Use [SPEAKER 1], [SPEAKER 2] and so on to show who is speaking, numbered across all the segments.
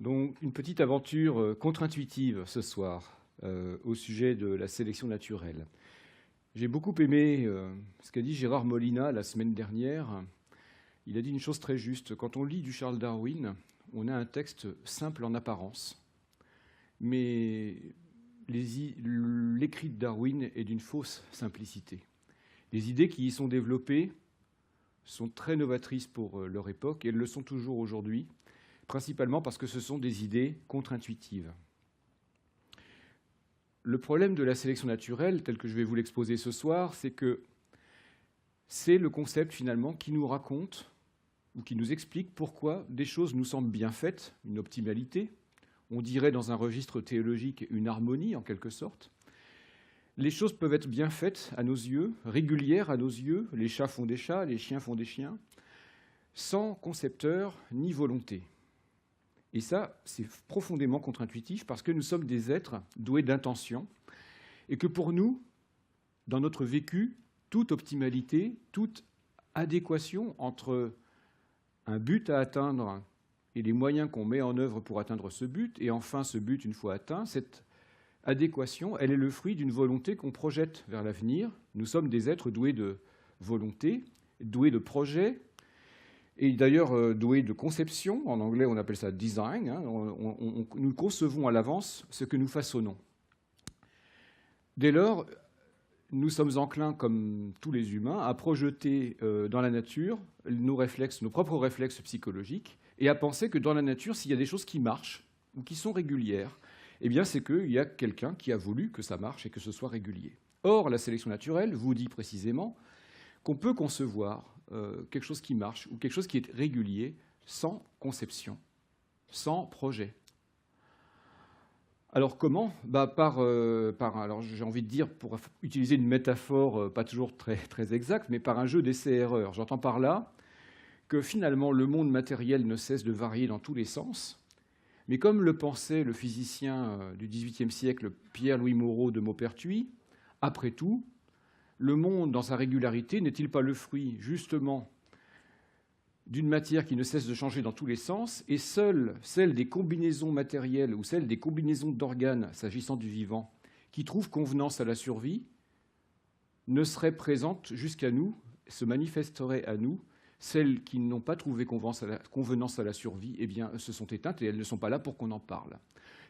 [SPEAKER 1] Donc, une petite aventure contre-intuitive ce soir au sujet de la sélection naturelle. J'ai beaucoup aimé ce qu'a dit Gérard Molina la semaine dernière. Il a dit une chose très juste. Quand on lit du Charles Darwin, on a un texte simple en apparence, mais l'écrit de Darwin est d'une fausse simplicité. Les idées qui y sont développées sont très novatrices pour leur époque, et elles le sont toujours aujourd'hui, principalement parce que ce sont des idées contre-intuitives. Le problème de la sélection naturelle, tel que je vais vous l'exposer ce soir, c'est que c'est le concept finalement qui nous raconte ou qui nous explique pourquoi des choses nous semblent bien faites, une optimalité, on dirait dans un registre théologique une harmonie en quelque sorte. Les choses peuvent être bien faites à nos yeux, régulières à nos yeux, les chats font des chats, les chiens font des chiens, sans concepteur ni volonté. Et ça, c'est profondément contre-intuitif parce que nous sommes des êtres doués d'intention et que pour nous, dans notre vécu, toute optimalité, toute adéquation entre un but à atteindre et les moyens qu'on met en œuvre pour atteindre ce but, et enfin ce but une fois atteint, cette adéquation, elle est le fruit d'une volonté qu'on projette vers l'avenir. Nous sommes des êtres doués de volonté, doués de projet, et d'ailleurs doués de conception. En anglais, on appelle ça design. Nous concevons à l'avance ce que nous façonnons. Dès lors, nous sommes enclins, comme tous les humains, à projeter dans la nature nos propres réflexes psychologiques, et à penser que dans la nature, s'il y a des choses qui marchent ou qui sont régulières, eh bien, c'est qu'il y a quelqu'un qui a voulu que ça marche et que ce soit régulier. Or, la sélection naturelle vous dit précisément qu'on peut concevoir quelque chose qui marche ou quelque chose qui est régulier sans conception, sans projet. Alors comment ? Alors j'ai envie de dire, pour utiliser une métaphore pas toujours très exacte, mais par un jeu d'essais-erreurs. J'entends par là que finalement le monde matériel ne cesse de varier dans tous les sens, mais comme le pensait le physicien du XVIIIe siècle Pierre-Louis Moreau de Maupertuis, après tout, le monde dans sa régularité n'est-il pas le fruit justement d'une matière qui ne cesse de changer dans tous les sens, et seule celle des combinaisons matérielles ou celle des combinaisons d'organes, s'agissant du vivant, qui trouvent convenance à la survie, ne serait présente jusqu'à nous, se manifesterait à nous. Celles qui n'ont pas trouvé convenance à la survie, eh bien, se sont éteintes et elles ne sont pas là pour qu'on en parle.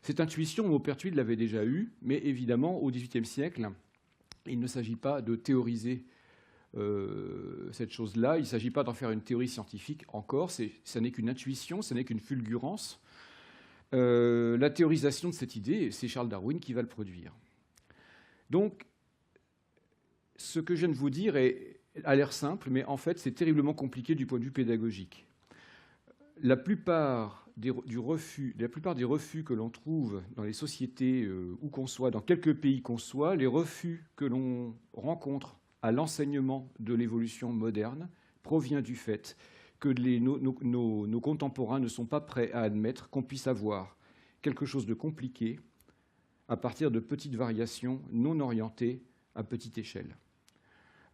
[SPEAKER 1] Cette intuition, Maupertuis l'avait déjà eue, mais évidemment, au XVIIIe siècle, il ne s'agit pas de théoriser cette chose-là. Il ne s'agit pas d'en faire une théorie scientifique encore. Ça n'est qu'une intuition, ça n'est qu'une fulgurance. La théorisation de cette idée, c'est Charles Darwin qui va le produire. Donc, ce que je viens de vous dire a l'air simple, mais en fait, c'est terriblement compliqué du point de vue pédagogique. La plupart des refus que l'on trouve dans les sociétés où qu'on soit, dans quelques pays qu'on soit, les refus que l'on rencontre à l'enseignement de l'évolution moderne provient du fait que nos contemporains ne sont pas prêts à admettre qu'on puisse avoir quelque chose de compliqué à partir de petites variations non orientées à petite échelle.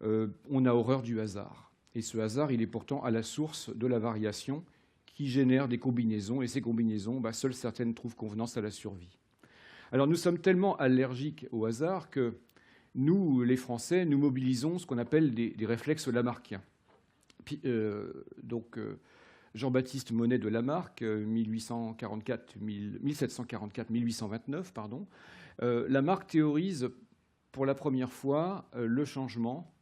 [SPEAKER 1] On a horreur du hasard. Et ce hasard, il est pourtant à la source de la variation qui génère des combinaisons. Et ces combinaisons, seules certaines trouvent convenance à la survie. Alors nous sommes tellement allergiques au hasard que nous, les Français, nous mobilisons ce qu'on appelle des réflexes lamarckiens. Jean-Baptiste Monet de Lamarck, 1744-1829, Lamarck théorise pour la première fois le changement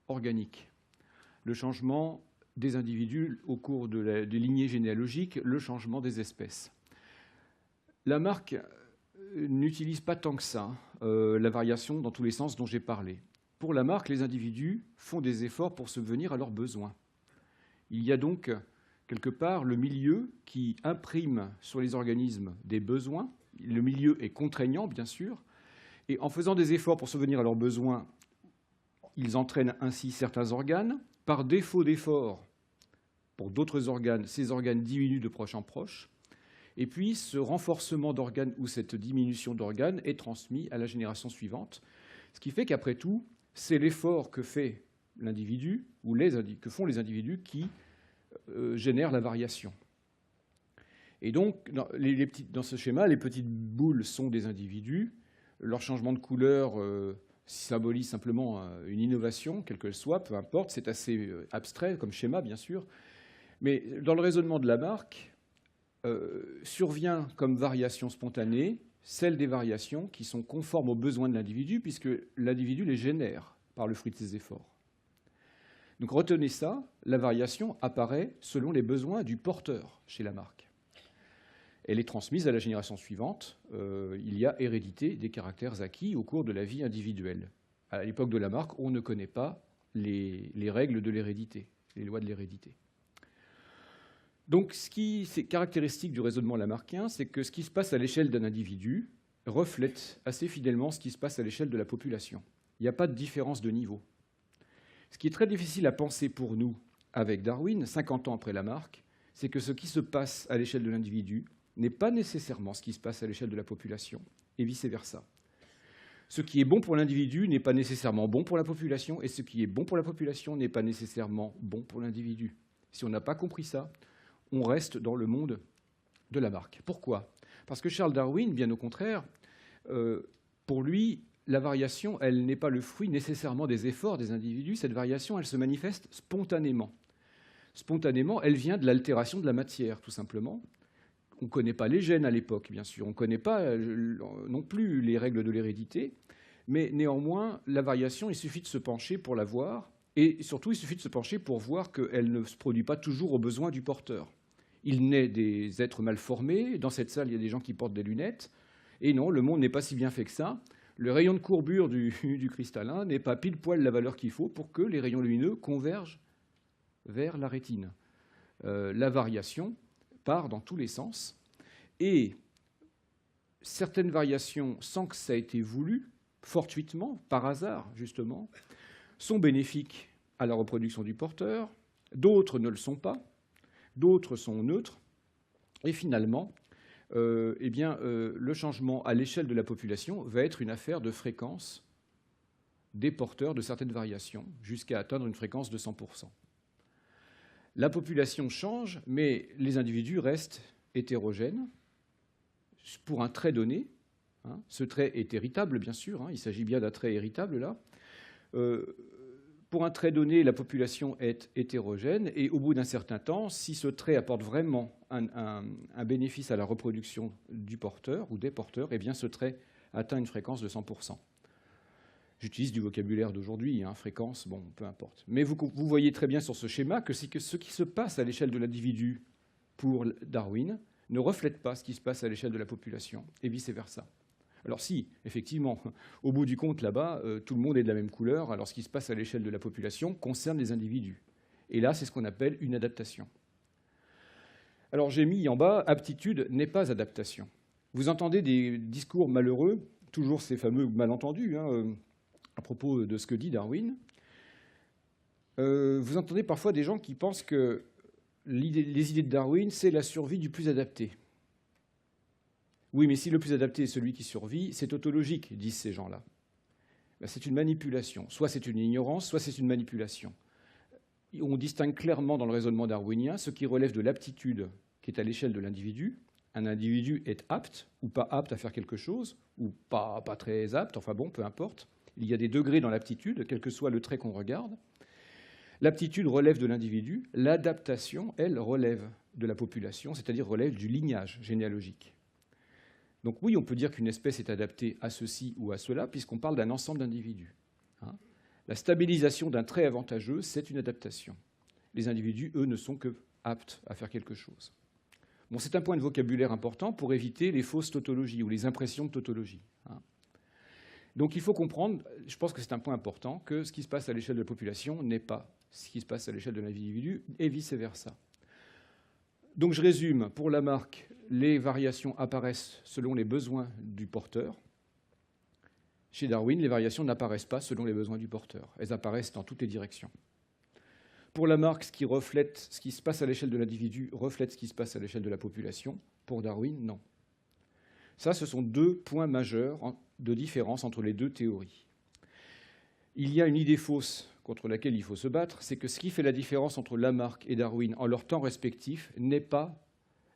[SPEAKER 1] organique, le changement des individus au cours des lignées généalogiques, le changement des espèces. Lamarck n'utilise pas tant que ça la variation dans tous les sens dont j'ai parlé. Pour Lamarck, les individus font des efforts pour subvenir à leurs besoins. Il y a donc quelque part le milieu qui imprime sur les organismes des besoins. Le milieu est contraignant, bien sûr, et en faisant des efforts pour subvenir à leurs besoins, ils entraînent ainsi certains organes. Par défaut d'effort pour d'autres organes, ces organes diminuent de proche en proche. Et puis, ce renforcement d'organes ou cette diminution d'organes est transmis à la génération suivante. Ce qui fait qu'après tout, c'est l'effort que fait l'individu ou que font les individus qui génèrent la variation. Et donc, dans ce schéma, les petites boules sont des individus. Leur changement de couleur symbolise simplement une innovation, quelle qu'elle soit, peu importe. C'est assez abstrait comme schéma, bien sûr. Mais dans le raisonnement de Lamarck, survient comme variation spontanée celle des variations qui sont conformes aux besoins de l'individu, puisque l'individu les génère par le fruit de ses efforts. Donc retenez ça, la variation apparaît selon les besoins du porteur chez Lamarck. Elle est transmise à la génération suivante. Il y a hérédité des caractères acquis au cours de la vie individuelle. À l'époque de Lamarck, on ne connaît pas les règles de l'hérédité, les lois de l'hérédité. Donc, ce qui est caractéristique du raisonnement lamarckien, c'est que ce qui se passe à l'échelle d'un individu reflète assez fidèlement ce qui se passe à l'échelle de la population. Il n'y a pas de différence de niveau. Ce qui est très difficile à penser pour nous avec Darwin, 50 ans après Lamarck, c'est que ce qui se passe à l'échelle de l'individu n'est pas nécessairement ce qui se passe à l'échelle de la population, et vice-versa. Ce qui est bon pour l'individu n'est pas nécessairement bon pour la population, et ce qui est bon pour la population n'est pas nécessairement bon pour l'individu. Si on n'a pas compris ça, on reste dans le monde de Lamarck. Pourquoi ? Parce que Charles Darwin, bien au contraire, pour lui, la variation, elle n'est pas le fruit nécessairement des efforts des individus. Cette variation, elle se manifeste spontanément. Spontanément, elle vient de l'altération de la matière, tout simplement. On ne connaît pas les gènes à l'époque, bien sûr. On ne connaît pas non plus les règles de l'hérédité. Mais néanmoins, la variation, il suffit de se pencher pour la voir. Et surtout, il suffit de se pencher pour voir qu'elle ne se produit pas toujours aux besoins du porteur. Il naît des êtres mal formés. Dans cette salle, il y a des gens qui portent des lunettes. Et non, le monde n'est pas si bien fait que ça. Le rayon de courbure du cristallin n'est pas pile poil la valeur qu'il faut pour que les rayons lumineux convergent vers la rétine. La variation part dans tous les sens. Et certaines variations, sans que ça ait été voulu, fortuitement, par hasard justement, sont bénéfiques à la reproduction du porteur. D'autres ne le sont pas. D'autres sont neutres. Et finalement, le changement à l'échelle de la population va être une affaire de fréquence des porteurs de certaines variations, jusqu'à atteindre une fréquence de 100%. La population change, mais les individus restent hétérogènes pour un trait donné. Ce trait est héritable, bien sûr. Il s'agit bien d'un trait héritable, là. Pour un trait donné, la population est hétérogène, et au bout d'un certain temps, si ce trait apporte vraiment un bénéfice à la reproduction du porteur ou des porteurs, eh bien ce trait atteint une fréquence de 100%. J'utilise du vocabulaire d'aujourd'hui, fréquence, bon, peu importe. Mais vous voyez très bien sur ce schéma que ce qui se passe à l'échelle de l'individu pour Darwin ne reflète pas ce qui se passe à l'échelle de la population, et vice-versa. Alors si, effectivement, au bout du compte, là-bas, tout le monde est de la même couleur, alors ce qui se passe à l'échelle de la population concerne les individus. Et là, c'est ce qu'on appelle une adaptation. Alors j'ai mis en bas, aptitude n'est pas adaptation. Vous entendez des discours malheureux, toujours ces fameux malentendus, à propos de ce que dit Darwin. Vous entendez parfois des gens qui pensent que les idées de Darwin, c'est la survie du plus adapté. Oui, mais si le plus adapté est celui qui survit, c'est tautologique, disent ces gens-là. C'est une manipulation. Soit c'est une ignorance, soit c'est une manipulation. On distingue clairement dans le raisonnement darwinien ce qui relève de l'aptitude qui est à l'échelle de l'individu. Un individu est apte ou pas apte à faire quelque chose, ou pas très apte, enfin bon, peu importe. Il y a des degrés dans l'aptitude, quel que soit le trait qu'on regarde. L'aptitude relève de l'individu. L'adaptation, elle, relève de la population, c'est-à-dire relève du lignage généalogique. Donc oui, on peut dire qu'une espèce est adaptée à ceci ou à cela, puisqu'on parle d'un ensemble d'individus. La stabilisation d'un trait avantageux, c'est une adaptation. Les individus, eux, ne sont que aptes à faire quelque chose. Bon, c'est un point de vocabulaire important pour éviter les fausses tautologies ou les impressions de tautologie. Donc il faut comprendre, je pense que c'est un point important, que ce qui se passe à l'échelle de la population n'est pas ce qui se passe à l'échelle de l'individu, et vice-versa. Donc je résume, pour Lamarck, les variations apparaissent selon les besoins du porteur. Chez Darwin, les variations n'apparaissent pas selon les besoins du porteur. Elles apparaissent dans toutes les directions. Pour Lamarck, ce qui se passe à l'échelle de l'individu reflète ce qui se passe à l'échelle de la population. Pour Darwin, non. Ça, ce sont deux points majeurs de différence entre les deux théories. Il y a une idée fausse contre laquelle il faut se battre, c'est que ce qui fait la différence entre Lamarck et Darwin en leur temps respectif n'est pas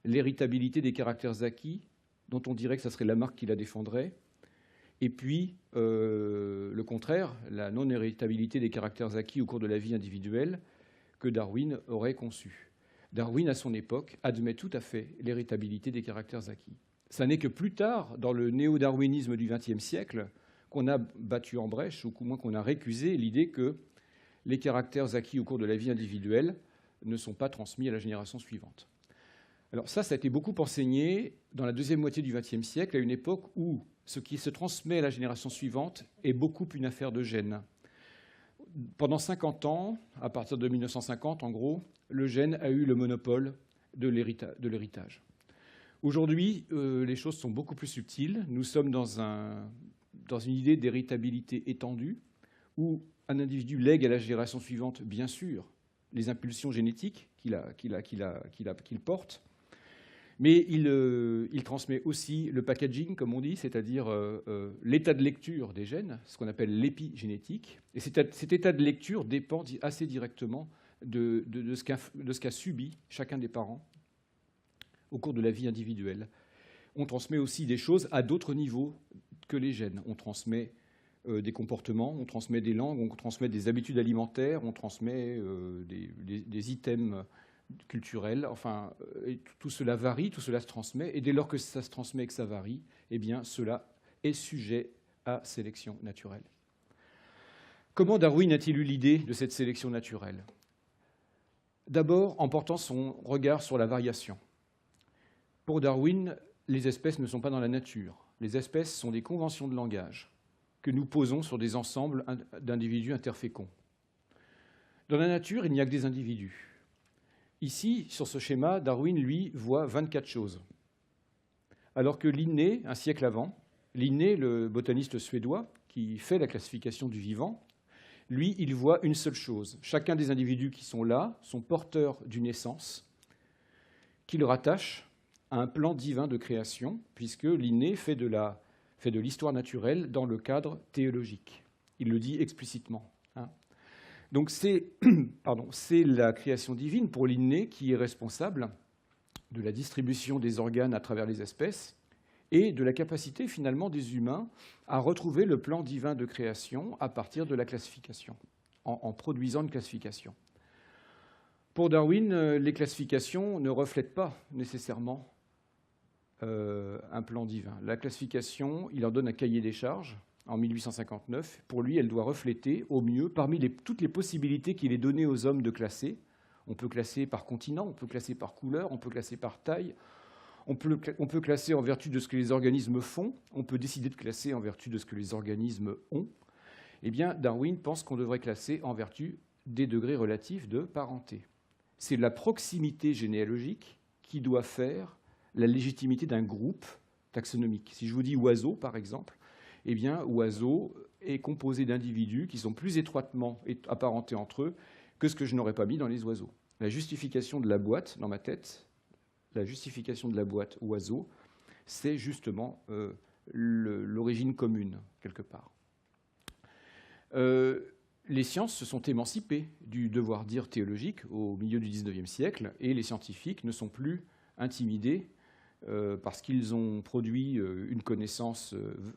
[SPEAKER 1] l'héritabilité des caractères acquis, dont on dirait que ça serait Lamarck qui la défendrait, et puis le contraire, la non-héritabilité des caractères acquis au cours de la vie individuelle que Darwin aurait conçu. Darwin, à son époque, admet tout à fait l'héritabilité des caractères acquis. Ça n'est que plus tard, dans le néo-darwinisme du XXe siècle, qu'on a battu en brèche, ou au moins qu'on a récusé l'idée que les caractères acquis au cours de la vie individuelle ne sont pas transmis à la génération suivante. Alors ça a été beaucoup enseigné dans la deuxième moitié du XXe siècle, à une époque où ce qui se transmet à la génération suivante est beaucoup une affaire de gènes. Pendant 50 ans, à partir de 1950 en gros, le gène a eu le monopole de l'héritage. Aujourd'hui, les choses sont beaucoup plus subtiles. Nous sommes dans une idée d'héritabilité étendue, où un individu lègue à la génération suivante, bien sûr, les impulsions génétiques qu'il porte, mais il transmet aussi le packaging, comme on dit, c'est-à-dire l'état de lecture des gènes, ce qu'on appelle l'épigénétique. Et cet état de lecture dépend assez directement de ce qu'a subi chacun des parents au cours de la vie individuelle. On transmet aussi des choses à d'autres niveaux que les gènes. On transmet des comportements, on transmet des langues, on transmet des habitudes alimentaires, on transmet des items culturels. Enfin, tout cela varie, tout cela se transmet. Et dès lors que ça se transmet et que ça varie, eh bien, cela est sujet à sélection naturelle. Comment Darwin a-t-il eu l'idée de cette sélection naturelle? D'abord, en portant son regard sur la variation. Pour Darwin, les espèces ne sont pas dans la nature. Les espèces sont des conventions de langage que nous posons sur des ensembles d'individus interféconds. Dans la nature, il n'y a que des individus. Ici, sur ce schéma, Darwin, lui, voit 24 choses. Alors que Linné, un siècle avant, Linné, le botaniste suédois qui fait la classification du vivant, lui, il voit une seule chose. Chacun des individus qui sont là sont porteurs d'une essence qui le rattache à un plan divin de création, puisque Linné fait de l'histoire naturelle dans le cadre théologique. Il le dit explicitement. Donc c'est la création divine pour Linné qui est responsable de la distribution des organes à travers les espèces et de la capacité finalement des humains à retrouver le plan divin de création à partir de la classification, en produisant une classification. Pour Darwin, les classifications ne reflètent pas nécessairement un plan divin. La classification, il en donne un cahier des charges en 1859. Pour lui, elle doit refléter au mieux, parmi toutes les possibilités qu'il est donné aux hommes de classer. On peut classer par continent, on peut classer par couleur, on peut classer par taille, on peut classer en vertu de ce que les organismes font, on peut décider de classer en vertu de ce que les organismes ont. Eh bien, Darwin pense qu'on devrait classer en vertu des degrés relatifs de parenté. C'est la proximité généalogique qui doit faire la légitimité d'un groupe taxonomique. Si je vous dis oiseau, par exemple, eh bien, oiseau est composé d'individus qui sont plus étroitement apparentés entre eux que ce que je n'aurais pas mis dans les oiseaux. La justification de la boîte, dans ma tête, la justification de la boîte oiseau, c'est justement l'origine commune, quelque part. Les sciences se sont émancipées du devoir dire théologique au milieu du XIXe siècle, et les scientifiques ne sont plus intimidés parce qu'ils ont produit une connaissance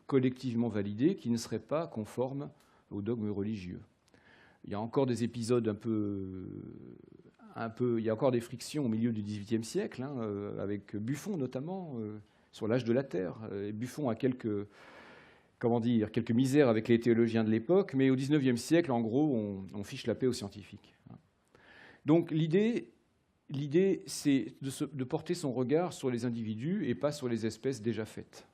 [SPEAKER 1] collectivement validée qui ne serait pas conforme aux dogmes religieux. Il y a encore des épisodes il y a encore des frictions au milieu du XVIIIe siècle, avec Buffon notamment, sur l'âge de la Terre. Et Buffon a quelques misères avec les théologiens de l'époque, mais au XIXe siècle, en gros, on fiche la paix aux scientifiques. Donc l'idée, c'est de porter son regard sur les individus et pas sur les espèces déjà faites.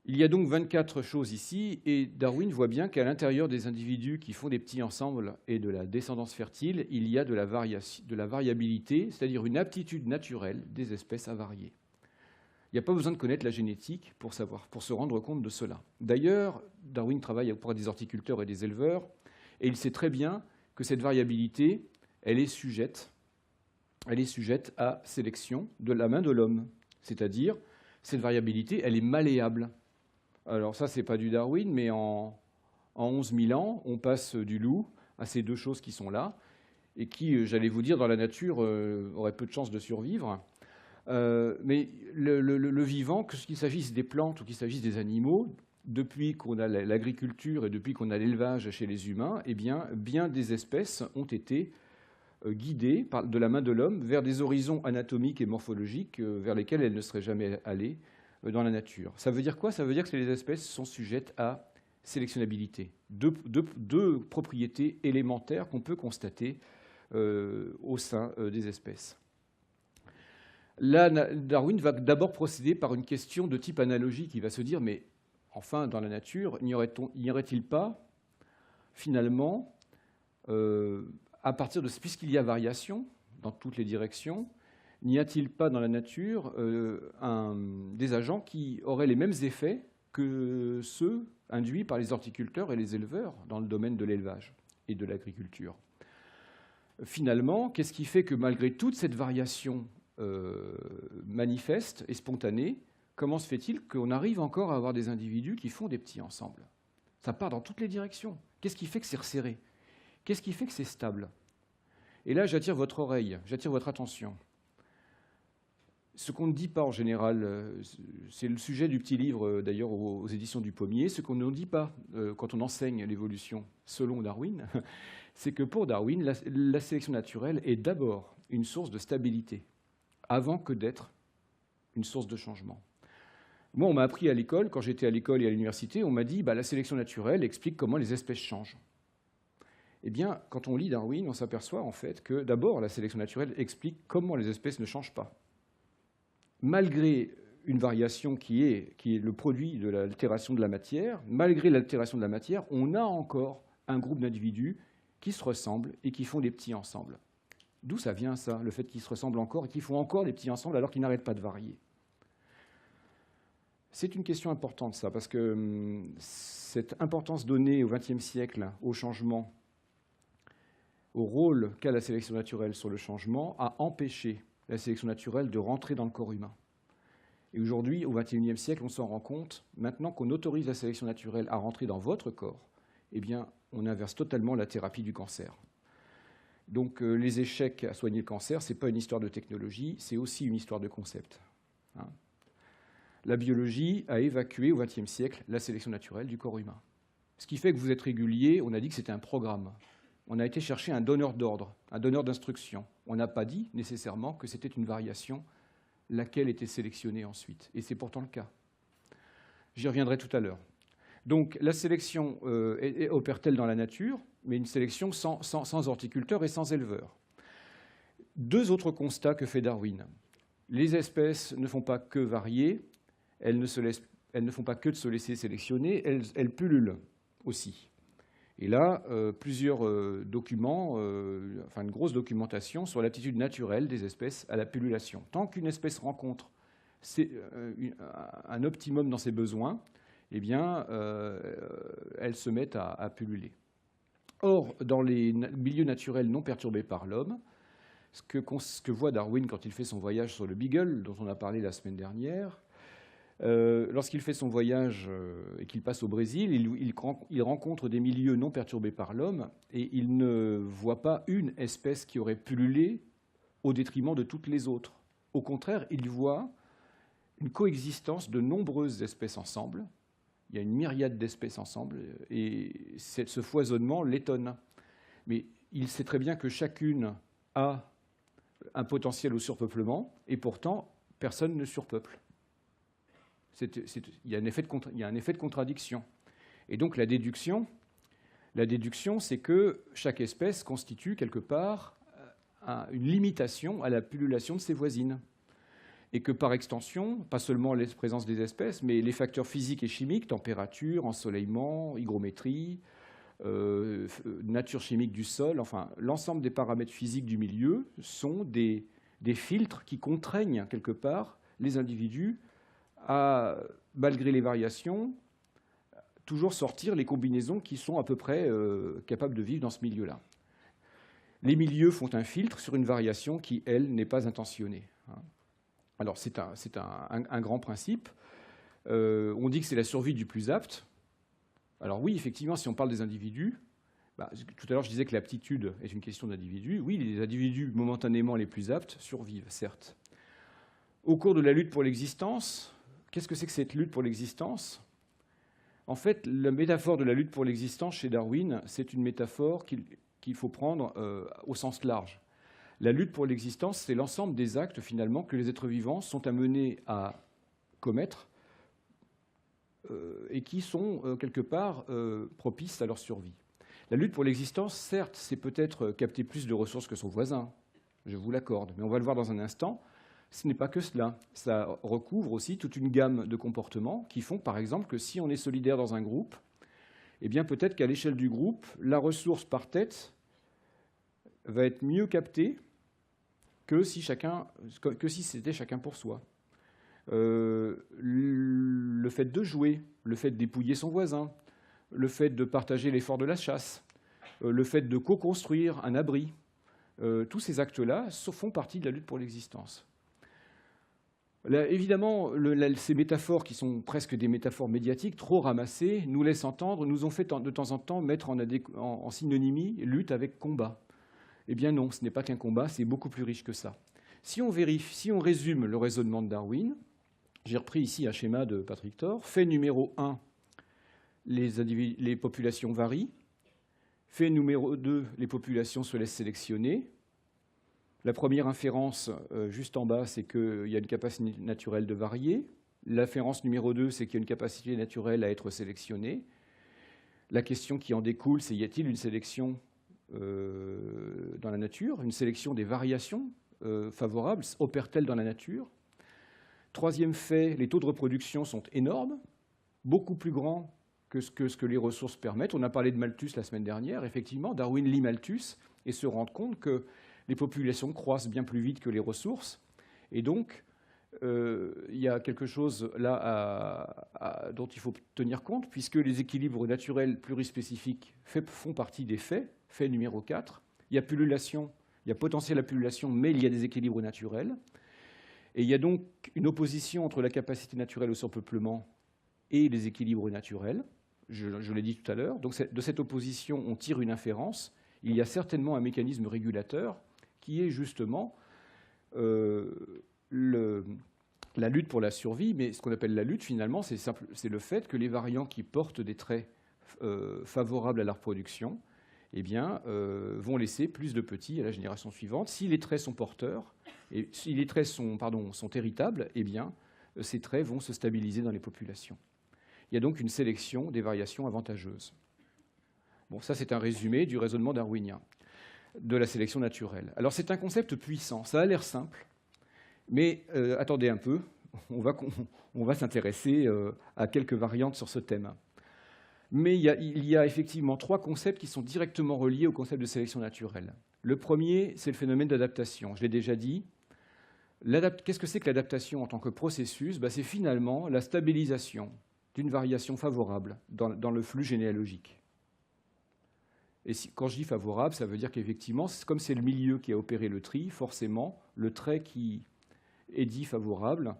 [SPEAKER 1] Il y a donc 24 choses ici, et Darwin voit bien qu'à l'intérieur des individus qui font des petits ensembles et de la descendance fertile, il y a de la variabilité, c'est-à-dire une aptitude naturelle des espèces à varier. Il n'y a pas besoin de connaître la génétique pour se rendre compte de cela. D'ailleurs, Darwin travaille auprès des horticulteurs et des éleveurs, et il sait très bien que cette variabilité, elle est sujette à sélection de la main de l'homme. C'est-à-dire, cette variabilité, elle est malléable. Alors ça, ce n'est pas du Darwin, mais en 11 000 ans, on passe du loup à ces deux choses qui sont là. et qui, j'allais vous dire, dans la nature, aurait peu de chances de survivre. Mais le vivant, qu'il s'agisse des plantes ou qu'il s'agisse des animaux, depuis qu'on a l'agriculture et depuis qu'on a l'élevage chez les humains, eh bien des espèces ont été guidées de la main de l'homme vers des horizons anatomiques et morphologiques vers lesquels elles ne seraient jamais allées dans la nature. Ça veut dire quoi? Ça veut dire que les espèces sont sujettes à sélectionnabilité, deux propriétés élémentaires qu'on peut constater au sein des espèces. Là, Darwin va d'abord procéder par une question de type analogie qui va se dire, mais enfin, dans la nature, n'y aurait-il pas, finalement, à partir de puisqu'il y a variation dans toutes les directions, n'y a-t-il pas dans la nature des agents qui auraient les mêmes effets que ceux induits par les horticulteurs et les éleveurs dans le domaine de l'élevage et de l'agriculture? Finalement, qu'est-ce qui fait que malgré toute cette variation manifeste et spontanée, comment se fait-il qu'on arrive encore à avoir des individus qui font des petits ensemble? Ça part dans toutes les directions. Qu'est-ce qui fait que c'est resserré? Qu'est-ce qui fait que c'est stable? Et là, j'attire votre oreille, j'attire votre attention. Ce qu'on ne dit pas en général, c'est le sujet du petit livre d'ailleurs aux éditions du Pommier, ce qu'on ne dit pas quand on enseigne l'évolution selon Darwin, c'est que pour Darwin, la sélection naturelle est d'abord une source de stabilité, avant que d'être une source de changement. Moi, on m'a appris à l'école, quand j'étais à l'école et à l'université, on m'a dit la sélection naturelle explique comment les espèces changent. Eh bien, quand on lit Darwin, on s'aperçoit en fait que d'abord, la sélection naturelle explique comment les espèces ne changent pas. Malgré une variation qui est le produit de l'altération de la matière, malgré l'altération de la matière, on a encore un groupe d'individus qui se ressemblent et qui font des petits ensemble. D'où ça vient, ça, le fait qu'ils se ressemblent encore et qu'ils font encore des petits ensemble alors qu'ils n'arrêtent pas de varier? C'est une question importante, ça, parce que cette importance donnée au XXe siècle au changement, au rôle qu'a la sélection naturelle sur le changement, a empêché la sélection naturelle de rentrer dans le corps humain. Et aujourd'hui, au XXIe siècle, on s'en rend compte, maintenant qu'on autorise la sélection naturelle à rentrer dans votre corps, eh bien, on inverse totalement la thérapie du cancer. Donc les échecs à soigner le cancer, ce n'est pas une histoire de technologie, c'est aussi une histoire de concept. Hein. La biologie a évacué au XXe siècle la sélection naturelle du corps humain. Ce qui fait que vous êtes régulier, on a dit que c'était un programme. On a été chercher un donneur d'ordre, un donneur d'instruction. On n'a pas dit nécessairement que c'était une variation, laquelle était sélectionnée ensuite. Et c'est pourtant le cas. J'y reviendrai tout à l'heure. Donc la sélection opère-t-elle dans la nature, mais une sélection sans horticulteurs et sans éleveurs? Deux autres constats que fait Darwin. Les espèces ne font pas que varier, elles ne font pas que de se laisser sélectionner, elles pullulent aussi. Et là, plusieurs documents, enfin une grosse documentation sur l'aptitude naturelle des espèces à la pullulation. Tant qu'une espèce rencontre un optimum dans ses besoins, eh bien, elles se mettent à pulluler. Or, dans les milieux naturels non perturbés par l'homme, ce que voit Darwin quand il fait son voyage sur le Beagle, dont on a parlé la semaine dernière, lorsqu'il fait son voyage et qu'il passe au Brésil, il rencontre des milieux non perturbés par l'homme et il ne voit pas une espèce qui aurait pullulé au détriment de toutes les autres. Au contraire, il voit une coexistence de nombreuses espèces ensemble. Il y a une myriade d'espèces ensemble et ce foisonnement l'étonne. Mais il sait très bien que chacune a un potentiel au surpeuplement et pourtant, personne ne surpeuple. Il y a un effet de contradiction. Et donc la déduction, c'est que chaque espèce constitue quelque part une limitation à la pullulation de ses voisines. Et que par extension, pas seulement la présence des espèces, mais les facteurs physiques et chimiques, température, ensoleillement, hygrométrie, nature chimique du sol, enfin l'ensemble des paramètres physiques du milieu sont des filtres qui contraignent quelque part les individus à, malgré les variations, toujours sortir les combinaisons qui sont à peu près capables de vivre dans ce milieu-là. Les milieux font un filtre sur une variation qui, elle, n'est pas intentionnée. Alors, c'est un grand principe. On dit que c'est la survie du plus apte. Alors oui, effectivement, si on parle des individus, Tout à l'heure, je disais que l'aptitude est une question d'individu. Oui, les individus momentanément les plus aptes survivent, certes. Au cours de la lutte pour l'existence, qu'est-ce que c'est que cette lutte pour l'existence? En fait, la métaphore de la lutte pour l'existence chez Darwin, c'est une métaphore qu'il faut prendre au sens large. La lutte pour l'existence, c'est l'ensemble des actes, finalement, que les êtres vivants sont amenés à commettre et qui sont, quelque part, propices à leur survie. La lutte pour l'existence, certes, c'est peut-être capter plus de ressources que son voisin, je vous l'accorde, mais on va le voir dans un instant, ce n'est pas que cela. Ça recouvre aussi toute une gamme de comportements qui font, par exemple, que si on est solidaire dans un groupe, eh bien peut-être qu'à l'échelle du groupe, la ressource par tête va être mieux captée que si c'était chacun pour soi. Le fait de jouer, le fait de dépouiller son voisin, le fait de partager l'effort de la chasse, le fait de co-construire un abri, tous ces actes-là font partie de la lutte pour l'existence. Là, évidemment, ces métaphores qui sont presque des métaphores médiatiques, trop ramassées, nous laissent entendre, nous ont fait de temps en temps mettre en synonymie lutte avec combat. Eh bien non, ce n'est pas qu'un combat, c'est beaucoup plus riche que ça. Si on résume le raisonnement de Darwin, j'ai repris ici un schéma de Patrick Thor. Fait numéro 1, les populations varient. Fait numéro 2, les populations se laissent sélectionner. La première inférence, juste en bas, c'est qu'il y a une capacité naturelle de varier. L'inférence numéro 2, c'est qu'il y a une capacité naturelle à être sélectionnée. La question qui en découle, c'est y a-t-il une sélection dans la nature, une sélection des variations favorables, opère-t-elle dans la nature? Troisième fait, les taux de reproduction sont énormes, beaucoup plus grands que ce que les ressources permettent. On a parlé de Malthus la semaine dernière. Effectivement, Darwin lit Malthus et se rend compte que les populations croissent bien plus vite que les ressources. Et donc, il y a quelque chose là dont il faut tenir compte, puisque les équilibres naturels plurispécifiques font partie des faits. Fait numéro 4, il y a pullulation, il y a potentiel à pullulation, mais il y a des équilibres naturels. Et il y a donc une opposition entre la capacité naturelle au surpeuplement et les équilibres naturels. Je l'ai dit tout à l'heure. Donc de cette opposition, on tire une inférence. Il y a certainement un mécanisme régulateur qui est justement la lutte pour la survie. Mais ce qu'on appelle la lutte, finalement, c'est le fait que les variants qui portent des traits favorables à la reproduction, eh bien, vont laisser plus de petits à la génération suivante. Si les traits sont porteurs, et si les traits sont héritables, eh bien, ces traits vont se stabiliser dans les populations. Il y a donc une sélection des variations avantageuses. Bon, ça, c'est un résumé du raisonnement darwinien de la sélection naturelle. Alors, c'est un concept puissant. Ça a l'air simple, mais attendez un peu, on va s'intéresser à quelques variantes sur ce thème. Mais il y a effectivement 3 concepts qui sont directement reliés au concept de sélection naturelle. Le premier, c'est le phénomène d'adaptation. Je l'ai déjà dit. Qu'est-ce que c'est que l'adaptation en tant que processus? C'est finalement la stabilisation d'une variation favorable dans le flux généalogique. Et quand je dis favorable, ça veut dire qu'effectivement, comme c'est le milieu qui a opéré le tri, forcément, le trait qui est dit favorable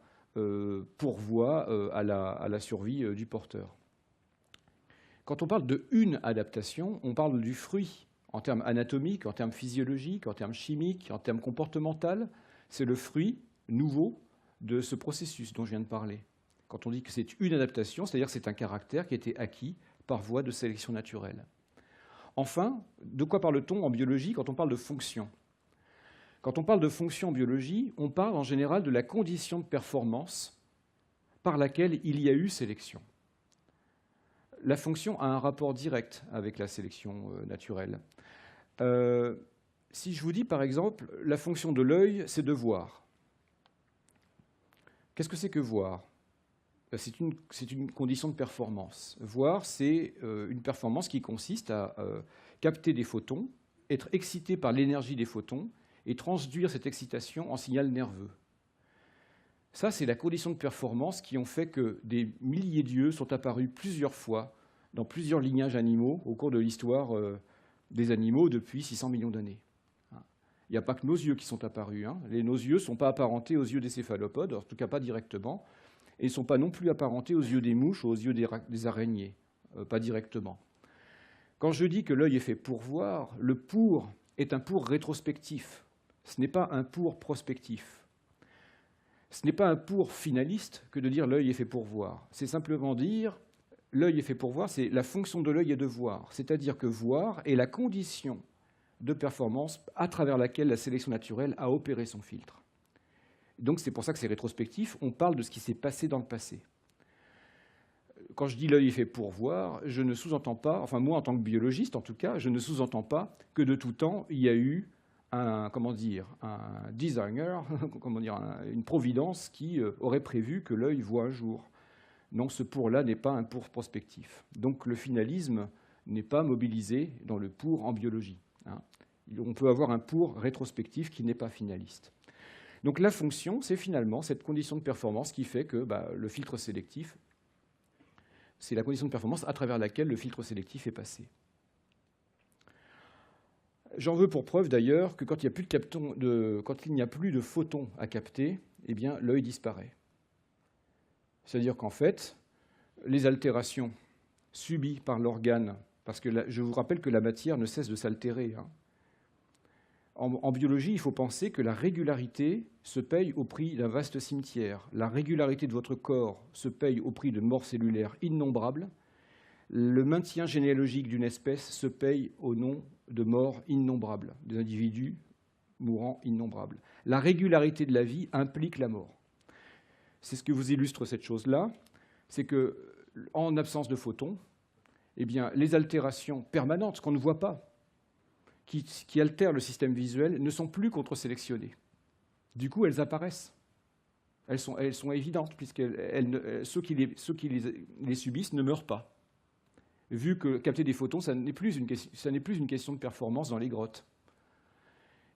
[SPEAKER 1] pourvoit à la survie du porteur. Quand on parle de une adaptation, on parle du fruit en termes anatomiques, en termes physiologiques, en termes chimiques, en termes comportementaux. C'est le fruit nouveau de ce processus dont je viens de parler. Quand on dit que c'est une adaptation, c'est-à-dire que c'est un caractère qui a été acquis par voie de sélection naturelle. Enfin, de quoi parle-t-on en biologie quand on parle de fonction? Quand on parle de fonction en biologie, on parle en général de la condition de performance par laquelle il y a eu sélection. La fonction a un rapport direct avec la sélection naturelle. Si je vous dis, par exemple, la fonction de l'œil, c'est de voir. Qu'est-ce que c'est que voir? C'est une condition de performance. Voir, c'est une performance qui consiste à capter des photons, être excité par l'énergie des photons et transduire cette excitation en signal nerveux. Ça, c'est la condition de performance qui ont fait que des milliers d'yeux sont apparus plusieurs fois dans plusieurs lignages animaux au cours de l'histoire des animaux depuis 600 millions d'années. Il n'y a pas que nos yeux qui sont apparus. Nos yeux ne sont pas apparentés aux yeux des céphalopodes, en tout cas pas directement, et ils ne sont pas non plus apparentés aux yeux des mouches ou aux yeux des araignées, pas directement. Quand je dis que l'œil est fait pour voir, le pour est un pour rétrospectif. Ce n'est pas un pour prospectif. Ce n'est pas un pour finaliste que de dire l'œil est fait pour voir. C'est simplement dire l'œil est fait pour voir, c'est la fonction de l'œil est de voir. C'est-à-dire que voir est la condition de performance à travers laquelle la sélection naturelle a opéré son filtre. Donc c'est pour ça que c'est rétrospectif, on parle de ce qui s'est passé dans le passé. Quand je dis l'œil est fait pour voir, je ne sous-entends pas, enfin moi en tant que biologiste en tout cas, je ne sous-entends pas que de tout temps il y a eu un designer, une providence qui aurait prévu que l'œil voit un jour. Non, ce pour-là n'est pas un pour prospectif. Donc le finalisme n'est pas mobilisé dans le pour en biologie. On peut avoir un pour rétrospectif qui n'est pas finaliste. Donc la fonction, c'est finalement cette condition de performance qui fait que le filtre sélectif, c'est la condition de performance à travers laquelle le filtre sélectif est passé. J'en veux pour preuve d'ailleurs que quand il n'y a plus de photons à capter, eh bien l'œil disparaît. C'est-à-dire qu'en fait, les altérations subies par l'organe, parce que je vous rappelle que la matière ne cesse de s'altérer. En biologie, il faut penser que la régularité se paye au prix d'un vaste cimetière. La régularité de votre corps se paye au prix de morts cellulaires innombrables. Le maintien généalogique d'une espèce se paye au nom de morts innombrables, des individus mourants innombrables. La régularité de la vie implique la mort. C'est ce que vous illustre cette chose-là, c'est qu'en absence de photons, eh bien, les altérations permanentes qu'on ne voit pas, qui altèrent le système visuel, ne sont plus contre-sélectionnées. Du coup, elles apparaissent. Elles sont évidentes, puisque ceux qui les subissent ne meurent pas. Vu que capter des photons, ça n'est plus une question de performance dans les grottes.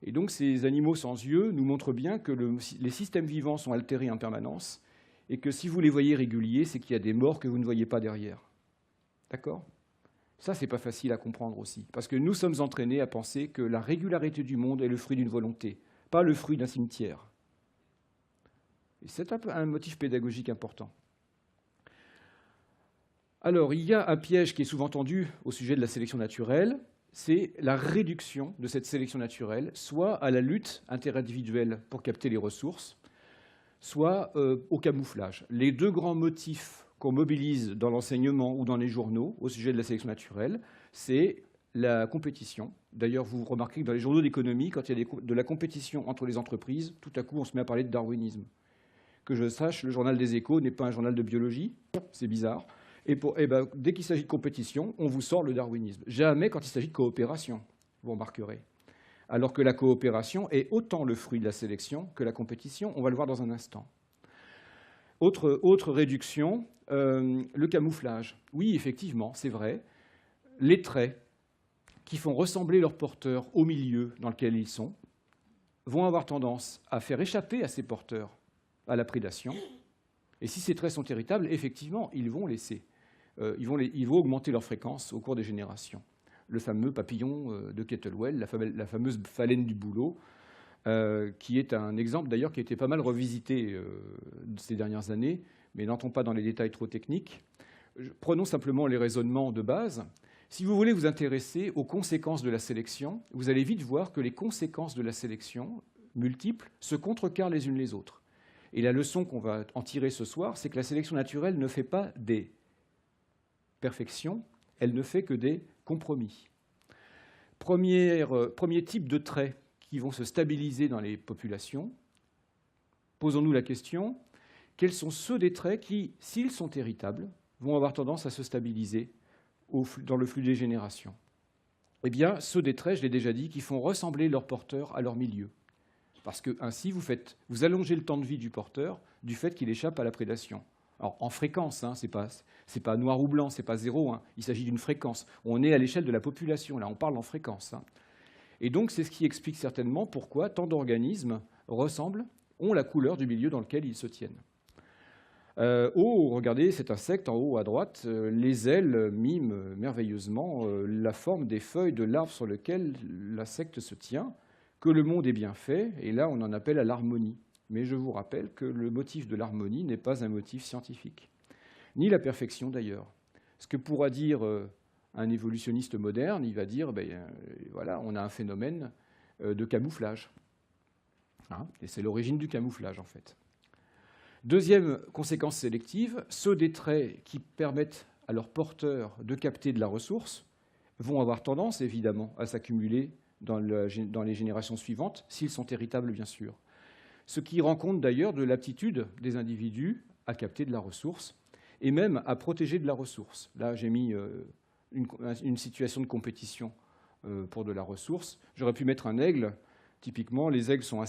[SPEAKER 1] Et donc ces animaux sans yeux nous montrent bien que les systèmes vivants sont altérés en permanence et que si vous les voyez réguliers, c'est qu'il y a des morts que vous ne voyez pas derrière. D'accord ? Ça, c'est pas facile à comprendre aussi, parce que nous sommes entraînés à penser que la régularité du monde est le fruit d'une volonté, pas le fruit d'un cimetière. Et c'est un motif pédagogique important. Alors, il y a un piège qui est souvent tendu au sujet de la sélection naturelle, c'est la réduction de cette sélection naturelle, soit à la lutte interindividuelle pour capter les ressources, soit au camouflage. Les deux grands motifs qu'on mobilise dans l'enseignement ou dans les journaux au sujet de la sélection naturelle, c'est la compétition. D'ailleurs, vous remarquez que dans les journaux d'économie, quand il y a de la compétition entre les entreprises, tout à coup, on se met à parler de darwinisme. Que je sache, le journal des Échos n'est pas un journal de biologie, c'est bizarre. Et dès qu'il s'agit de compétition, on vous sort le darwinisme. Jamais quand il s'agit de coopération, vous remarquerez. Alors que la coopération est autant le fruit de la sélection que la compétition. On va le voir dans un instant. Autre réduction, le camouflage. Oui, effectivement, c'est vrai. Les traits qui font ressembler leurs porteurs au milieu dans lequel ils sont vont avoir tendance à faire échapper à ces porteurs à la prédation. Et si ces traits sont héritables, effectivement, ils vont augmenter leur fréquence au cours des générations. Le fameux papillon de Kettlewell, la fameuse phalène du bouleau, qui est un exemple d'ailleurs qui a été pas mal revisité ces dernières années, mais n'entrons pas dans les détails trop techniques. Prenons simplement les raisonnements de base. Si vous voulez vous intéresser aux conséquences de la sélection, vous allez vite voir que les conséquences de la sélection multiples se contrecarrent les unes les autres. Et la leçon qu'on va en tirer ce soir, c'est que la sélection naturelle ne fait pas des perfections, elle ne fait que des compromis. Premier type de traits qui vont se stabiliser dans les populations. Posons-nous la question, quels sont ceux des traits qui, s'ils sont héritables, vont avoir tendance à se stabiliser dans le flux des générations? Eh bien, ceux des traits, je l'ai déjà dit, qui font ressembler leur porteur à leur milieu. Parce que ainsi, vous allongez le temps de vie du porteur du fait qu'il échappe à la prédation. Alors, en fréquence, c'est pas noir ou blanc, c'est pas 0, il s'agit d'une fréquence. On est à l'échelle de la population, là, on parle en fréquence. Et donc, c'est ce qui explique certainement pourquoi tant d'organismes ont la couleur du milieu dans lequel ils se tiennent. Regardez cet insecte en haut à droite, les ailes miment merveilleusement la forme des feuilles de l'arbre sur lequel l'insecte se tient, que le monde est bien fait, et là on en appelle à l'harmonie. Mais je vous rappelle que le motif de l'harmonie n'est pas un motif scientifique, ni la perfection d'ailleurs. Ce que pourra dire Un évolutionniste moderne, il va dire, voilà, on a un phénomène de camouflage. Hein, et c'est l'origine du camouflage, en fait. Deuxième conséquence sélective, ceux des traits qui permettent à leurs porteurs de capter de la ressource vont avoir tendance, évidemment, à s'accumuler dans les générations suivantes, s'ils sont héritables, bien sûr. Ce qui rend compte d'ailleurs de l'aptitude des individus à capter de la ressource et même à protéger de la ressource. Là, j'ai mis une situation de compétition pour de la ressource. J'aurais pu mettre un aigle. Typiquement, les aigles sont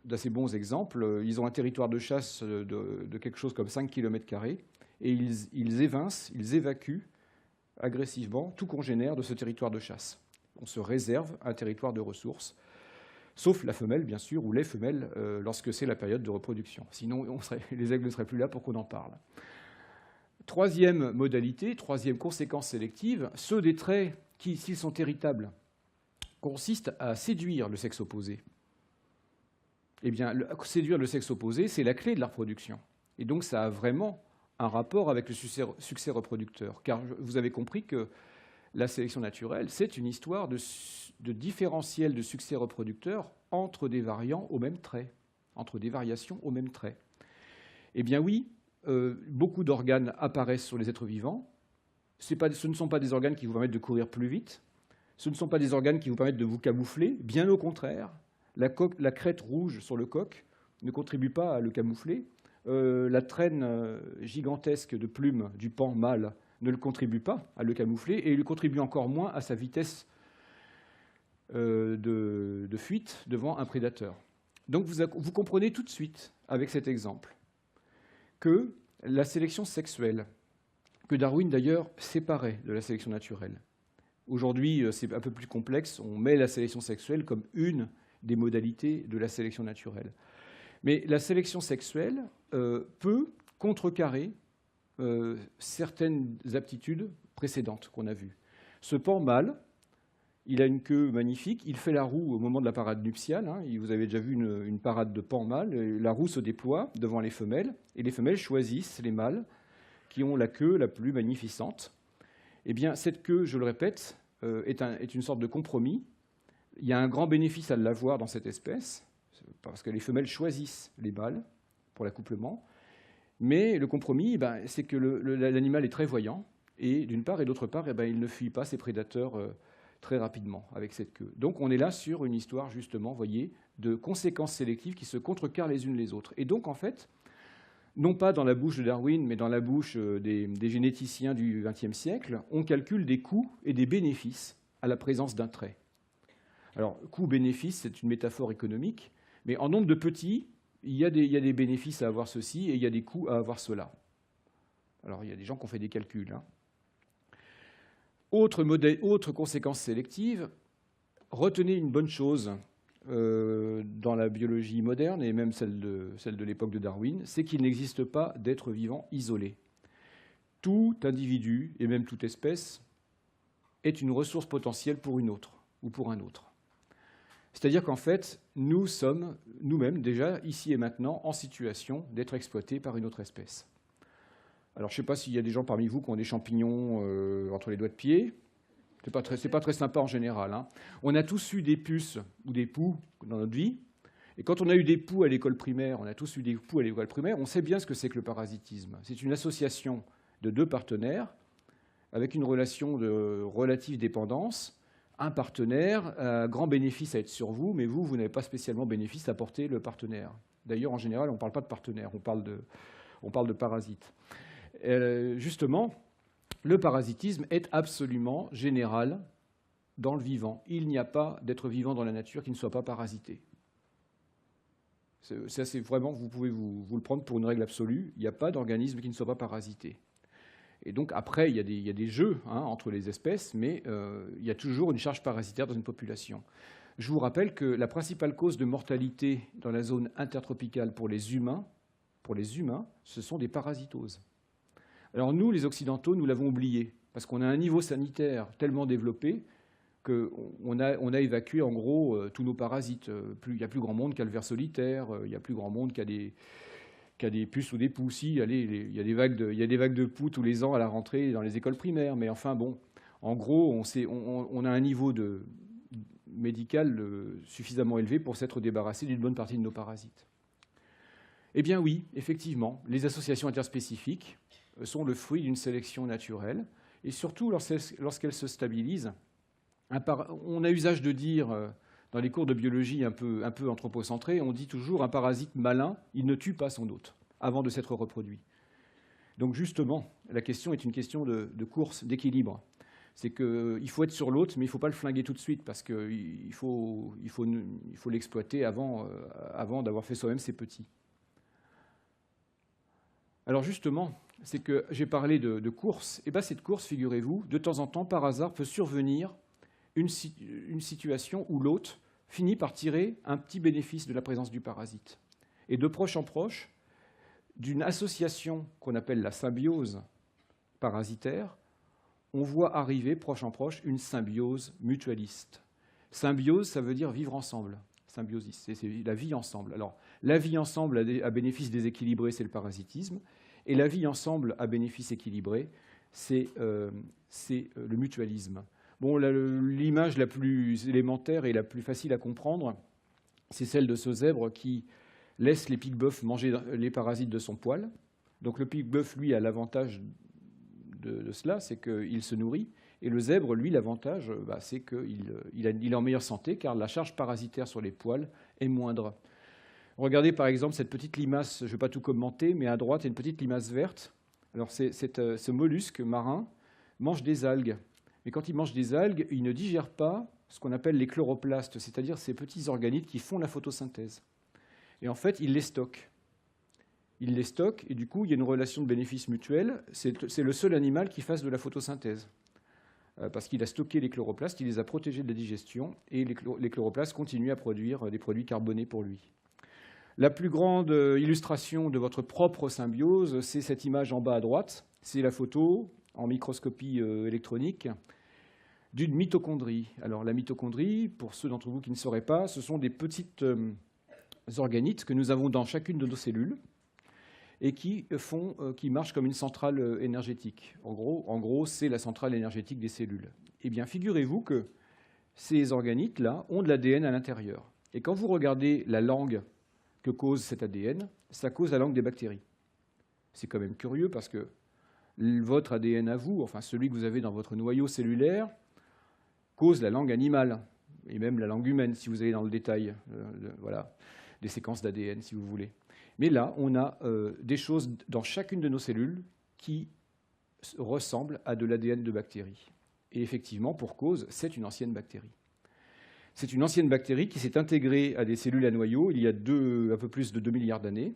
[SPEAKER 1] d'assez bons exemples. Ils ont un territoire de chasse de quelque chose comme 5 km² et ils évincent, ils évacuent agressivement tout congénère de ce territoire de chasse. On se réserve un territoire de ressources, sauf la femelle, bien sûr, ou les femelles, lorsque c'est la période de reproduction. Sinon, les aigles ne seraient plus là pour qu'on en parle. Troisième modalité, troisième conséquence sélective, ceux des traits qui, s'ils sont héritables, consistent à séduire le sexe opposé. Eh bien, séduire le sexe opposé, c'est la clé de la reproduction. Et donc, ça a vraiment un rapport avec le succès reproducteur. Car vous avez compris que la sélection naturelle, c'est une histoire de différentiel de succès reproducteur entre des variants au même trait, entre des variations au même trait. Eh bien oui, beaucoup d'organes apparaissent sur les êtres vivants. Ce ne sont pas des organes qui vous permettent de courir plus vite. Ce ne sont pas des organes qui vous permettent de vous camoufler. Bien au contraire, la crête rouge sur le coq ne contribue pas à le camoufler. La traîne gigantesque de plumes du paon mâle ne le contribue pas à le camoufler et il contribue encore moins à sa vitesse de fuite devant un prédateur. Donc vous comprenez tout de suite, avec cet exemple, que la sélection sexuelle, que Darwin d'ailleurs séparait de la sélection naturelle. Aujourd'hui, c'est un peu plus complexe, on met la sélection sexuelle comme une des modalités de la sélection naturelle. Mais la sélection sexuelle peut contrecarrer certaines aptitudes précédentes qu'on a vues. Ce paon mâle, il a une queue magnifique, il fait la roue au moment de la parade nuptiale. Hein, vous avez déjà vu une parade de paon mâle. La roue se déploie devant les femelles, et les femelles choisissent les mâles qui ont la queue la plus magnificente. Eh bien, cette queue, je le répète, est une sorte de compromis. Il y a un grand bénéfice à l'avoir dans cette espèce, parce que les femelles choisissent les mâles pour l'accouplement. Mais le compromis, c'est que l'animal est très voyant, et d'une part, et d'autre part, il ne fuit pas ses prédateurs très rapidement avec cette queue. Donc on est là sur une histoire, justement, voyez, de conséquences sélectives qui se contrecarrent les unes les autres. Et donc, en fait, non pas dans la bouche de Darwin, mais dans la bouche des généticiens du XXe siècle, on calcule des coûts et des bénéfices à la présence d'un trait. Alors, coût-bénéfice, c'est une métaphore économique, mais en nombre de petits, il y a des bénéfices à avoir ceci et il y a des coûts à avoir cela. Alors, il y a des gens qui ont fait des calculs. Hein. Autre conséquence sélective, retenez une bonne chose dans la biologie moderne, et même celle de l'époque de Darwin, c'est qu'il n'existe pas d'être vivant isolé. Tout individu, et même toute espèce, est une ressource potentielle pour une autre, ou pour un autre. C'est-à-dire qu'en fait, nous sommes nous-mêmes déjà, ici et maintenant, en situation d'être exploités par une autre espèce. Alors, je ne sais pas s'il y a des gens parmi vous qui ont des champignons entre les doigts de pied. Ce n'est pas très sympa en général. Hein. On a tous eu des puces ou des poux dans notre vie. Et quand on a eu des poux à l'école primaire, on a tous eu des poux à l'école primaire, on sait bien ce que c'est que le parasitisme. C'est une association de deux partenaires avec une relation de relative dépendance. Un partenaire a grand bénéfice à être sur vous, mais vous n'avez pas spécialement bénéfice à porter le partenaire. D'ailleurs, en général, on ne parle pas de partenaire, on parle de parasite. Justement, le parasitisme est absolument général dans le vivant. Il n'y a pas d'être vivant dans la nature qui ne soit pas parasité. Ça, c'est vraiment, vous pouvez vous le prendre pour une règle absolue. Il n'y a pas d'organisme qui ne soit pas parasité. Et donc, après, il y a des jeux entre les espèces, mais il y a toujours une charge parasitaire dans une population. Je vous rappelle que la principale cause de mortalité dans la zone intertropicale pour les humains, ce sont des parasitoses. Alors nous, les Occidentaux, nous l'avons oublié, parce qu'on a un niveau sanitaire tellement développé qu'on a évacué en gros tous nos parasites. Il n'y a plus grand monde qui a le ver solitaire, il n'y a plus grand monde qui a des puces ou des poux. Si, il y a des vagues de poux tous les ans à la rentrée dans les écoles primaires, mais enfin bon, En gros, on a un niveau médical suffisamment élevé pour s'être débarrassé d'une bonne partie de nos parasites. Eh bien oui, effectivement, les associations interspécifiques sont le fruit d'une sélection naturelle, et surtout lorsqu'elles se stabilisent. On a usage de dire, dans les cours de biologie un peu anthropocentrés, on dit toujours un parasite malin, il ne tue pas son hôte avant de s'être reproduit. Donc justement, la question est une question de course, d'équilibre. C'est qu'il faut être sur l'hôte, mais il ne faut pas le flinguer tout de suite, parce qu'il faut l'exploiter avant d'avoir fait soi-même ses petits. Alors justement, c'est que j'ai parlé de course. Et bien cette course, figurez-vous, de temps en temps, par hasard, peut survenir une situation où l'hôte finit par tirer un petit bénéfice de la présence du parasite. Et de proche en proche, d'une association qu'on appelle la symbiose parasitaire, on voit arriver proche en proche une symbiose mutualiste. Symbiose, ça veut dire vivre ensemble. Symbiosis, c'est la vie ensemble. Alors, la vie ensemble à bénéfice déséquilibré, c'est le parasitisme. Et la vie ensemble à bénéfice équilibré, c'est le mutualisme. Bon, l'image la plus élémentaire et la plus facile à comprendre, c'est celle de ce zèbre qui laisse les pique-bœufs manger les parasites de son poil. Donc le pique-bœuf, lui, a l'avantage de cela, c'est qu'il se nourrit. Et le zèbre, lui, l'avantage, c'est qu'il est en meilleure santé, car la charge parasitaire sur les poils est moindre. Regardez par exemple cette petite limace, je ne vais pas tout commenter, mais à droite, il y a une petite limace verte. Alors ce mollusque marin mange des algues. Mais quand il mange des algues, il ne digère pas ce qu'on appelle les chloroplastes, c'est-à-dire ces petits organites qui font la photosynthèse. Et en fait, il les stocke. Il les stocke, et du coup, il y a une relation de bénéfice mutuel. C'est le seul animal qui fasse de la photosynthèse. Parce qu'il a stocké les chloroplastes, il les a protégés de la digestion, et les chloroplastes continuent à produire des produits carbonés pour lui. La plus grande illustration de votre propre symbiose, c'est cette image en bas à droite. C'est la photo en microscopie électronique d'une mitochondrie. Alors la mitochondrie, pour ceux d'entre vous qui ne sauraient pas, ce sont des petites organites que nous avons dans chacune de nos cellules et qui marchent comme une centrale énergétique. En gros, c'est la centrale énergétique des cellules. Eh bien, figurez-vous que ces organites-là ont de l'ADN à l'intérieur. Et quand vous regardez la langue que cause cet ADN, ça cause la langue des bactéries. C'est quand même curieux parce que votre ADN à vous, enfin celui que vous avez dans votre noyau cellulaire, cause la langue animale, et même la langue humaine, si vous allez dans le détail, voilà, des séquences d'ADN, si vous voulez. Mais là, on a des choses dans chacune de nos cellules qui ressemblent à de l'ADN de bactéries. Et effectivement, pour cause, c'est une ancienne bactérie. C'est une ancienne bactérie qui s'est intégrée à des cellules à noyau il y a un peu plus de 2 milliards d'années.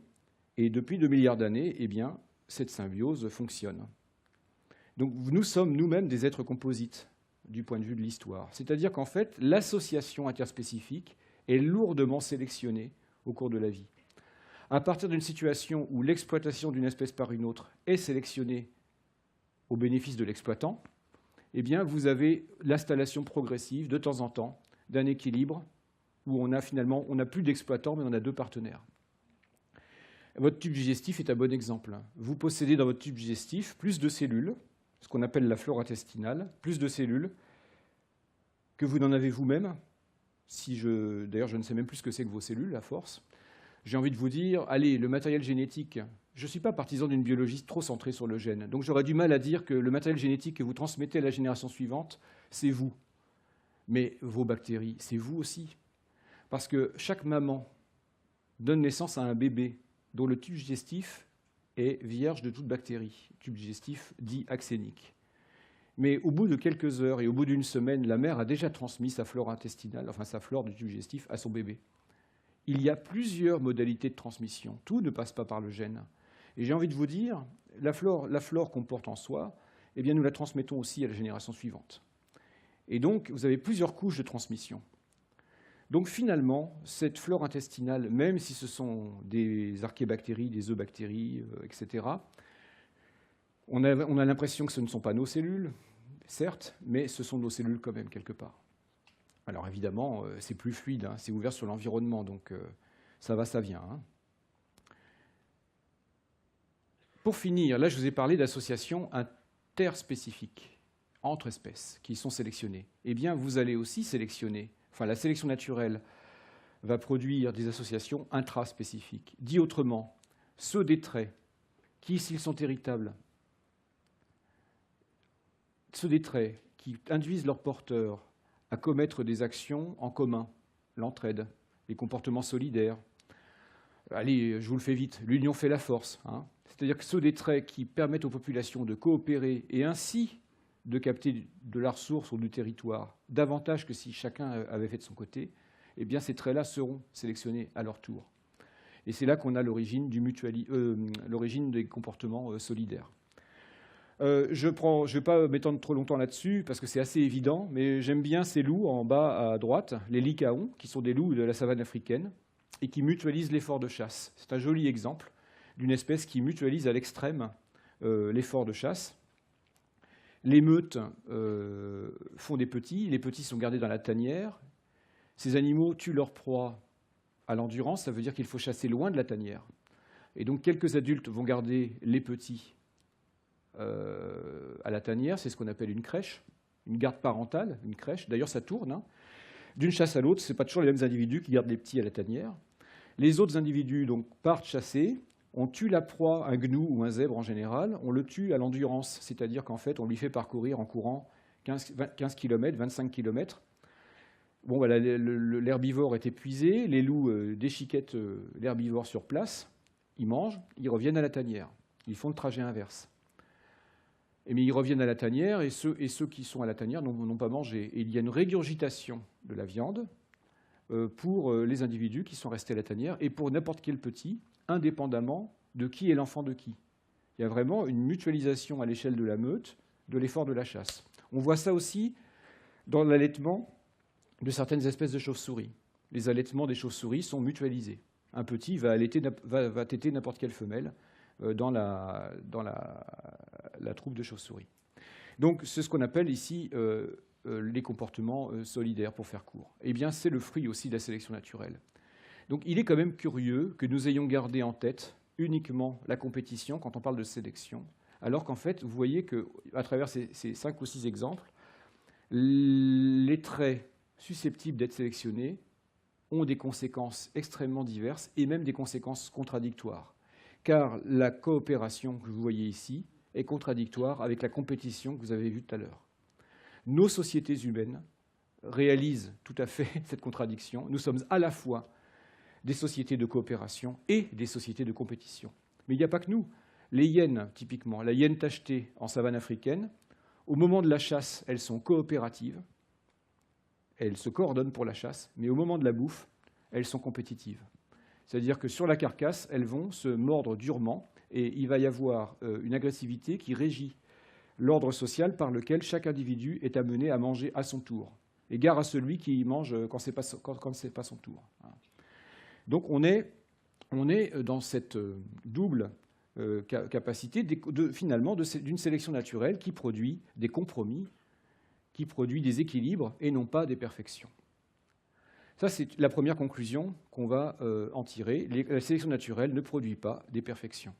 [SPEAKER 1] Et depuis 2 milliards d'années, eh bien, cette symbiose fonctionne. Donc nous sommes nous-mêmes des êtres composites du point de vue de l'histoire. C'est-à-dire qu'en fait, l'association interspécifique est lourdement sélectionnée au cours de la vie. À partir d'une situation où l'exploitation d'une espèce par une autre est sélectionnée au bénéfice de l'exploitant, eh bien, vous avez l'installation progressive, de temps en temps, d'un équilibre où on n'a plus d'exploitants, mais on a 2 partenaires. Votre tube digestif est un bon exemple. Vous possédez dans votre tube digestif plus de cellules, ce qu'on appelle la flore intestinale, plus de cellules que vous n'en avez vous-même. D'ailleurs, je ne sais même plus ce que c'est que vos cellules, à force. J'ai envie de vous dire, allez, le matériel génétique, je ne suis pas partisan d'une biologie trop centrée sur le gène. Donc j'aurais du mal à dire que le matériel génétique que vous transmettez à la génération suivante, c'est vous. Mais vos bactéries, c'est vous aussi. Parce que chaque maman donne naissance à un bébé dont le tube digestif est vierge de toute bactérie, tube digestif dit axénique. Mais au bout de quelques heures et au bout d'une semaine, la mère a déjà transmis sa flore intestinale, enfin sa flore du tube digestif, à son bébé. Il y a plusieurs modalités de transmission. Tout ne passe pas par le gène. Et j'ai envie de vous dire, la flore qu'on porte en soi, eh bien, nous la transmettons aussi à la génération suivante. Et donc, vous avez plusieurs couches de transmission. Donc finalement, cette flore intestinale, même si ce sont des archébactéries, des eubactéries, etc., on a l'impression que ce ne sont pas nos cellules, certes, mais ce sont nos cellules quand même, quelque part. Alors évidemment, c'est plus fluide, hein, c'est ouvert sur l'environnement, donc ça va, ça vient. Hein. Pour finir, là je vous ai parlé d'associations interspécifiques entre espèces qui sont sélectionnées, eh bien, vous allez aussi sélectionner, enfin, la sélection naturelle va produire des associations intraspécifiques. Dit autrement, ceux des traits qui, s'ils sont héritables, ceux des traits qui induisent leurs porteurs à commettre des actions en commun, l'entraide, les comportements solidaires. Allez, je vous le fais vite, l'union fait la force. Hein. C'est-à-dire que ceux des traits qui permettent aux populations de coopérer et ainsi de capter de la ressource ou du territoire davantage que si chacun avait fait de son côté, eh bien ces traits-là seront sélectionnés à leur tour. Et c'est là qu'on a l'origine des comportements solidaires. Je ne vais pas m'étendre trop longtemps là-dessus, parce que c'est assez évident, mais j'aime bien ces loups en bas à droite, les lycaons, qui sont des loups de la savane africaine, et qui mutualisent l'effort de chasse. C'est un joli exemple d'une espèce qui mutualise à l'extrême l'effort de chasse. Les meutes font des petits, les petits sont gardés dans la tanière. Ces animaux tuent leur proie à l'endurance, ça veut dire qu'il faut chasser loin de la tanière. Et donc quelques adultes vont garder les petits à la tanière, c'est ce qu'on appelle une crèche, une garde parentale, une crèche. D'ailleurs, ça tourne. Hein. D'une chasse à l'autre, ce n'est pas toujours les mêmes individus qui gardent les petits à la tanière. Les autres individus donc, partent chasser, on tue la proie, un gnou ou un zèbre en général, on le tue à l'endurance, c'est-à-dire qu'en fait, on lui fait parcourir en courant 15 km, 25 km. Bon, voilà, l'herbivore est épuisé, les loups déchiquettent l'herbivore sur place, ils mangent, ils reviennent à la tanière. Ils font le trajet inverse. Mais ils reviennent à la tanière et ceux qui sont à la tanière n'ont pas mangé. Et il y a une régurgitation de la viande pour les individus qui sont restés à la tanière et pour n'importe quel petit, indépendamment de qui est l'enfant de qui. Il y a vraiment une mutualisation à l'échelle de la meute de l'effort de la chasse. On voit ça aussi dans l'allaitement de certaines espèces de chauves-souris. Les allaitements des chauves-souris sont mutualisés. Un petit va téter n'importe quelle femelle dans la troupe de chauves-souris. Donc, c'est ce qu'on appelle ici les comportements solidaires, pour faire court. Eh bien, c'est le fruit aussi de la sélection naturelle. Donc, il est quand même curieux que nous ayons gardé en tête uniquement la compétition quand on parle de sélection, alors qu'en fait, vous voyez qu'à travers ces 5 ou 6 exemples, les traits susceptibles d'être sélectionnés ont des conséquences extrêmement diverses et même des conséquences contradictoires. Car la coopération que vous voyez ici est contradictoire avec la compétition que vous avez vue tout à l'heure. Nos sociétés humaines réalisent tout à fait cette contradiction. Nous sommes à la fois des sociétés de coopération et des sociétés de compétition. Mais il n'y a pas que nous. Les hyènes, typiquement, la hyène tachetée en savane africaine, au moment de la chasse, elles sont coopératives, elles se coordonnent pour la chasse, mais au moment de la bouffe, elles sont compétitives. C'est-à-dire que sur la carcasse, elles vont se mordre durement et il va y avoir une agressivité qui régit l'ordre social par lequel chaque individu est amené à manger à son tour. Et gare à celui qui mange quand ce n'est pas son tour. Donc on est dans cette double capacité finalement d'une sélection naturelle qui produit des compromis, qui produit des équilibres et non pas des perfections. Ça, c'est la première conclusion qu'on va en tirer. La sélection naturelle ne produit pas des perfections.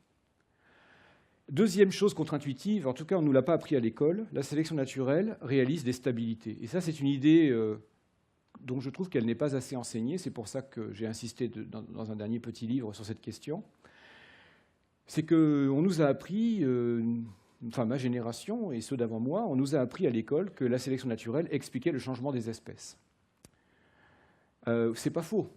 [SPEAKER 1] Deuxième chose contre-intuitive, en tout cas on ne nous l'a pas appris à l'école, la sélection naturelle réalise des stabilités. Et ça, c'est une idée dont je trouve qu'elle n'est pas assez enseignée. C'est pour ça que j'ai insisté dans un dernier petit livre sur cette question. C'est qu'on nous a appris, enfin ma génération et ceux d'avant moi, on nous a appris à l'école que la sélection naturelle expliquait le changement des espèces. C'est pas faux.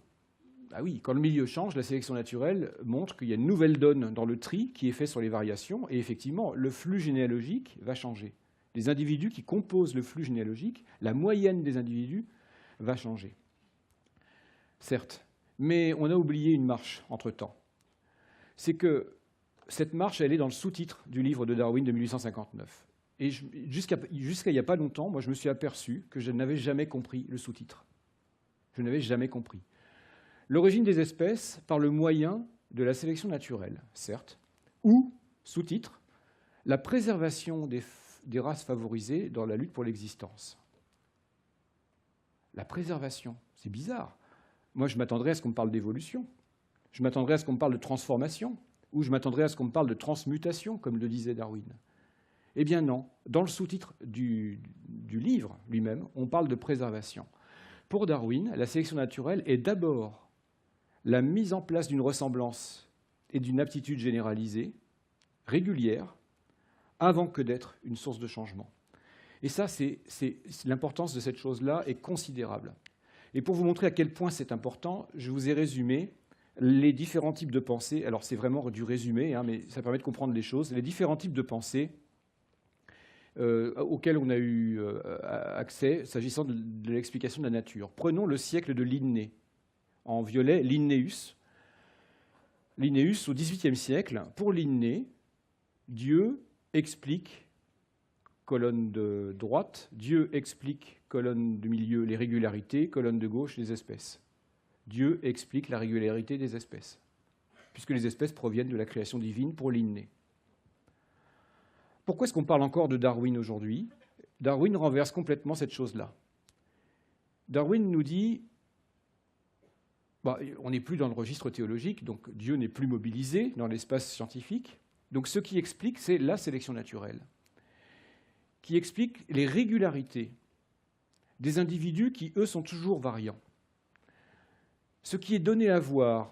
[SPEAKER 1] Ah oui, quand le milieu change, la sélection naturelle montre qu'il y a une nouvelle donne dans le tri qui est fait sur les variations, et effectivement, le flux généalogique va changer. Les individus qui composent le flux généalogique, la moyenne des individus va changer. Certes, mais on a oublié une marche entre-temps. C'est que cette marche, elle est dans le sous-titre du livre de Darwin de 1859. Et jusqu'à il n'y a pas longtemps, moi, je me suis aperçu que je n'avais jamais compris le sous-titre. Je n'avais jamais compris. L'origine des espèces par le moyen de la sélection naturelle, certes, ou, sous-titre, la préservation des races favorisées dans la lutte pour l'existence. La préservation, c'est bizarre. Moi, je m'attendrais à ce qu'on me parle d'évolution, je m'attendrais à ce qu'on me parle de transformation, ou je m'attendrais à ce qu'on me parle de transmutation, comme le disait Darwin. Eh bien non, dans le sous-titre du livre lui-même, on parle de préservation. Pour Darwin, la sélection naturelle est d'abord la mise en place d'une ressemblance et d'une aptitude généralisée, régulière, avant que d'être une source de changement. Et ça, l'importance de cette chose-là est considérable. Et pour vous montrer à quel point c'est important, je vous ai résumé les différents types de pensées. Alors c'est vraiment du résumé, hein, mais ça permet de comprendre les choses. Les différents types de pensées auxquels on a eu accès s'agissant de l'explication de la nature. Prenons le siècle de Linné. En violet, Linnaeus. Linnaeus, au XVIIIe siècle, pour Linné, Dieu explique, colonne de droite, Dieu explique, colonne du milieu, les régularités, colonne de gauche, les espèces. Dieu explique la régularité des espèces, puisque les espèces proviennent de la création divine pour Linné. Pourquoi est-ce qu'on parle encore de Darwin aujourd'hui? Darwin renverse complètement cette chose-là. Darwin nous dit, on n'est plus dans le registre théologique, donc Dieu n'est plus mobilisé dans l'espace scientifique. Donc ce qui explique, c'est la sélection naturelle, qui explique les régularités des individus qui, eux, sont toujours variants. Ce qui est donné à voir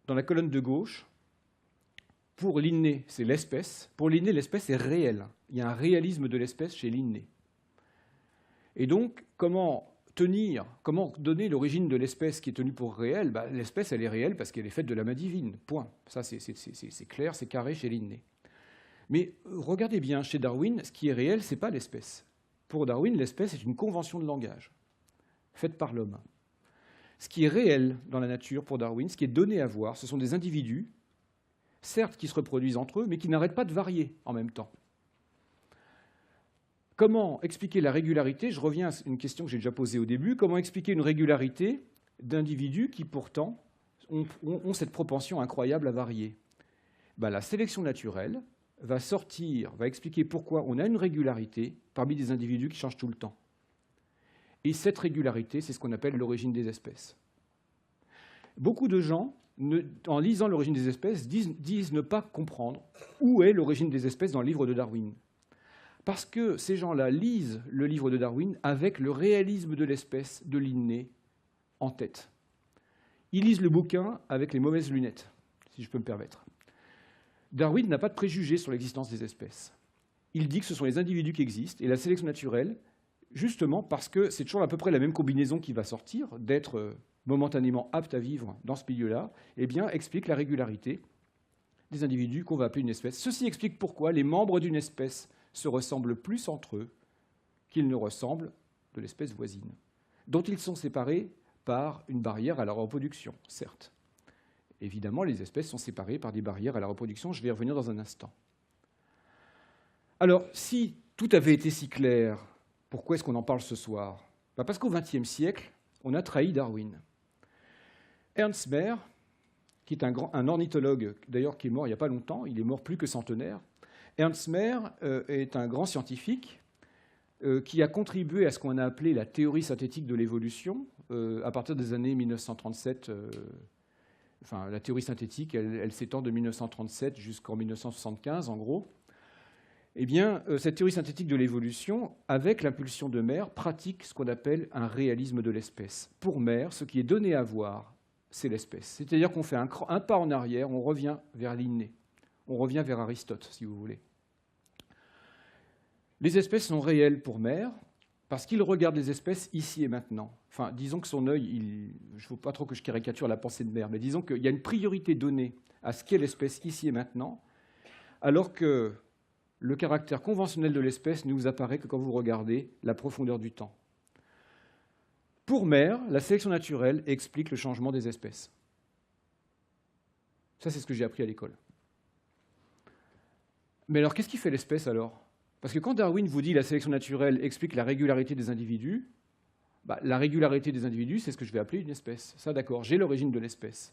[SPEAKER 1] dans la colonne de gauche, pour Linné, c'est l'espèce. Pour Linné, l'espèce est réelle. Il y a un réalisme de l'espèce chez Linné. Et donc, comment donner l'origine de l'espèce qui est tenue pour réelle? L'espèce, elle est réelle parce qu'elle est faite de la main divine. Point. Ça, c'est clair, c'est carré chez Linné. Mais regardez bien, chez Darwin, ce qui est réel, ce n'est pas l'espèce. Pour Darwin, l'espèce est une convention de langage faite par l'homme. Ce qui est réel dans la nature pour Darwin, ce qui est donné à voir, ce sont des individus, certes qui se reproduisent entre eux, mais qui n'arrêtent pas de varier en même temps. Comment expliquer la régularité? Je reviens à une question que j'ai déjà posée au début. Comment expliquer une régularité d'individus qui pourtant ont cette propension incroyable à varier? La sélection naturelle va expliquer pourquoi on a une régularité parmi des individus qui changent tout le temps. Et cette régularité, c'est ce qu'on appelle l'origine des espèces. Beaucoup de gens, en lisant l'origine des espèces, disent ne pas comprendre où est l'origine des espèces dans le livre de Darwin. Parce que ces gens-là lisent le livre de Darwin avec le réalisme de l'espèce de Linné en tête. Ils lisent le bouquin avec les mauvaises lunettes, si je peux me permettre. Darwin n'a pas de préjugés sur l'existence des espèces. Il dit que ce sont les individus qui existent, et la sélection naturelle, justement parce que c'est toujours à peu près la même combinaison qui va sortir, d'être momentanément apte à vivre dans ce milieu-là, explique la régularité des individus qu'on va appeler une espèce. Ceci explique pourquoi les membres d'une espèce se ressemblent plus entre eux qu'ils ne ressemblent de l'espèce voisine, dont ils sont séparés par une barrière à la reproduction, certes. Évidemment, les espèces sont séparées par des barrières à la reproduction, je vais y revenir dans un instant. Alors, si tout avait été si clair, pourquoi est-ce qu'on en parle ce soir? Parce qu'au XXe siècle, on a trahi Darwin. Ernst Mayr, qui est un ornithologue, d'ailleurs qui est mort il n'y a pas longtemps, il est mort plus que centenaire. Ernst Mayr est un grand scientifique qui a contribué à ce qu'on a appelé la théorie synthétique de l'évolution à partir des années 1937. La théorie synthétique, elle s'étend de 1937 jusqu'en 1975, en gros. Cette théorie synthétique de l'évolution, avec l'impulsion de Mayr, pratique ce qu'on appelle un réalisme de l'espèce. Pour Mayr, ce qui est donné à voir, c'est l'espèce. C'est-à-dire qu'on fait un pas en arrière, on revient vers Linné. On revient vers Aristote, si vous voulez. Les espèces sont réelles pour Mayr, parce qu'il regarde les espèces ici et maintenant. Disons que son œil, je ne veux pas trop que je caricature la pensée de Mayr, mais disons qu'il y a une priorité donnée à ce qu'est l'espèce ici et maintenant, alors que le caractère conventionnel de l'espèce ne vous apparaît que quand vous regardez la profondeur du temps. Pour Mayr, la sélection naturelle explique le changement des espèces. Ça, c'est ce que j'ai appris à l'école. Mais alors, qu'est-ce qui fait l'espèce alors? Parce que quand Darwin vous dit la sélection naturelle explique la régularité des individus, la régularité des individus, c'est ce que je vais appeler une espèce. Ça, d'accord, j'ai l'origine de l'espèce.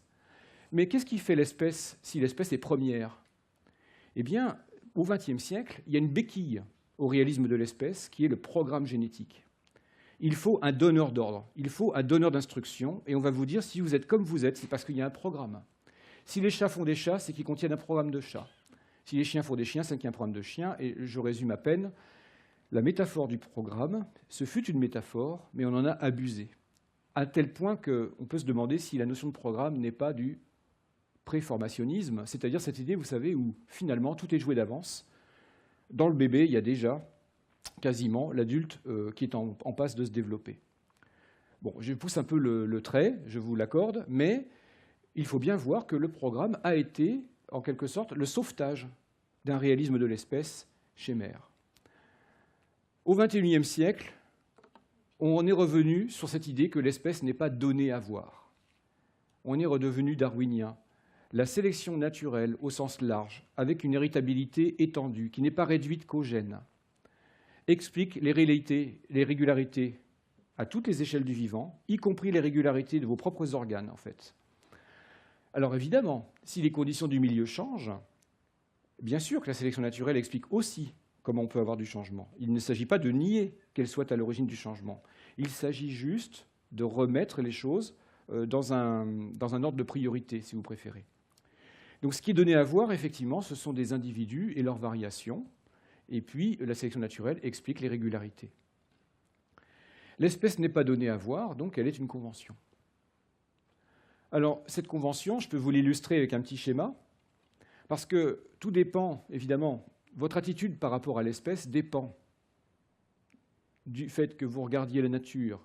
[SPEAKER 1] Mais qu'est-ce qui fait l'espèce si l'espèce est première? Au XXe siècle, il y a une béquille au réalisme de l'espèce qui est le programme génétique. Il faut un donneur d'ordre, il faut un donneur d'instruction, et on va vous dire si vous êtes comme vous êtes, c'est parce qu'il y a un programme. Si les chats font des chats, c'est qu'ils contiennent un programme de chats. Si les chiens font des chiens, c'est qu'il y a un problème de chiens. Et je résume à peine. La métaphore du programme, ce fut une métaphore, mais on en a abusé. À tel point qu'on peut se demander si la notion de programme n'est pas du préformationnisme, c'est-à-dire cette idée, vous savez, où finalement tout est joué d'avance. Dans le bébé, il y a déjà quasiment l'adulte qui est en passe de se développer. Bon, je pousse un peu le trait, je vous l'accorde, mais il faut bien voir que le programme a été, en quelque sorte, le sauvetage d'un réalisme de l'espèce chez Mère. Au XXIe siècle, on est revenu sur cette idée que l'espèce n'est pas donnée à voir. On est redevenu darwinien. La sélection naturelle, au sens large, avec une héritabilité étendue, qui n'est pas réduite qu'aux gènes, explique les régularités à toutes les échelles du vivant, y compris les régularités de vos propres organes, en fait. Alors évidemment, si les conditions du milieu changent, bien sûr que la sélection naturelle explique aussi comment on peut avoir du changement. Il ne s'agit pas de nier qu'elle soit à l'origine du changement. Il s'agit juste de remettre les choses dans un ordre de priorité, si vous préférez. Donc ce qui est donné à voir, effectivement, ce sont des individus et leurs variations, et puis la sélection naturelle explique les régularités. L'espèce n'est pas donnée à voir, donc elle est une convention. Alors cette convention, je peux vous l'illustrer avec un petit schéma, parce que tout dépend, évidemment, votre attitude par rapport à l'espèce dépend du fait que vous regardiez la nature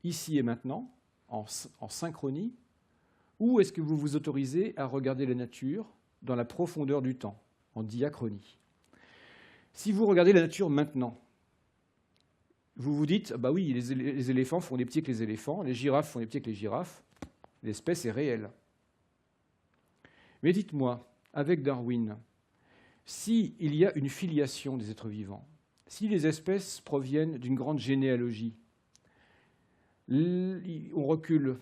[SPEAKER 1] ici et maintenant, en synchronie, ou est-ce que vous vous autorisez à regarder la nature dans la profondeur du temps, en diachronie? Si vous regardez la nature maintenant, vous vous dites, bah oui, les éléphants font des petits que les éléphants, les girafes font des petits que les girafes, l'espèce est réelle. Mais dites-moi, avec Darwin, s'il y a une filiation des êtres vivants, si les espèces proviennent d'une grande généalogie, on recule,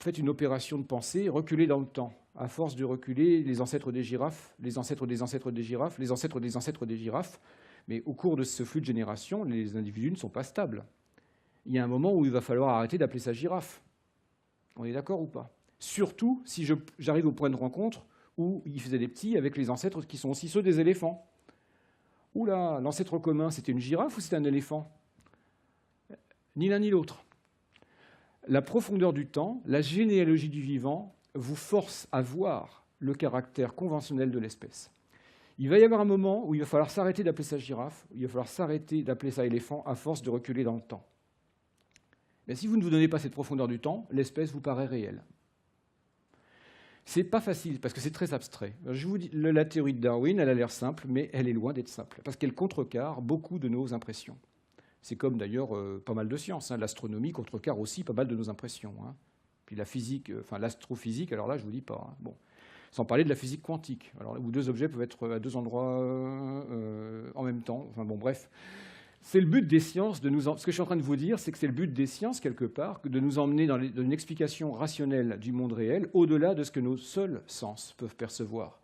[SPEAKER 1] faites une opération de pensée, reculez dans le temps. À force de reculer, les ancêtres des girafes, les ancêtres des ancêtres des girafes, les ancêtres des ancêtres des girafes, mais au cours de ce flux de génération, les individus ne sont pas stables. Il y a un moment où il va falloir arrêter d'appeler ça girafe. On est d'accord ou pas? Surtout si j'arrive au point de rencontre où ils faisaient des petits avec les ancêtres qui sont aussi ceux des éléphants. Oula, l'ancêtre commun, c'était une girafe ou c'était un éléphant? Ni l'un ni l'autre. La profondeur du temps, la généalogie du vivant, vous force à voir le caractère conventionnel de l'espèce. Il va y avoir un moment où il va falloir s'arrêter d'appeler ça girafe, où il va falloir s'arrêter d'appeler ça éléphant à force de reculer dans le temps. Mais si vous ne vous donnez pas cette profondeur du temps, l'espèce vous paraît réelle. C'est pas facile, parce que c'est très abstrait. Je vous dis, la théorie de Darwin, elle a l'air simple, mais elle est loin d'être simple, parce qu'elle contrecarre beaucoup de nos impressions. C'est comme d'ailleurs pas mal de sciences. L'astronomie contrecarre aussi pas mal de nos impressions. Puis la physique, enfin l'astrophysique, alors là, je ne vous dis pas. Bon. Sans parler de la physique quantique, alors, où deux objets peuvent être à deux endroits en même temps. Enfin bon, bref. C'est le but des sciences de nous. Ce que je suis en train de vous dire, c'est que c'est le but des sciences, quelque part, de nous emmener dans une explication rationnelle du monde réel, au-delà de ce que nos seuls sens peuvent percevoir.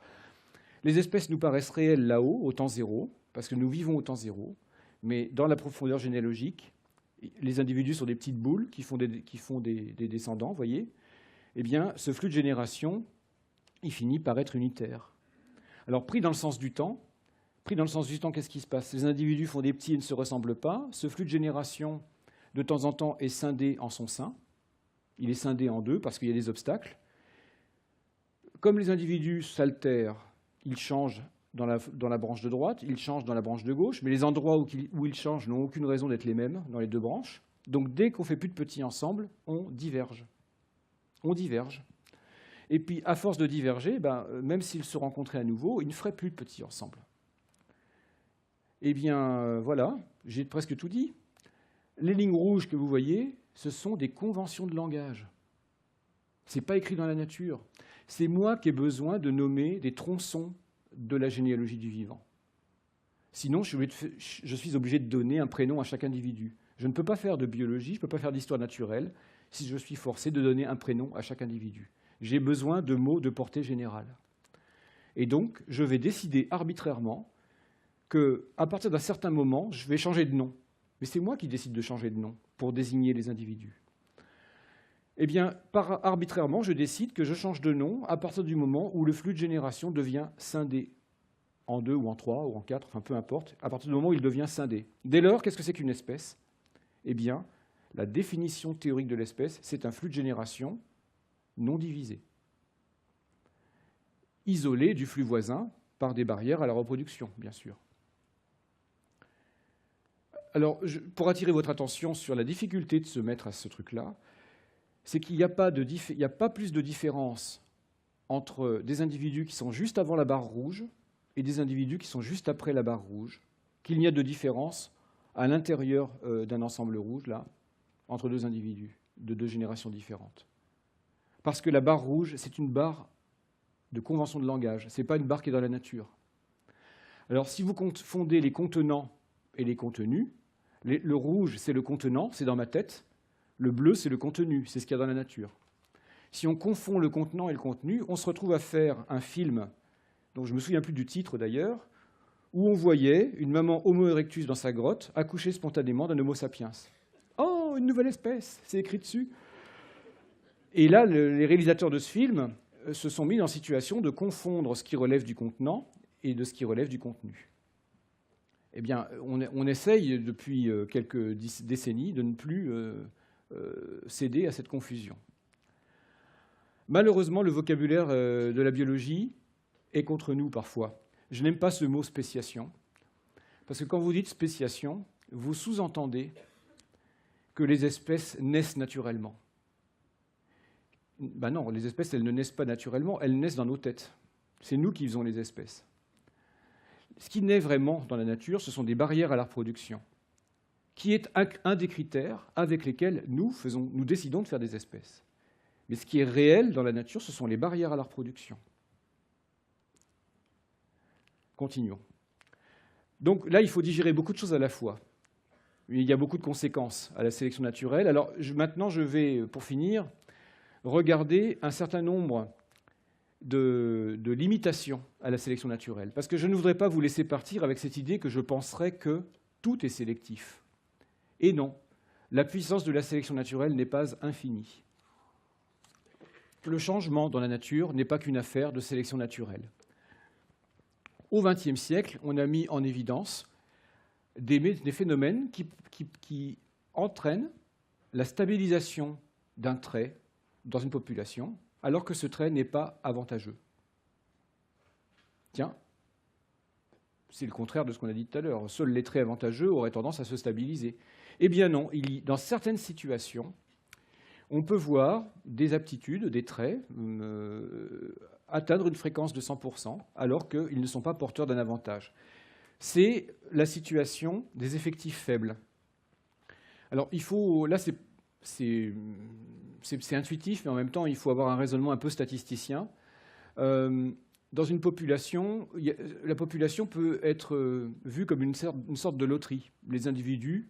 [SPEAKER 1] Les espèces nous paraissent réelles là-haut, au temps zéro, parce que nous vivons au temps zéro, mais dans la profondeur généalogique, les individus sont des petites boules qui font des descendants, vous voyez. Eh bien, ce flux de génération, il finit par être unitaire. Alors, pris dans le sens du temps, qu'est-ce qui se passe? Les individus font des petits et ne se ressemblent pas. Ce flux de génération, de temps en temps, est scindé en son sein. Il est scindé en deux parce qu'il y a des obstacles. Comme les individus s'altèrent, ils changent dans la branche de droite, ils changent dans la branche de gauche, mais les endroits où ils changent n'ont aucune raison d'être les mêmes dans les deux branches. Donc, dès qu'on ne fait plus de petits ensemble, on diverge. On diverge. Et puis, à force de diverger, même s'ils se rencontraient à nouveau, ils ne feraient plus de petits ensemble. Eh bien, voilà, j'ai presque tout dit. Les lignes rouges que vous voyez, ce sont des conventions de langage. Ce n'est pas écrit dans la nature. C'est moi qui ai besoin de nommer des tronçons de la généalogie du vivant. Sinon, je suis obligé de donner un prénom à chaque individu. Je ne peux pas faire de biologie, je ne peux pas faire d'histoire naturelle si je suis forcé de donner un prénom à chaque individu. J'ai besoin de mots de portée générale. Et donc, je vais décider arbitrairement qu'à partir d'un certain moment, je vais changer de nom. Mais c'est moi qui décide de changer de nom pour désigner les individus. Eh bien, arbitrairement, je décide que je change de nom à partir du moment où le flux de génération devient scindé en 2 ou en 3 ou en 4, enfin peu importe, à partir du moment où il devient scindé. Dès lors, qu'est-ce que c'est qu'une espèce? Eh bien, la définition théorique de l'espèce, c'est un flux de génération non divisé, isolé du flux voisin par des barrières à la reproduction, bien sûr. Alors, pour attirer votre attention sur la difficulté de se mettre à ce truc-là, c'est qu'il n'y a pas plus de différence entre des individus qui sont juste avant la barre rouge et des individus qui sont juste après la barre rouge, qu'il n'y a de différence à l'intérieur d'un ensemble rouge, là, entre deux individus de deux générations différentes. Parce que la barre rouge, c'est une barre de convention de langage, ce n'est pas une barre qui est dans la nature. Alors, si vous confondez les contenants et les contenus, le rouge, c'est le contenant, c'est dans ma tête, le bleu, c'est le contenu, c'est ce qu'il y a dans la nature. Si on confond le contenant et le contenu, on se retrouve à faire un film, dont je ne me souviens plus du titre d'ailleurs, où on voyait une maman Homo erectus dans sa grotte accoucher spontanément d'un Homo sapiens. Oh, une nouvelle espèce, c'est écrit dessus. Et là, les réalisateurs de ce film se sont mis en situation de confondre ce qui relève du contenant et de ce qui relève du contenu. Eh bien, on essaye depuis quelques décennies de ne plus céder à cette confusion. Malheureusement, le vocabulaire de la biologie est contre nous parfois. Je n'aime pas ce mot spéciation, parce que quand vous dites spéciation, vous sous-entendez que les espèces naissent naturellement. Ben non, les espèces, elles ne naissent pas naturellement, elles naissent dans nos têtes. C'est nous qui faisons les espèces. Ce qui naît vraiment dans la nature, ce sont des barrières à la reproduction, qui est un des critères avec lesquels nous décidons de faire des espèces. Mais ce qui est réel dans la nature, ce sont les barrières à la reproduction. Continuons. Donc là, il faut digérer beaucoup de choses à la fois. Il y a beaucoup de conséquences à la sélection naturelle. Alors maintenant, je vais, pour finir, regarder un certain nombre de limitations à la sélection naturelle. Parce que je ne voudrais pas vous laisser partir avec cette idée que je penserais que tout est sélectif. Et non, la puissance de la sélection naturelle n'est pas infinie. Le changement dans la nature n'est pas qu'une affaire de sélection naturelle. Au XXe siècle, on a mis en évidence des phénomènes qui entraînent la stabilisation d'un trait dans une population, alors que ce trait n'est pas avantageux. Tiens, c'est le contraire de ce qu'on a dit tout à l'heure. Seuls les traits avantageux auraient tendance à se stabiliser. Eh bien non, dans certaines situations, on peut voir des aptitudes, des traits, atteindre une fréquence de 100%, alors qu'ils ne sont pas porteurs d'un avantage. C'est la situation des effectifs faibles. Alors, là, c'est intuitif, mais en même temps, il faut avoir un raisonnement un peu statisticien. Dans une population, la population peut être vue comme une sorte de loterie. Les individus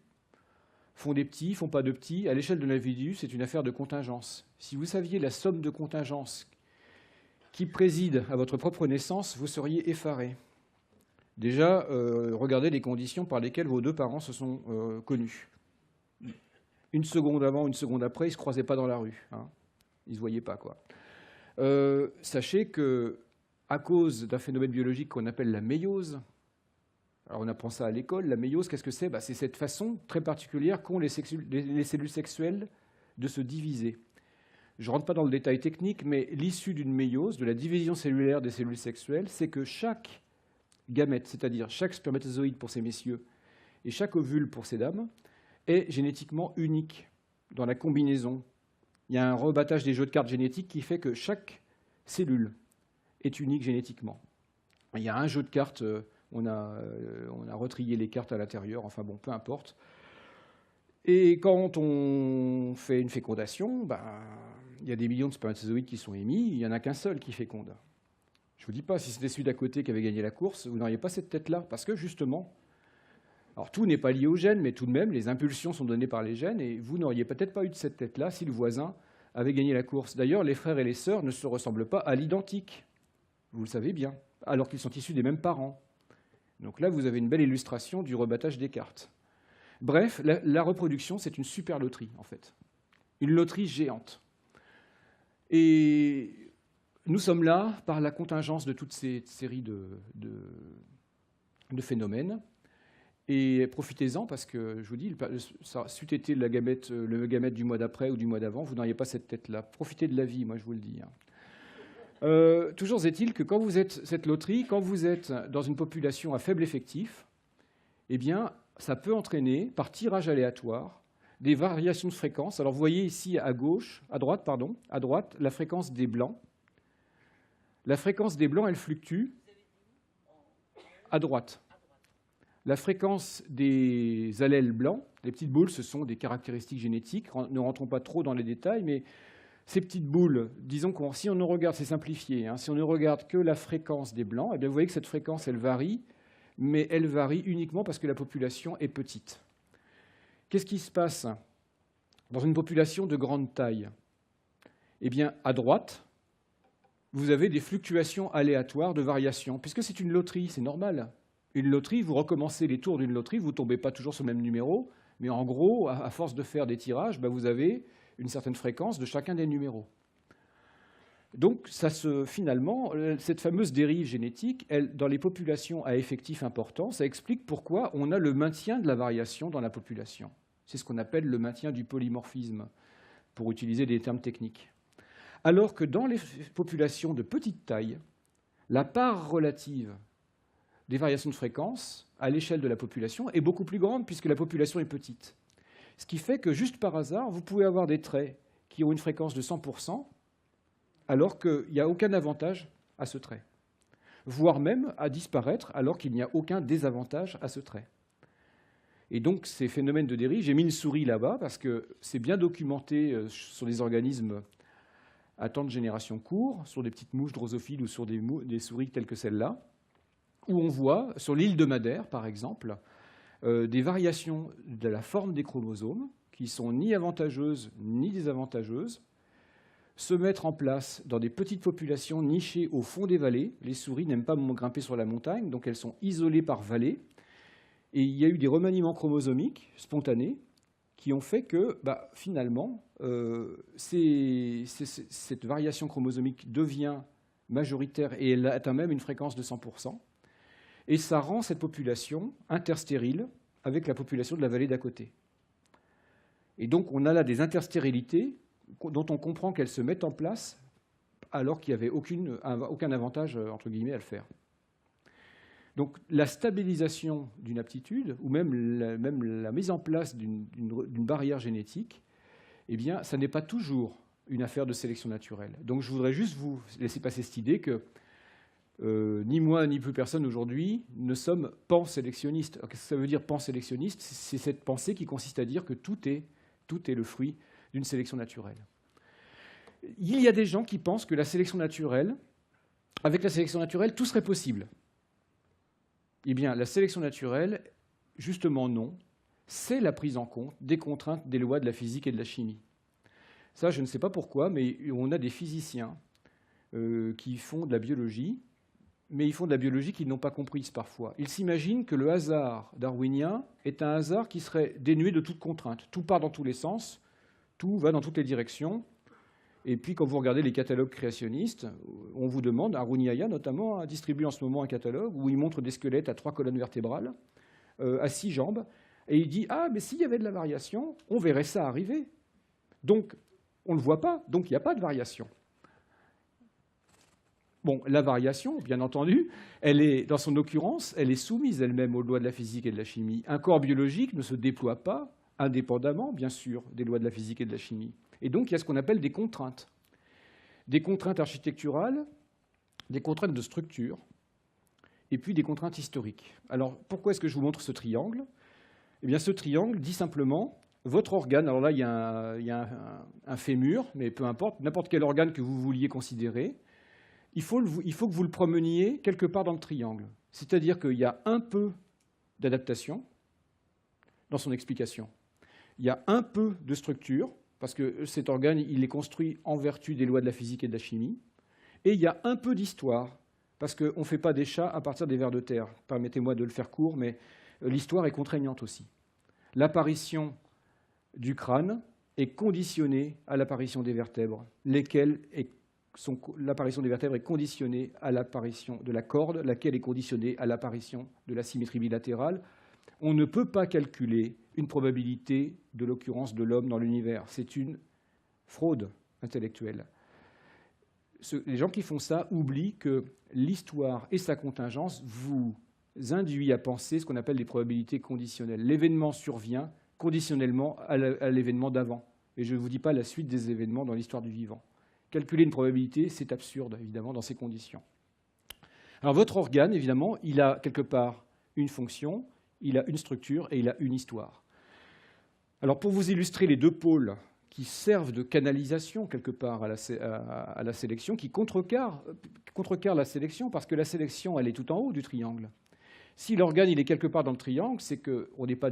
[SPEAKER 1] font des petits, font pas de petits. À l'échelle de l'individu, c'est une affaire de contingence. Si vous saviez la somme de contingence qui préside à votre propre naissance, vous seriez effaré. Déjà, regardez les conditions par lesquelles vos deux parents se sont connus. Une seconde avant, une seconde après, ils ne se croisaient pas dans la rue. Hein. Ils ne se voyaient pas, quoi. Sachez qu'à cause d'un phénomène biologique qu'on appelle la méiose, alors on apprend ça à l'école, la méiose, qu'est-ce que c'est? C'est cette façon très particulière qu'ont les cellules sexuelles de se diviser. Je ne rentre pas dans le détail technique, mais l'issue d'une méiose, de la division cellulaire des cellules sexuelles, c'est que chaque gamète, c'est-à-dire chaque spermatozoïde pour ces messieurs et chaque ovule pour ces dames, est génétiquement unique dans la combinaison. Il y a un rebattage des jeux de cartes génétiques qui fait que chaque cellule est unique génétiquement. Il y a un jeu de cartes, on a retrié les cartes à l'intérieur, enfin bon, peu importe. Et quand on fait une fécondation, il y a des millions de spermatozoïdes qui sont émis, il n'y en a qu'un seul qui féconde. Je ne vous dis pas, si c'était celui d'à côté qui avait gagné la course, vous n'auriez pas cette tête-là, parce que justement, alors tout n'est pas lié aux gènes, mais tout de même, les impulsions sont données par les gènes, et vous n'auriez peut-être pas eu de cette tête-là si le voisin avait gagné la course. D'ailleurs, les frères et les sœurs ne se ressemblent pas à l'identique, vous le savez bien, alors qu'ils sont issus des mêmes parents. Donc là, vous avez une belle illustration du rebattage des cartes. Bref, la reproduction, c'est une super loterie, en fait. Une loterie géante. Et nous sommes là par la contingence de toute cette série de phénomènes. Et profitez-en parce que, je vous dis, ça c'eût été le gamète du mois d'après ou du mois d'avant, vous n'auriez pas cette tête-là. Profitez de la vie, moi je vous le dis. Toujours est-il que quand vous êtes cette loterie, quand vous êtes dans une population à faible effectif, eh bien, ça peut entraîner, par tirage aléatoire, des variations de fréquence. Alors vous voyez ici à droite, la fréquence des blancs. La fréquence des blancs, elle fluctue à droite. La fréquence des allèles blancs, les petites boules, ce sont des caractéristiques génétiques. Ne rentrons pas trop dans les détails, mais ces petites boules, disons que si on ne regarde, c'est simplifié, si on ne regarde que la fréquence des blancs, eh bien vous voyez que cette fréquence, elle varie, mais elle varie uniquement parce que la population est petite. Qu'est-ce qui se passe dans une population de grande taille? Eh bien, à droite, vous avez des fluctuations aléatoires de variation, puisque c'est une loterie, c'est normal. Une loterie, vous recommencez les tours d'une loterie, vous ne tombez pas toujours sur le même numéro, mais en gros, à force de faire des tirages, vous avez une certaine fréquence de chacun des numéros. Donc, finalement, cette fameuse dérive génétique, dans les populations à effectif important, ça explique pourquoi on a le maintien de la variation dans la population. C'est ce qu'on appelle le maintien du polymorphisme, pour utiliser des termes techniques. Alors que dans les populations de petite taille, la part relative des variations de fréquence à l'échelle de la population est beaucoup plus grande puisque la population est petite. Ce qui fait que, juste par hasard, vous pouvez avoir des traits qui ont une fréquence de 100%, alors qu'il n'y a aucun avantage à ce trait, voire même à disparaître alors qu'il n'y a aucun désavantage à ce trait. Et donc, ces phénomènes de dérive, j'ai mis une souris là-bas parce que c'est bien documenté sur des organismes à temps de génération court, sur des petites mouches drosophiles ou sur des souris telles que celle-là, où on voit, sur l'île de Madère, par exemple, des variations de la forme des chromosomes qui sont ni avantageuses ni désavantageuses, se mettre en place dans des petites populations nichées au fond des vallées. Les souris n'aiment pas grimper sur la montagne, donc elles sont isolées par vallées. Et il y a eu des remaniements chromosomiques spontanés qui ont fait que, finalement, cette variation chromosomique devient majoritaire et elle atteint même une fréquence de 100%. Et ça rend cette population interstérile avec la population de la vallée d'à côté. Et donc, on a là des interstérilités dont on comprend qu'elles se mettent en place alors qu'il n'y avait aucun avantage, entre guillemets, à le faire. Donc, la stabilisation d'une aptitude, ou même la mise en place d'une barrière génétique, eh bien, ça n'est pas toujours une affaire de sélection naturelle. Donc, je voudrais juste vous laisser passer cette idée que ni moi, ni plus personne aujourd'hui ne sommes pansélectionnistes. Qu'est-ce que ça veut dire pansélectionniste? C'est cette pensée qui consiste à dire que tout est le fruit d'une sélection naturelle. Il y a des gens qui pensent que la sélection naturelle, avec la sélection naturelle, tout serait possible. Eh bien, la sélection naturelle, justement non, c'est la prise en compte des contraintes des lois de la physique et de la chimie. Ça, je ne sais pas pourquoi, mais on a des physiciens qui font de la biologie, mais ils font de la biologie qu'ils n'ont pas comprise parfois. Ils s'imaginent que le hasard darwinien est un hasard qui serait dénué de toute contrainte. Tout part dans tous les sens, tout va dans toutes les directions. Et puis, quand vous regardez les catalogues créationnistes, on vous demande, Haroun Yahya notamment distribue en ce moment un catalogue où il montre des squelettes à 3 colonnes vertébrales, à 6 jambes, et il dit « Ah, mais s'il y avait de la variation, on verrait ça arriver. » Donc, on ne le voit pas, donc il n'y a pas de variation. Bon, la variation, bien entendu, elle est, dans son occurrence, elle est soumise elle-même aux lois de la physique et de la chimie. Un corps biologique ne se déploie pas indépendamment, bien sûr, des lois de la physique et de la chimie. Et donc, il y a ce qu'on appelle des contraintes. Des contraintes architecturales, des contraintes de structure, et puis des contraintes historiques. Alors, pourquoi est-ce que je vous montre ce triangle? Eh bien, ce triangle dit simplement, votre organe, alors là, il y a un fémur, mais peu importe, n'importe quel organe que vous vouliez considérer, il faut que vous le promeniez quelque part dans le triangle. C'est-à-dire qu'il y a un peu d'adaptation dans son explication. Il y a un peu de structure, parce que cet organe, il est construit en vertu des lois de la physique et de la chimie. Et il y a un peu d'histoire, parce qu'on ne fait pas des chats à partir des vers de terre. Permettez-moi de le faire court, mais l'histoire est contraignante aussi. L'apparition du crâne est conditionnée à l'apparition des vertèbres, lesquelles est l'apparition des vertèbres est conditionnée à l'apparition de la corde, laquelle est conditionnée à l'apparition de la symétrie bilatérale. On ne peut pas calculer une probabilité de l'occurrence de l'homme dans l'univers. C'est une fraude intellectuelle. Les gens qui font ça oublient que l'histoire et sa contingence vous induit à penser ce qu'on appelle des probabilités conditionnelles. L'événement survient conditionnellement à l'événement d'avant. Et je ne vous dis pas la suite des événements dans l'histoire du vivant. Calculer une probabilité, c'est absurde, évidemment, dans ces conditions. Alors votre organe, évidemment, il a quelque part une fonction, il a une structure et il a une histoire. Alors pour vous illustrer les deux pôles qui servent de canalisation quelque part à la sélection, qui contrecarrent la sélection, parce que la sélection, elle est tout en haut du triangle. Si l'organe il est quelque part dans le triangle, c'est qu'on n'est pas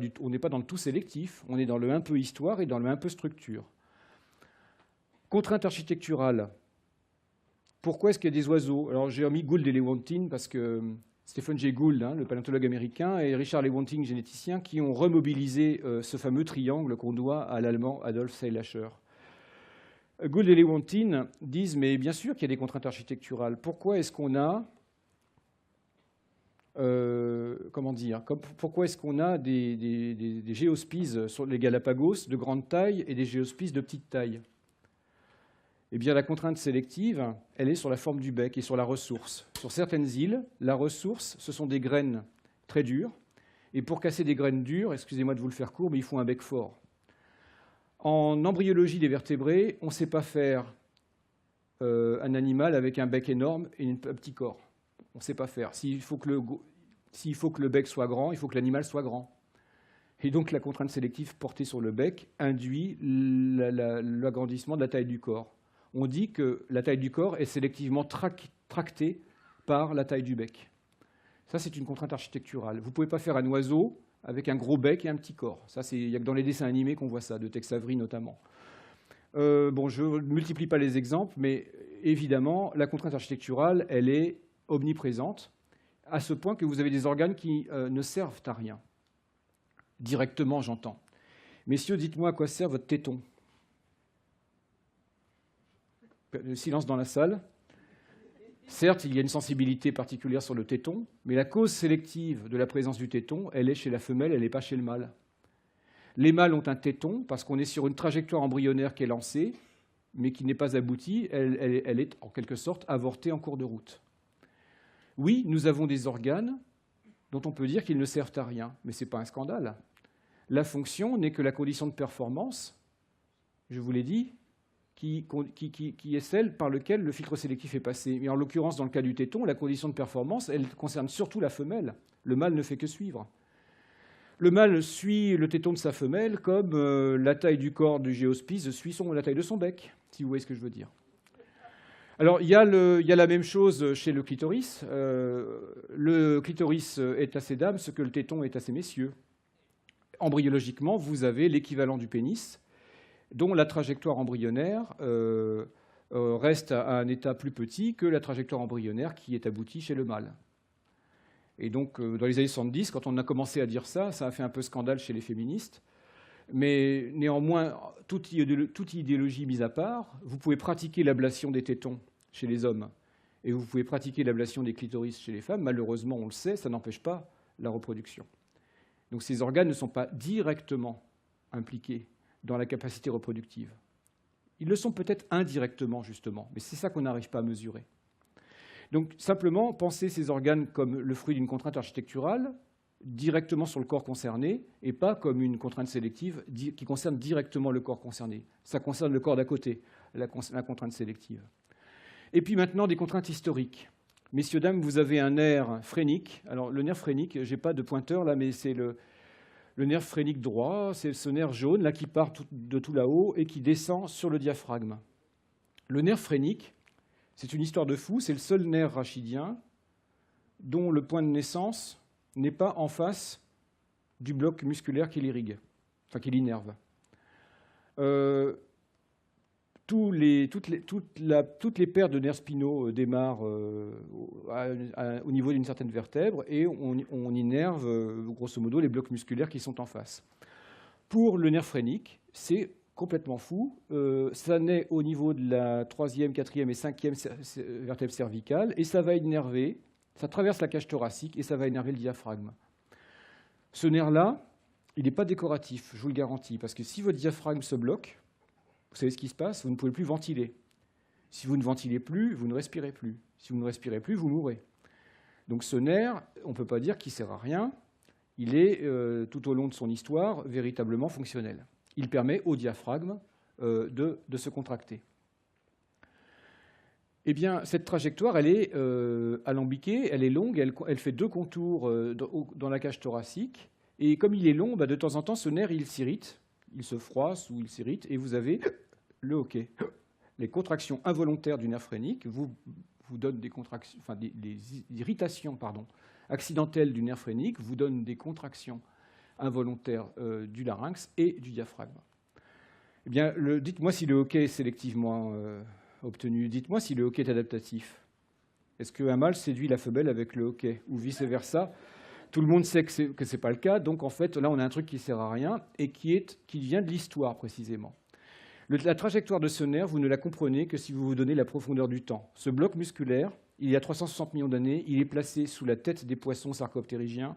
[SPEAKER 1] dans le tout sélectif, on est dans le un peu histoire et dans le un peu structure. Contrainte architecturale. Pourquoi est-ce qu'il y a des oiseaux? Alors j'ai mis Gould et Lewontin parce que Stephen Jay Gould, le paléontologue américain, et Richard Lewontin, généticien, qui ont remobilisé ce fameux triangle qu'on doit à l'allemand Adolf Seilacher. Gould et Lewontin disent, mais bien sûr qu'il y a des contraintes architecturales. Pourquoi est-ce qu'on a pourquoi est-ce qu'on a des géospises sur les Galapagos de grande taille et des géospises de petite taille? Eh bien, la contrainte sélective, elle est sur la forme du bec et sur la ressource. Sur certaines îles, la ressource, ce sont des graines très dures. Et pour casser des graines dures, excusez-moi de vous le faire court, mais il faut un bec fort. En embryologie des vertébrés, on ne sait pas faire un animal avec un bec énorme et un petit corps. On ne sait pas faire. S'il faut que le bec soit grand, il faut que l'animal soit grand. Et donc la contrainte sélective portée sur le bec induit l'agrandissement de la taille du corps. On dit que la taille du corps est sélectivement tractée par la taille du bec. Ça, c'est une contrainte architecturale. Vous ne pouvez pas faire un oiseau avec un gros bec et un petit corps. Il n'y a que dans les dessins animés qu'on voit ça, de Tex Avery notamment. Je ne multiplie pas les exemples, mais évidemment, la contrainte architecturale, elle est omniprésente, à ce point que vous avez des organes qui ne servent à rien. Directement, j'entends. Messieurs, dites-moi à quoi sert votre téton. Le silence dans la salle. Certes, il y a une sensibilité particulière sur le téton, mais la cause sélective de la présence du téton, elle est chez la femelle, elle n'est pas chez le mâle. Les mâles ont un téton parce qu'on est sur une trajectoire embryonnaire qui est lancée, mais qui n'est pas aboutie. Elle est en quelque sorte avortée en cours de route. Oui, nous avons des organes dont on peut dire qu'ils ne servent à rien, mais ce n'est pas un scandale. La fonction n'est que la condition de performance, je vous l'ai dit, qui est celle par laquelle le filtre sélectif est passé. Mais en l'occurrence, dans le cas du téton, la condition de performance, elle concerne surtout la femelle. Le mâle ne fait que suivre. Le mâle suit le téton de sa femelle comme la taille du corps du géospice suit la taille de son bec, si vous voyez ce que je veux dire. Alors, il y a la même chose chez le clitoris. Le clitoris est à ces dames ce que le téton est à ces messieurs. Embryologiquement, vous avez l'équivalent du pénis, dont la trajectoire embryonnaire reste à un état plus petit que la trajectoire embryonnaire qui est aboutie chez le mâle. Et donc, dans les années 70, quand on a commencé à dire ça, ça a fait un peu scandale chez les féministes. Mais néanmoins, toute idéologie mise à part, vous pouvez pratiquer l'ablation des tétons chez les hommes et vous pouvez pratiquer l'ablation des clitoris chez les femmes. Malheureusement, on le sait, ça n'empêche pas la reproduction. Donc ces organes ne sont pas directement impliqués dans la capacité reproductive. Ils le sont peut-être indirectement, justement, mais c'est ça qu'on n'arrive pas à mesurer. Donc simplement, penser ces organes comme le fruit d'une contrainte architecturale, directement sur le corps concerné, et pas comme une contrainte sélective qui concerne directement le corps concerné. Ça concerne le corps d'à côté, la contrainte sélective. Et puis maintenant, des contraintes historiques. Messieurs, dames, vous avez un nerf phrénique. Alors le nerf phrénique, je n'ai pas de pointeur là, mais c'est le nerf phrénique droit, c'est ce nerf jaune là qui part de tout là-haut et qui descend sur le diaphragme. Le nerf phrénique, c'est une histoire de fou, c'est le seul nerf rachidien dont le point de naissance n'est pas en face du bloc musculaire qui l'irrigue, enfin qui l'innerve. Toutes les paires de nerfs spinaux démarrent au niveau d'une certaine vertèbre et on innerve grosso modo les blocs musculaires qui sont en face. Pour le nerf phrénique, c'est complètement fou. Ça naît au niveau de la 3e, 4e et 5e vertèbre cervicale, et ça va énerver, ça traverse la cage thoracique, et ça va énerver le diaphragme. Ce nerf-là, il n'est pas décoratif, je vous le garantis, parce que si votre diaphragme se bloque, vous savez ce qui se passe, vous ne pouvez plus ventiler. Si vous ne ventilez plus, vous ne respirez plus. Si vous ne respirez plus, vous mourrez. Donc ce nerf, on ne peut pas dire qu'il ne sert à rien. Il est, tout au long de son histoire, véritablement fonctionnel. Il permet au diaphragme de se contracter. Eh bien, cette trajectoire, elle est alambiquée, elle est longue, elle fait 2 contours dans la cage thoracique. Et comme il est long, de temps en temps, ce nerf, il s'irrite, il se froisse ou il s'irrite, et vous avez le hoquet. Les contractions involontaires du nerf phrénique vous donnent des contractions, enfin des irritations accidentelles du nerf phrénique vous donnent des contractions involontaires du larynx et du diaphragme. Eh bien, dites-moi si le hoquet est sélectivement obtenu. Dites-moi si le hoquet est adaptatif. Est-ce qu'un mâle séduit la femelle avec le hoquet ou vice-versa? Tout le monde sait que ce n'est pas le cas. Donc, en fait, là, on a un truc qui ne sert à rien et qui vient de l'histoire, précisément. La trajectoire de ce nerf, vous ne la comprenez que si vous vous donnez la profondeur du temps. Ce bloc musculaire, il y a 360 millions d'années, il est placé sous la tête des poissons sarcoptérygiens.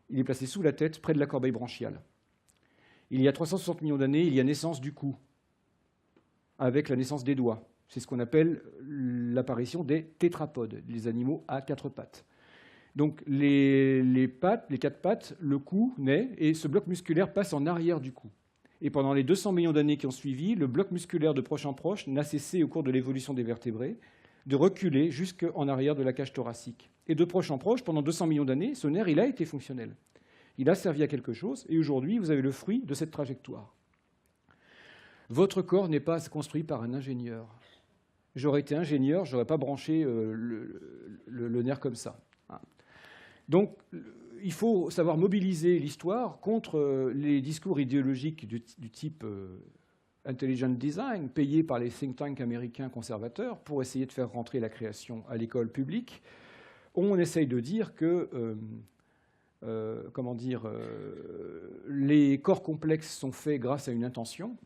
[SPEAKER 1] Il est placé sous la tête, près de la corbeille branchiale. Il y a 360 millions d'années, il y a naissance du cou, avec la naissance des doigts. C'est ce qu'on appelle l'apparition des tétrapodes, les animaux à 4 pattes. Donc les 4 pattes, le cou naît, et ce bloc musculaire passe en arrière du cou. Et pendant les 200 millions d'années qui ont suivi, le bloc musculaire de proche en proche n'a cessé, au cours de l'évolution des vertébrés, de reculer jusqu'en arrière de la cage thoracique. Et de proche en proche, pendant 200 millions d'années, ce nerf, il a été fonctionnel. Il a servi à quelque chose, et aujourd'hui, vous avez le fruit de cette trajectoire. Votre corps n'est pas construit par un ingénieur. J'aurais été ingénieur, je n'aurais pas branché le nerf comme ça. Donc, il faut savoir mobiliser l'histoire contre les discours idéologiques du type intelligent design, payés par les think tanks américains conservateurs pour essayer de faire rentrer la création à l'école publique. On essaye de dire que les corps complexes sont faits grâce à une intention,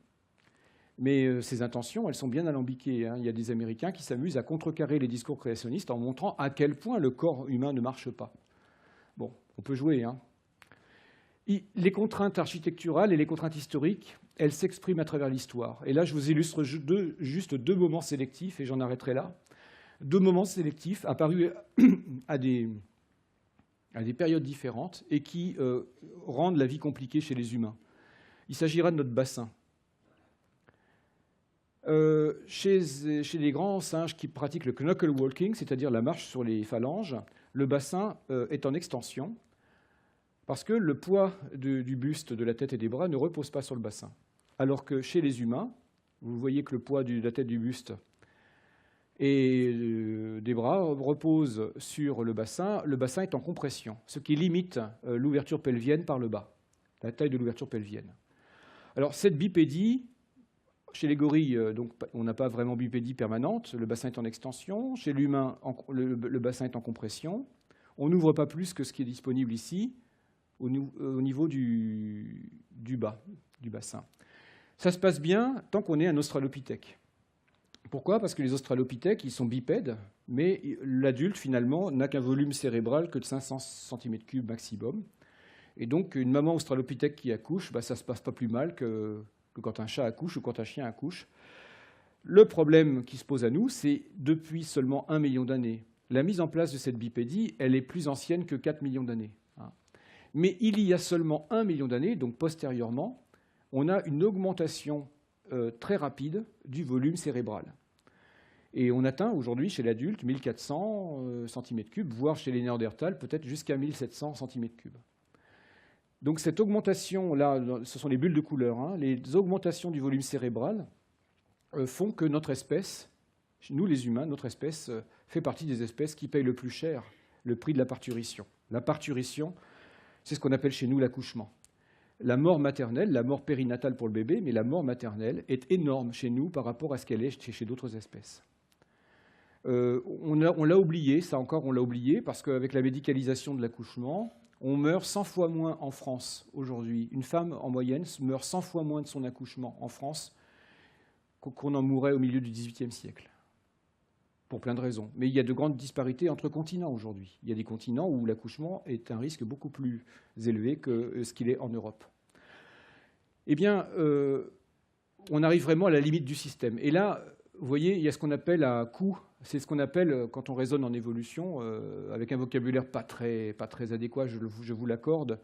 [SPEAKER 1] mais ces intentions, elles sont bien alambiquées. Hein. Il y a des Américains qui s'amusent à contrecarrer les discours créationnistes en montrant à quel point le corps humain ne marche pas. Bon, on peut jouer. Hein. Les contraintes architecturales et les contraintes historiques, elles s'expriment à travers l'histoire. Et là, je vous illustre juste 2 moments sélectifs, et j'en arrêterai là. 2 moments sélectifs apparus à des périodes différentes et qui rendent la vie compliquée chez les humains. Il s'agira de notre bassin. Chez les grands singes qui pratiquent le knuckle walking, c'est-à-dire la marche sur les phalanges, le bassin est en extension parce que le poids du buste, de la tête et des bras ne repose pas sur le bassin. Alors que chez les humains, vous voyez que le poids de la tête, du buste et des bras repose sur le bassin est en compression, ce qui limite l'ouverture pelvienne par le bas, la taille de l'ouverture pelvienne. Alors cette bipédie, chez les gorilles, donc, on n'a pas vraiment bipédie permanente, le bassin est en extension. Chez l'humain, le bassin est en compression. On n'ouvre pas plus que ce qui est disponible ici, au niveau du bas du bassin. Ça se passe bien tant qu'on est un australopithèque. Pourquoi? Parce que les australopithèques, ils sont bipèdes, mais l'adulte, finalement, n'a qu'un volume cérébral que de 500 cm3 maximum. Et donc, une maman australopithèque qui accouche, ça ne se passe pas plus mal que quand un chat accouche ou quand un chien accouche. Le problème qui se pose à nous, c'est depuis seulement 1 million d'années. La mise en place de cette bipédie, elle est plus ancienne que 4 millions d'années. Mais il y a seulement 1 million d'années, donc postérieurement, on a une augmentation très rapide du volume cérébral. Et on atteint aujourd'hui chez l'adulte 1400 cm3, voire chez les Néandertals peut-être jusqu'à 1700 cm3. Donc cette augmentation-là, ce sont les bulles de couleur, hein, les augmentations du volume cérébral font que notre espèce, nous les humains, notre espèce fait partie des espèces qui payent le plus cher le prix de la parturition. La parturition, c'est ce qu'on appelle chez nous l'accouchement. La mort maternelle, la mort périnatale pour le bébé, mais la mort maternelle est énorme chez nous par rapport à ce qu'elle est chez d'autres espèces. On l'a oublié, ça encore on l'a oublié, parce qu'avec la médicalisation de l'accouchement, On meurt 100 fois moins en France aujourd'hui. Une femme, en moyenne, meurt 100 fois moins de son accouchement en France qu'on en mourrait au milieu du XVIIIe siècle. Pour plein de raisons. Mais il y a de grandes disparités entre continents aujourd'hui. Il y a des continents où l'accouchement est un risque beaucoup plus élevé que ce qu'il est en Europe. Eh bien, on arrive vraiment à la limite du système. Et là, vous voyez, il y a ce qu'on appelle un coût. C'est ce qu'on appelle, quand on raisonne en évolution, avec un vocabulaire pas très adéquat, je vous l'accorde,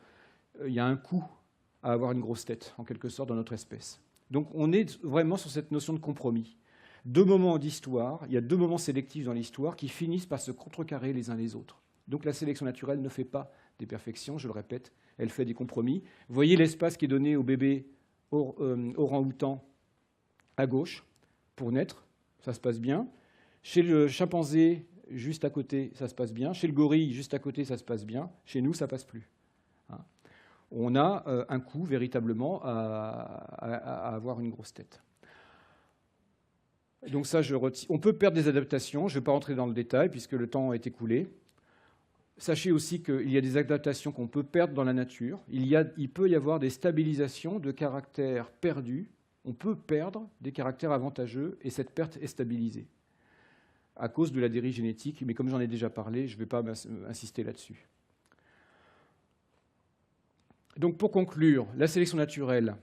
[SPEAKER 1] il y a un coût à avoir une grosse tête, en quelque sorte, dans notre espèce. Donc on est vraiment sur cette notion de compromis. Deux moments d'histoire, il y a deux moments sélectifs dans l'histoire qui finissent par se contrecarrer les uns les autres. Donc la sélection naturelle ne fait pas des perfections, je le répète, elle fait des compromis. Vous voyez l'espace qui est donné au bébé orang-outan à gauche pour naître, ça se passe bien. Chez le chimpanzé, juste à côté, ça se passe bien. Chez le gorille, juste à côté, ça se passe bien. Chez nous, ça ne passe plus. On a un coût véritablement à avoir une grosse tête. Donc ça, on peut perdre des adaptations. Je ne vais pas rentrer dans le détail puisque le temps est écoulé. Sachez aussi qu'il y a des adaptations qu'on peut perdre dans la nature. Il peut y avoir des stabilisations de caractères perdus. On peut perdre des caractères avantageux et cette perte est stabilisée à cause de la dérive génétique. Mais comme j'en ai déjà parlé, je ne vais pas insister là-dessus. Donc pour conclure, la sélection naturelle,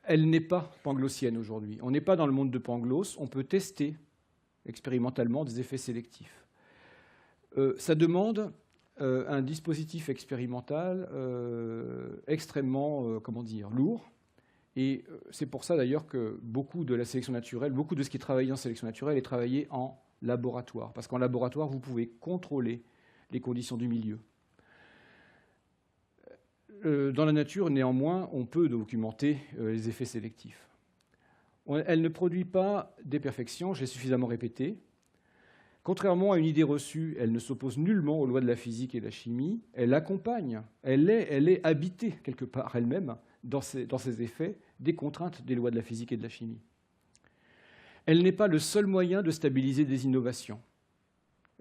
[SPEAKER 1] elle n'est pas panglossienne aujourd'hui. On n'est pas dans le monde de Pangloss. On peut tester expérimentalement des effets sélectifs. Ça demande un dispositif expérimental extrêmement, lourd. Et c'est pour ça d'ailleurs que beaucoup de la sélection naturelle, beaucoup de ce qui est travaillé en sélection naturelle est travaillé en laboratoire. Parce qu'en laboratoire, vous pouvez contrôler les conditions du milieu. Dans la nature, néanmoins, on peut documenter les effets sélectifs. Elle ne produit pas des perfections, j'ai suffisamment répété. Contrairement à une idée reçue, elle ne s'oppose nullement aux lois de la physique et de la chimie. Elle accompagne, elle est habitée quelque part elle-même dans ses effets des contraintes des lois de la physique et de la chimie. Elle n'est pas le seul moyen de stabiliser des innovations.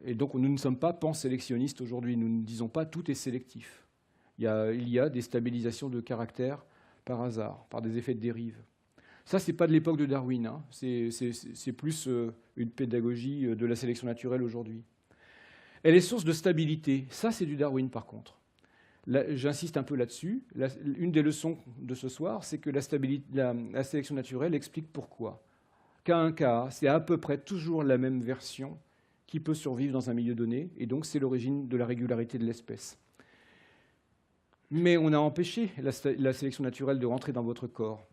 [SPEAKER 1] Et donc nous ne sommes pas pansélectionnistes aujourd'hui, nous ne disons pas tout est sélectif. Il y a des stabilisations de caractère par hasard, par des effets de dérive. Ça, ce n'est pas de l'époque de Darwin, hein. C'est plus une pédagogie de la sélection naturelle aujourd'hui. Elle est source de stabilité. Ça, c'est du Darwin, par contre. J'insiste un peu là-dessus. Une des leçons de ce soir, c'est que la sélection naturelle explique pourquoi. K1Ka, c'est à peu près toujours la même version qui peut survivre dans un milieu donné, et donc c'est l'origine de la régularité de l'espèce. Mais on a empêché la sélection naturelle de rentrer dans votre corps.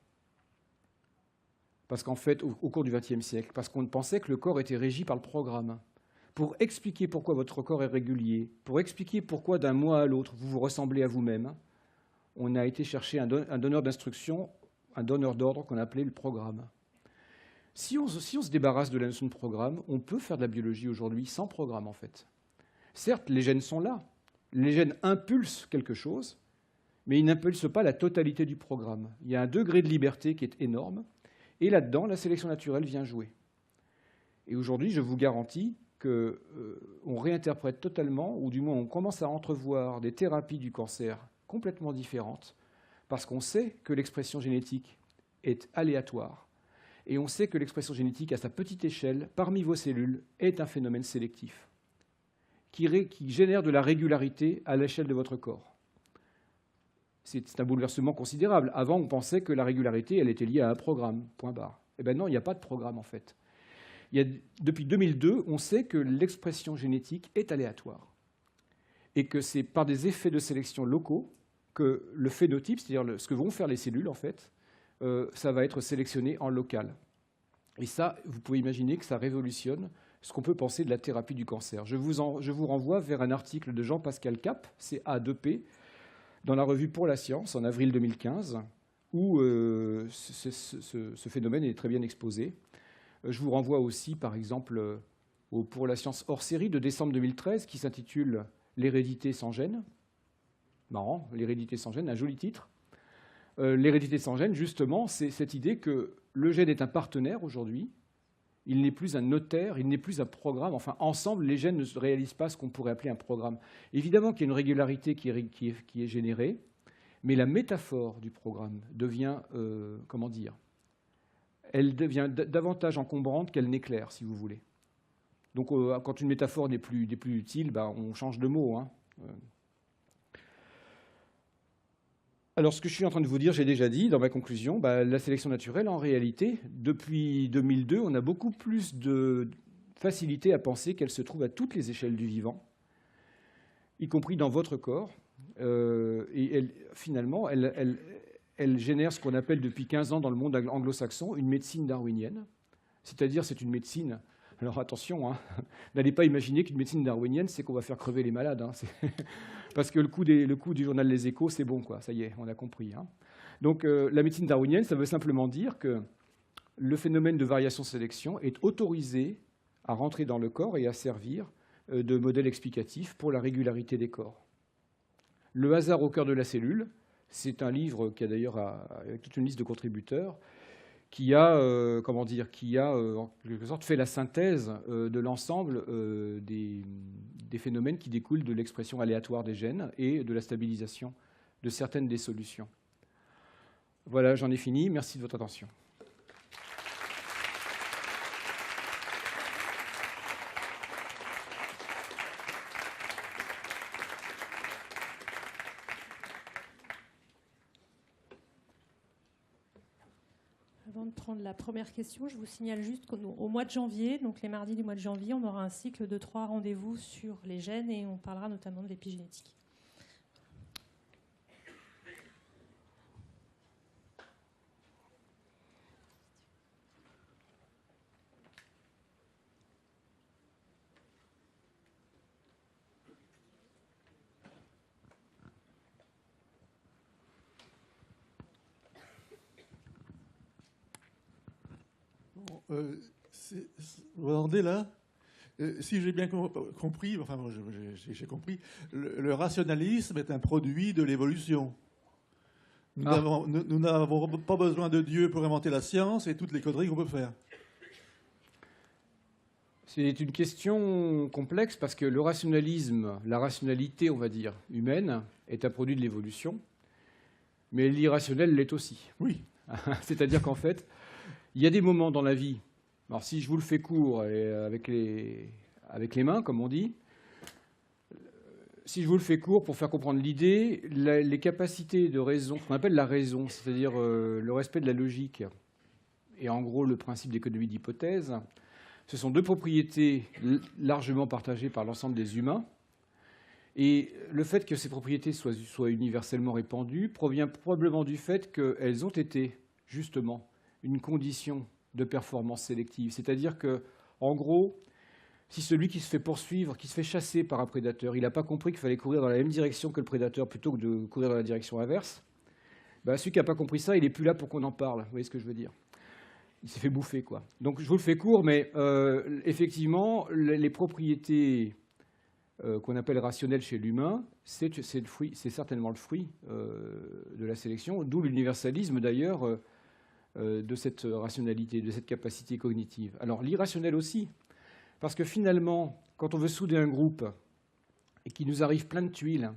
[SPEAKER 1] Parce qu'en fait, au cours du XXe siècle, parce qu'on pensait que le corps était régi par le programme. Pour expliquer pourquoi votre corps est régulier, pour expliquer pourquoi d'un mois à l'autre vous vous ressemblez à vous-même, on a été chercher un donneur d'instruction, un donneur d'ordre qu'on appelait le programme. Si on se débarrasse de la notion de programme, on peut faire de la biologie aujourd'hui sans programme, en fait. Certes, les gènes sont là. Les gènes impulsent quelque chose, mais ils n'impulsent pas la totalité du programme. Il y a un degré de liberté qui est énorme, et là-dedans, la sélection naturelle vient jouer. Et aujourd'hui, je vous garantis qu'on réinterprète totalement, ou du moins on commence à entrevoir des thérapies du cancer complètement différentes, parce qu'on sait que l'expression génétique est aléatoire, et on sait que l'expression génétique à sa petite échelle, parmi vos cellules, est un phénomène sélectif, qui génère de la régularité à l'échelle de votre corps. C'est un bouleversement considérable. Avant, on pensait que la régularité, elle était liée à un programme, point barre. Eh bien non, il n'y a pas de programme, en fait. Depuis 2002, on sait que l'expression génétique est aléatoire et que c'est par des effets de sélection locaux que le phénotype, c'est-à-dire ce que vont faire les cellules, en fait, ça va être sélectionné en local. Et ça, vous pouvez imaginer que ça révolutionne ce qu'on peut penser de la thérapie du cancer. Je vous renvoie vers un article de Jean-Pascal Cap, c'est A2P, dans la revue Pour la Science, en avril 2015, où ce phénomène est très bien exposé. Je vous renvoie aussi, par exemple, au Pour la Science hors série de décembre 2013, qui s'intitule « L'hérédité sans gène ». Marrant, l'hérédité sans gène, un joli titre. L'hérédité sans gène, justement, c'est cette idée que le gène est un partenaire aujourd'hui. Il n'est plus un notaire, il n'est plus un programme. Enfin, ensemble, les gènes ne réalisent pas ce qu'on pourrait appeler un programme. Évidemment qu'il y a une régularité qui est générée, mais la métaphore du programme devient, comment dire, elle devient davantage encombrante qu'elle n'éclaire, si vous voulez. Donc, quand une métaphore n'est plus utile, ben, on change de mot, hein. Alors, ce que je suis en train de vous dire, j'ai déjà dit dans ma conclusion, bah, la sélection naturelle, en réalité, depuis 2002, on a beaucoup plus de facilité à penser qu'elle se trouve à toutes les échelles du vivant, y compris dans votre corps. Et finalement, elle génère ce qu'on appelle depuis 15 ans dans le monde anglo-saxon une médecine darwinienne. C'est-à-dire, c'est une médecine... Alors attention, hein, n'allez pas imaginer qu'une médecine darwinienne, c'est qu'on va faire crever les malades. Hein, parce que le coup du journal Les Échos, c'est bon, quoi. Ça y est, on a compris. Hein. Donc la médecine darwinienne, ça veut simplement dire que le phénomène de variation-sélection est autorisé à rentrer dans le corps et à servir de modèle explicatif pour la régularité des corps. Le hasard au cœur de la cellule, c'est un livre qui a d'ailleurs avec toute une liste de contributeurs, qui a, en quelque sorte fait la synthèse de l'ensemble des phénomènes qui découlent de l'expression aléatoire des gènes et de la stabilisation de certaines des solutions. Voilà, j'en ai fini. Merci de votre attention.
[SPEAKER 2] Avant de prendre la première question, je vous signale juste qu'au mois de janvier, donc les mardis du mois de janvier, on aura un cycle de 3 rendez-vous sur les gènes et on parlera notamment de l'épigénétique.
[SPEAKER 3] Vous entendez là si j'ai bien compris, enfin j'ai compris, le rationalisme est un produit de l'évolution. Nous n'avons pas besoin de Dieu pour inventer la science et toutes les conneries qu'on peut faire.
[SPEAKER 1] C'est une question complexe parce que le rationalisme, la rationalité, on va dire, humaine, est un produit de l'évolution, mais l'irrationnel l'est aussi.
[SPEAKER 3] Oui.
[SPEAKER 1] C'est-à-dire qu'en fait, il y a des moments dans la vie, alors si je vous le fais court et avec les mains, comme on dit, si je vous le fais court pour faire comprendre l'idée, les capacités de raison, ce qu'on appelle la raison, c'est-à-dire le respect de la logique, et en gros le principe d'économie d'hypothèse, ce sont deux propriétés largement partagées par l'ensemble des humains. Et le fait que ces propriétés soient universellement répandues provient probablement du fait qu'elles ont été justement une condition de performance sélective. C'est-à-dire que, en gros, si celui qui se fait poursuivre, qui se fait chasser par un prédateur, il n'a pas compris qu'il fallait courir dans la même direction que le prédateur plutôt que de courir dans la direction inverse, bah, celui qui n'a pas compris ça, il n'est plus là pour qu'on en parle. Vous voyez ce que je veux dire? Il s'est fait bouffer, quoi. Donc je vous le fais court, mais effectivement, les propriétés qu'on appelle rationnelles chez l'humain, c'est certainement le fruit de la sélection, d'où l'universalisme d'ailleurs de cette rationalité, de cette capacité cognitive. Alors l'irrationnel aussi, parce que finalement, quand on veut souder un groupe et qu'il nous arrive plein de tuiles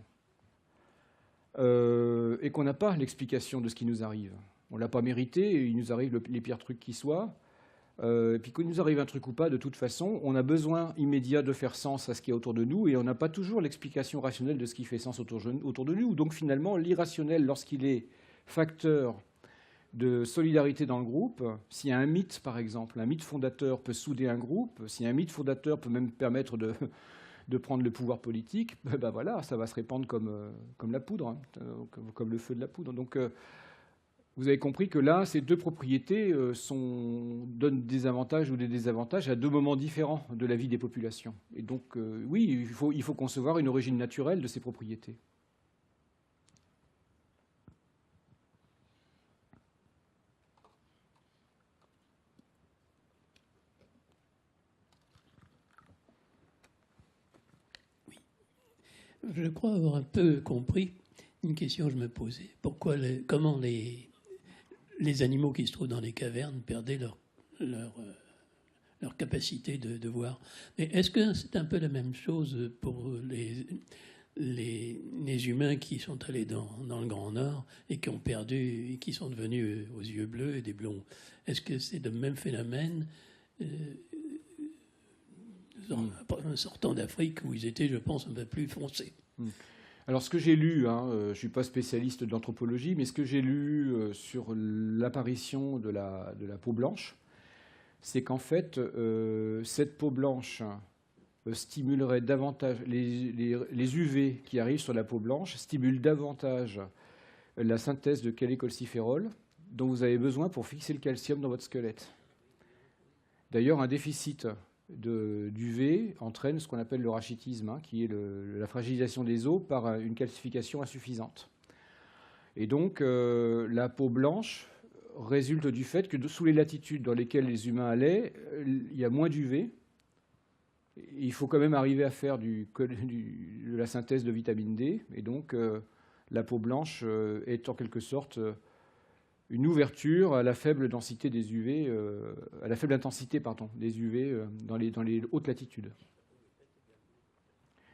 [SPEAKER 1] et qu'on n'a pas l'explication de ce qui nous arrive, on ne l'a pas mérité, il nous arrive les pires trucs qui soient, et puis qu'il nous arrive un truc ou pas, de toute façon, on a besoin immédiat de faire sens à ce qui est autour de nous et on n'a pas toujours l'explication rationnelle de ce qui fait sens autour de nous. Donc finalement, l'irrationnel, lorsqu'il est facteur de solidarité dans le groupe, s'il y a un mythe, par exemple, un mythe fondateur peut souder un groupe, si un mythe fondateur peut même permettre de prendre le pouvoir politique, ben voilà, ça va se répandre comme la poudre, hein, comme le feu de la poudre. Donc vous avez compris que là, ces deux propriétés donnent des avantages ou des désavantages à deux moments différents de la vie des populations. Et donc, oui, il faut concevoir une origine naturelle de ces propriétés.
[SPEAKER 4] Oui. Je crois avoir un peu compris une question que je me posais. Comment les animaux qui se trouvent dans les cavernes perdaient leur leur capacité de voir. Mais est-ce que c'est un peu la même chose pour les humains qui sont allés dans le Grand Nord et qui ont perdu, et qui sont devenus aux yeux bleus et des blonds? Est-ce que c'est le même phénomène en sortant d'Afrique où ils étaient, je pense, un peu plus foncés?
[SPEAKER 1] Alors, ce que j'ai lu, je ne suis pas spécialiste de l'anthropologie, mais ce que j'ai lu sur l'apparition de la peau blanche, c'est qu'en fait, cette peau blanche stimulerait davantage les UV qui arrivent sur la peau blanche, stimulent davantage la synthèse de chléchophérol dont vous avez besoin pour fixer le calcium dans votre squelette. D'ailleurs, un déficit d'UV entraîne ce qu'on appelle le rachitisme, qui est la fragilisation des os par une calcification insuffisante. Et donc, la peau blanche résulte du fait que sous les latitudes dans lesquelles les humains allaient, il y a moins d'UV. Il faut quand même arriver à faire de la synthèse de vitamine D. Et donc, la peau blanche est en quelque sorte une ouverture à la faible densité des UV, à la faible intensité des UV dans les hautes latitudes.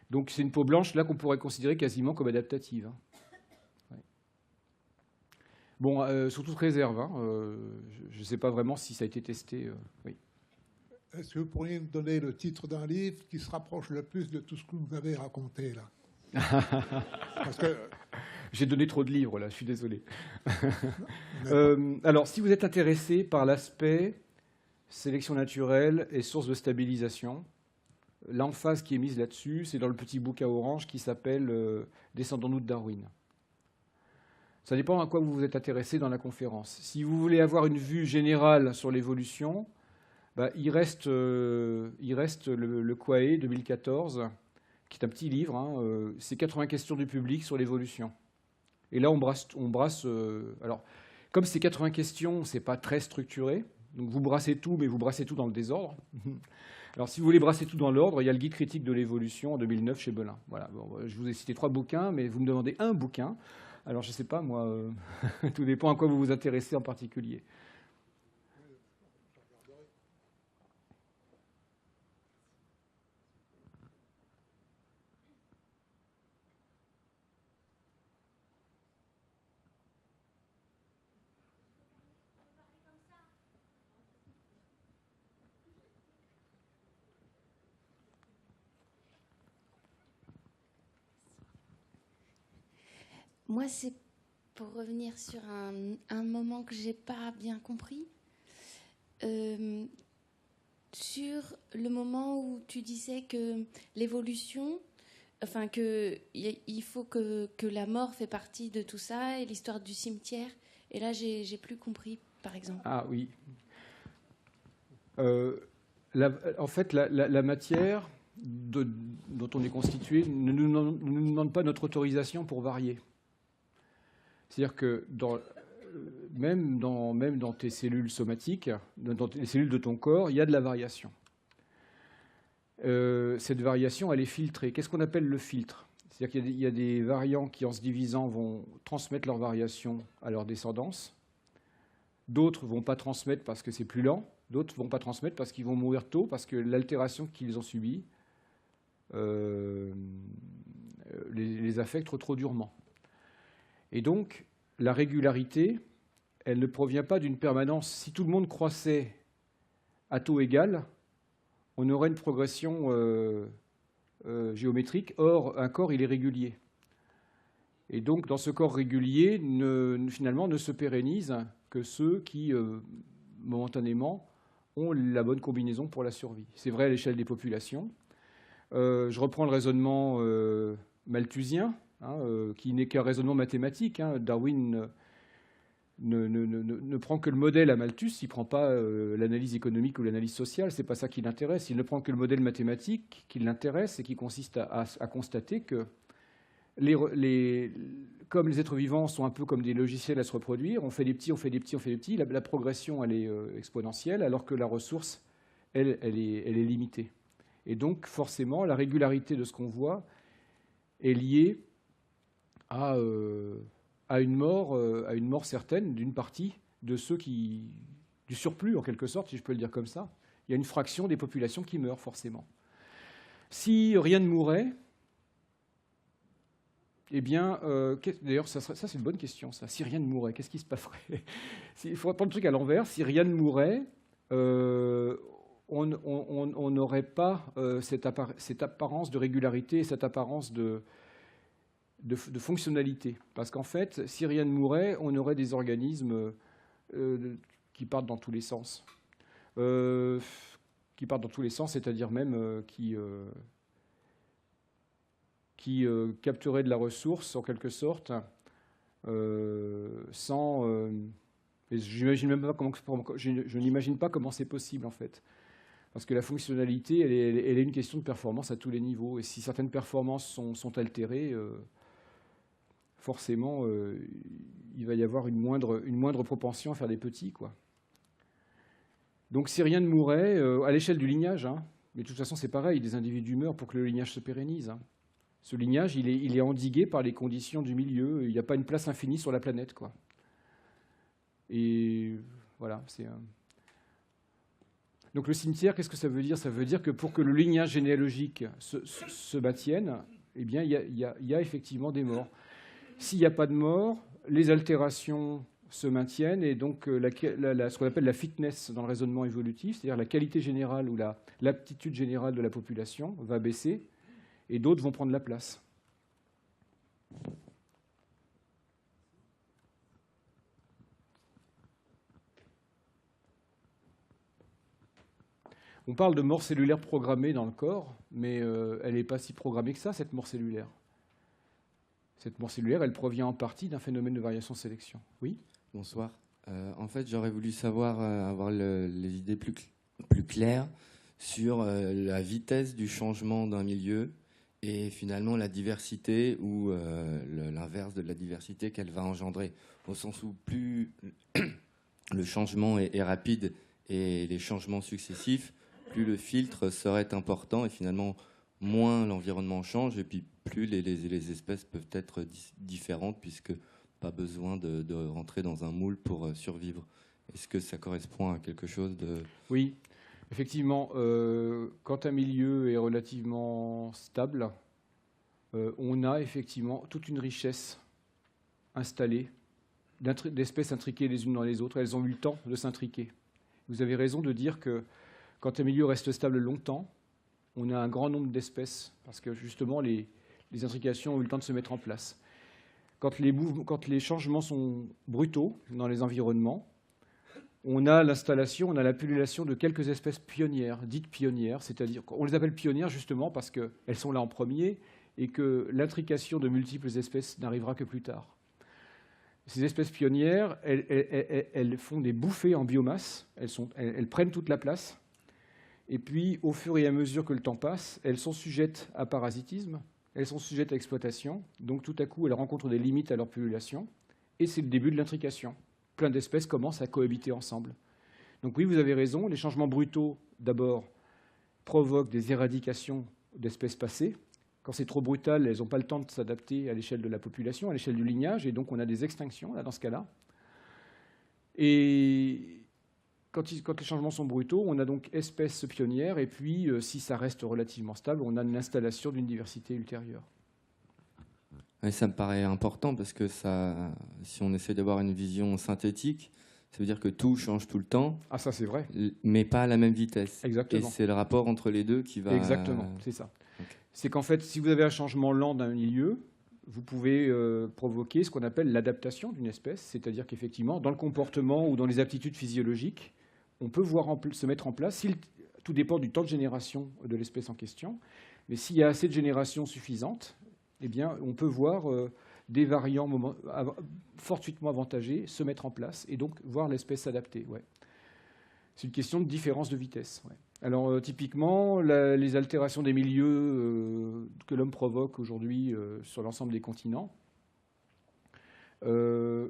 [SPEAKER 1] Donc c'est une peau blanche là qu'on pourrait considérer quasiment comme adaptative. Ouais. Bon, sous toute réserve, je ne sais pas vraiment si ça a été testé. Oui.
[SPEAKER 5] Est-ce que vous pourriez nous donner le titre d'un livre qui se rapproche le plus de tout ce que vous avez raconté là? Parce que
[SPEAKER 1] j'ai donné trop de livres, là, je suis désolé. Alors, si vous êtes intéressé par l'aspect sélection naturelle et source de stabilisation, l'emphase qui est mise là-dessus, c'est dans le petit bouquin orange qui s'appelle Descendons-nous de Darwin. Ça dépend à quoi vous vous êtes intéressé dans la conférence. Si vous voulez avoir une vue générale sur l'évolution, il reste le Quae 2014, qui est un petit livre. C'est 80 questions du public sur l'évolution. Et là, on brasse alors, comme c'est 80 questions, c'est pas très structuré. Donc, vous brassez tout, mais vous brassez tout dans le désordre. Alors, si vous voulez brasser tout dans l'ordre, il y a le guide critique de l'évolution en 2009 chez Belin. Voilà. Bon, je vous ai cité 3 bouquins, mais vous me demandez un bouquin. Alors, je ne sais pas, moi, tout dépend à quoi vous vous intéressez en particulier.
[SPEAKER 6] Moi, c'est pour revenir sur un moment que j'ai pas bien compris. Sur le moment où tu disais que l'évolution, enfin qu'il faut que la mort fait partie de tout ça et l'histoire du cimetière. Et là, j'ai plus compris, par exemple.
[SPEAKER 1] Ah oui. En fait, la matière dont on est constitué ne nous demande pas notre autorisation pour varier. C'est-à-dire que même dans tes cellules somatiques, dans les cellules de ton corps, il y a de la variation. Cette variation, elle est filtrée. Qu'est-ce qu'on appelle le filtre? C'est-à-dire qu'il y a des variants qui, en se divisant, vont transmettre leur variation à leur descendance. D'autres ne vont pas transmettre parce que c'est plus lent. D'autres ne vont pas transmettre parce qu'ils vont mourir tôt, parce que l'altération qu'ils ont subie les affecte trop durement. Et donc, la régularité, elle ne provient pas d'une permanence. Si tout le monde croissait à taux égal, on aurait une progression géométrique. Or, un corps, il est régulier. Et donc, dans ce corps régulier, finalement, ne se pérennisent que ceux qui, momentanément, ont la bonne combinaison pour la survie. C'est vrai à l'échelle des populations. Je reprends le raisonnement malthusien, qui n'est qu'un raisonnement mathématique. Darwin ne prend que le modèle à Malthus, il ne prend pas l'analyse économique ou l'analyse sociale, ce n'est pas ça qui l'intéresse. Il ne prend que le modèle mathématique qui l'intéresse et qui consiste à constater que comme les êtres vivants sont un peu comme des logiciels à se reproduire, on fait des petits, on fait des petits, on fait des petits, la progression elle est exponentielle, alors que la ressource, elle est limitée. Et donc forcément, la régularité de ce qu'on voit est liée à une mort certaine d'une partie de ceux du surplus, en quelque sorte, si je peux le dire comme ça. il y a une fraction des populations qui meurent forcément. Si rien ne mourait, eh bien, d'ailleurs, ça c'est une bonne question, ça. Si rien ne mourait, qu'est-ce qui se passerait? Il faudrait prendre le truc à l'envers. Si rien ne mourait, on n'aurait pas cette apparence de régularité et cette apparence de fonctionnalité. Parce qu'en fait, si rien ne mourait, on aurait des organismes qui partent dans tous les sens. Qui partent dans tous les sens, c'est-à-dire même qui capteraient de la ressource, en quelque sorte, sans... je n'imagine pas comment c'est possible, en fait. Parce que la fonctionnalité, elle est une question de performance à tous les niveaux. Et si certaines performances sont altérées, forcément, il va y avoir une moindre propension à faire des petits, quoi. Donc si rien ne mourait, à l'échelle du lignage, hein, mais de toute façon c'est pareil, des individus meurent pour que le lignage se pérennise. Hein. Ce lignage, il est endigué par les conditions du milieu, il n'y a pas une place infinie sur la planète, quoi. Et voilà, c'est... Donc le cimetière, qu'est-ce que ça veut dire? Ça veut dire que pour que le lignage généalogique se maintienne, eh bien, il y a effectivement des morts. S'il n'y a pas de morts, les altérations se maintiennent et donc ce qu'on appelle la fitness dans le raisonnement évolutif, c'est-à-dire la qualité générale ou l'aptitude générale de la population va baisser et d'autres vont prendre la place. On parle de mort cellulaire programmée dans le corps, mais elle n'est pas si programmée que ça, cette mort cellulaire. Cette mort cellulaire, elle provient en partie d'un phénomène de variation-sélection. Oui ?
[SPEAKER 7] Bonsoir. En fait, j'aurais voulu savoir, avoir les idées plus claires sur la vitesse du changement d'un milieu et finalement la diversité ou l'inverse de la diversité qu'elle va engendrer. Au sens où plus le changement est rapide et les changements successifs, plus le filtre serait important et finalement moins l'environnement change et puis plus les espèces peuvent être différentes puisque pas besoin de rentrer dans un moule pour survivre. Est-ce que ça correspond à quelque chose de...
[SPEAKER 1] Oui, effectivement. Quand un milieu est relativement stable, on a effectivement toute une richesse installée d'espèces intriquées les unes dans les autres. Elles ont eu le temps de s'intriquer. Vous avez raison de dire que quand un milieu reste stable longtemps, on a un grand nombre d'espèces parce que justement les intrications ont eu le temps de se mettre en place. Quand les changements sont brutaux dans les environnements, on a l'installation, on a la pullulation de quelques espèces pionnières, dites pionnières, c'est-à-dire qu'on les appelle pionnières justement parce qu'elles sont là en premier et que l'intrication de multiples espèces n'arrivera que plus tard. Ces espèces pionnières, elles font des bouffées en biomasse, elles prennent toute la place, et puis au fur et à mesure que le temps passe, elles sont sujettes à parasitisme, elles sont sujettes à exploitation, donc tout à coup elles rencontrent des limites à leur pullulation, et c'est le début de l'intrication. Plein d'espèces commencent à cohabiter ensemble. Donc oui, vous avez raison, les changements brutaux, d'abord, provoquent des éradications d'espèces passées. Quand c'est trop brutal, elles n'ont pas le temps de s'adapter à l'échelle de la population, à l'échelle du lignage, et donc on a des extinctions là, dans ce cas-là. Et quand les changements sont brutaux, on a donc espèces pionnières, et puis si ça reste relativement stable, on a l'installation d'une diversité ultérieure.
[SPEAKER 7] Oui, ça me paraît important parce que si on essaie d'avoir une vision synthétique, ça veut dire que tout change tout le temps.
[SPEAKER 1] Ah, ça c'est vrai.
[SPEAKER 7] Mais pas à la même vitesse.
[SPEAKER 1] Exactement.
[SPEAKER 7] Et c'est le rapport entre les deux qui va...
[SPEAKER 1] Exactement, c'est ça.
[SPEAKER 7] Okay.
[SPEAKER 1] C'est qu'en fait, si vous avez un changement lent d'un milieu, vous pouvez provoquer ce qu'on appelle l'adaptation d'une espèce, c'est-à-dire qu'effectivement, dans le comportement ou dans les aptitudes physiologiques, on peut voir se mettre en place, tout dépend du temps de génération de l'espèce en question, mais s'il y a assez de générations suffisantes, eh bien, on peut voir des variants fortuitement avantagés se mettre en place et donc voir l'espèce s'adapter. Ouais. C'est une question de différence de vitesse. Ouais. Alors, typiquement, les altérations des milieux que l'homme provoque aujourd'hui sur l'ensemble des continents, on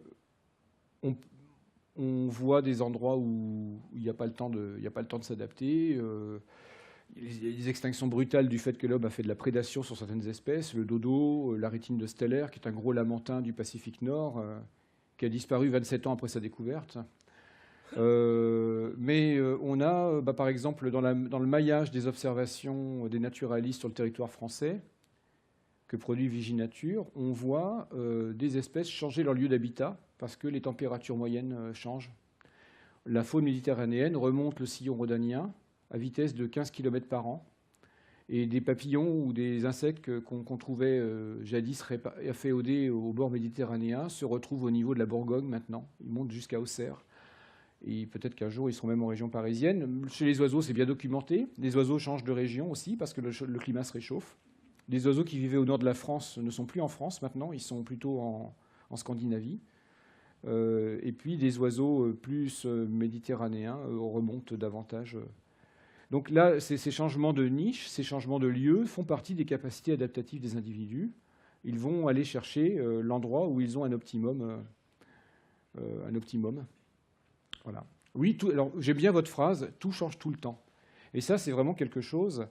[SPEAKER 1] voit des endroits où il n'y a pas le temps de s'adapter. Il y a des extinctions brutales du fait que l'homme a fait de la prédation sur certaines espèces. Le dodo, la rétine de Steller, qui est un gros lamantin du Pacifique Nord, qui a disparu 27 ans après sa découverte. Mais on a, par exemple, dans le maillage des observations des naturalistes sur le territoire français, que produit Viginature, on voit des espèces changer leur lieu d'habitat parce que les températures moyennes changent. La faune méditerranéenne remonte le sillon rhodanien à vitesse de 15 km par an. Et des papillons ou des insectes qu'on trouvait jadis féodés au bord méditerranéen se retrouvent au niveau de la Bourgogne maintenant. Ils montent jusqu'à Auxerre. Et peut-être qu'un jour, ils seront même en région parisienne. Chez les oiseaux, c'est bien documenté. Les oiseaux changent de région aussi parce que le climat se réchauffe. Les oiseaux qui vivaient au nord de la France ne sont plus en France maintenant. Ils sont plutôt en Scandinavie. Et puis, des oiseaux plus méditerranéens remontent davantage. Donc là, ces changements de niche, ces changements de lieu font partie des capacités adaptatives des individus. Ils vont aller chercher l'endroit où ils ont un optimum. Voilà. Oui, alors j'aime bien votre phrase, tout change tout le temps. Et ça, c'est vraiment quelque chose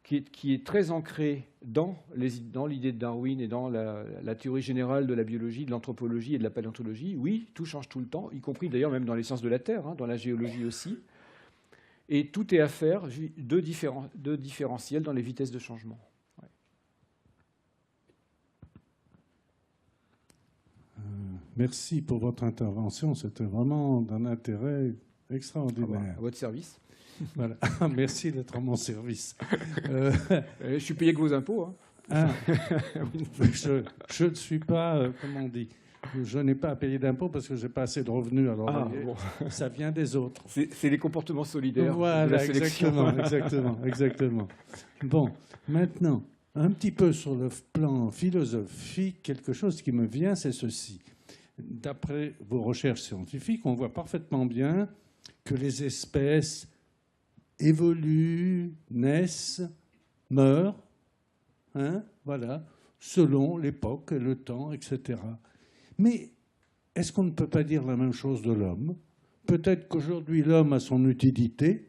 [SPEAKER 1] qui est très ancré dans l'idée de Darwin et dans la théorie générale de la biologie, de l'anthropologie et de la paléontologie. Oui, tout change tout le temps, y compris d'ailleurs même dans les sciences de la Terre, dans la géologie aussi. Et tout est affaire de différentiel dans les vitesses de changement. Ouais.
[SPEAKER 8] Merci pour votre intervention. C'était vraiment d'un intérêt extraordinaire.
[SPEAKER 1] À votre service.
[SPEAKER 8] Voilà. Merci d'être à mon service.
[SPEAKER 1] Je suis payé que vos impôts. Hein.
[SPEAKER 8] Je ne suis pas, comment on dit, je n'ai pas à payer d'impôts parce que je n'ai pas assez de revenus. Alors, bon. Ça vient des autres.
[SPEAKER 1] C'est les comportements solidaires
[SPEAKER 8] voilà,
[SPEAKER 1] de la sélection.
[SPEAKER 8] Exactement. Bon, maintenant, un petit peu sur le plan philosophique, quelque chose qui me vient, c'est ceci. D'après vos recherches scientifiques, on voit parfaitement bien que les espèces évoluent, naissent, meurent, voilà, selon l'époque, le temps, etc. Mais est-ce qu'on ne peut pas dire la même chose de l'homme? Peut-être qu'aujourd'hui, l'homme a son utilité,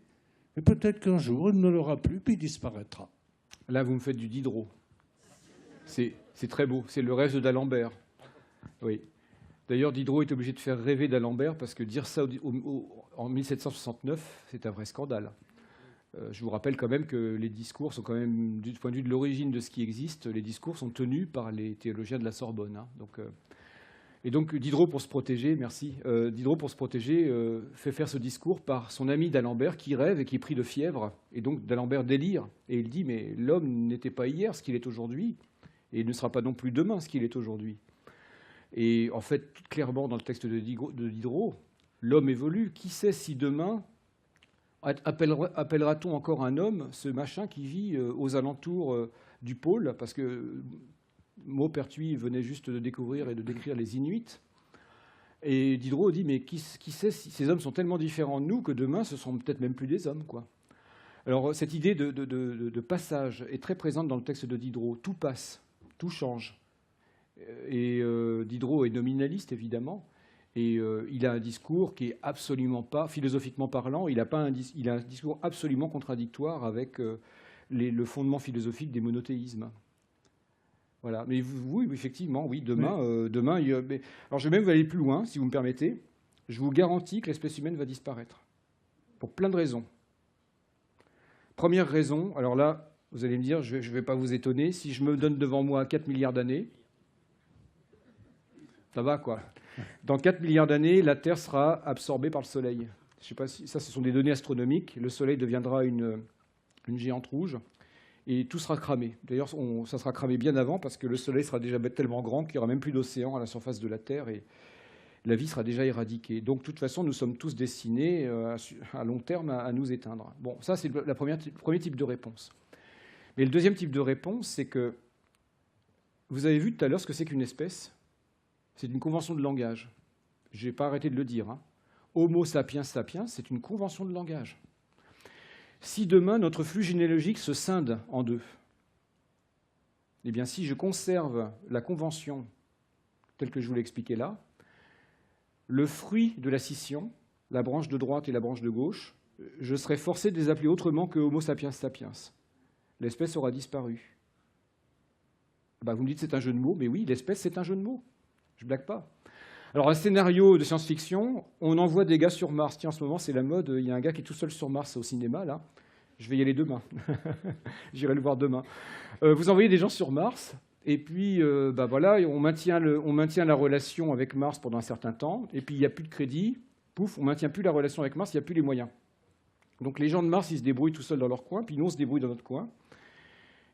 [SPEAKER 8] et peut-être qu'un jour, il ne l'aura plus, puis il disparaîtra.
[SPEAKER 1] Là, vous me faites du Diderot. C'est très beau. C'est le rêve d'Alembert. Oui. D'ailleurs, Diderot est obligé de faire rêver d'Alembert parce que dire ça en 1769, c'est un vrai scandale. Je vous rappelle quand même que les discours sont quand même, du point de vue de l'origine de ce qui existe, les discours sont tenus par les théologiens de la Sorbonne. Et donc Diderot, pour se protéger, Diderot, pour se protéger, fait faire ce discours par son ami d'Alembert qui rêve et qui est pris de fièvre. Et donc d'Alembert délire. Et il dit, mais l'homme n'était pas hier ce qu'il est aujourd'hui, et il ne sera pas non plus demain ce qu'il est aujourd'hui. Et en fait, tout clairement, dans le texte de Diderot, l'homme évolue. Qui sait si demain appellera-t-on encore un homme, ce machin qui vit aux alentours du pôle, parce que Maupertuis venait juste de découvrir et de décrire les Inuits. Et Diderot dit, mais qui sait si ces hommes sont tellement différents de nous que demain, ce ne seront peut-être même plus des hommes, quoi. Alors, cette idée de passage est très présente dans le texte de Diderot. Tout passe, tout change. Et Diderot est nominaliste, évidemment. Et il a un discours qui est absolument pas, philosophiquement parlant, il a un discours absolument contradictoire avec le fondement philosophique des monothéismes. Voilà. Mais oui, effectivement, oui, demain. Alors je vais même aller plus loin, si vous me permettez. Je vous garantis que l'espèce humaine va disparaître. Pour plein de raisons. Première raison, alors là, vous allez me dire, je ne vais pas vous étonner, si je me donne devant moi 4 milliards d'années, ça va, quoi. Dans 4 milliards d'années, la Terre sera absorbée par le Soleil. Je ne sais pas si ça, ce sont des données astronomiques. Le Soleil deviendra une géante rouge et tout sera cramé. D'ailleurs, ça sera cramé bien avant parce que le Soleil sera déjà tellement grand qu'il n'y aura même plus d'océan à la surface de la Terre et la vie sera déjà éradiquée. Donc, de toute façon, nous sommes tous destinés à long terme à nous éteindre. Bon, ça, c'est le premier type de réponse. Mais le deuxième type de réponse, c'est que vous avez vu tout à l'heure ce que c'est qu'une espèce. C'est une convention de langage. Je n'ai pas arrêté de le dire. Homo sapiens sapiens, c'est une convention de langage. Si demain, notre flux généalogique se scinde en deux, eh bien, si je conserve la convention telle que je vous l'ai expliquée là, le fruit de la scission, la branche de droite et la branche de gauche, je serai forcé de les appeler autrement que Homo sapiens sapiens. L'espèce aura disparu. Vous me dites c'est un jeu de mots, mais oui, l'espèce, c'est un jeu de mots. Je ne blague pas. Alors, un scénario de science-fiction, on envoie des gars sur Mars. Tiens, en ce moment, c'est la mode. Il y a un gars qui est tout seul sur Mars au cinéma, là. Je vais y aller demain. J'irai le voir demain. Vous envoyez des gens sur Mars, et puis, voilà, on maintient la relation avec Mars pendant un certain temps, et puis il n'y a plus de crédit. Pouf, on ne maintient plus la relation avec Mars, il n'y a plus les moyens. Donc, les gens de Mars, ils se débrouillent tout seuls dans leur coin, puis nous, on se débrouille dans notre coin.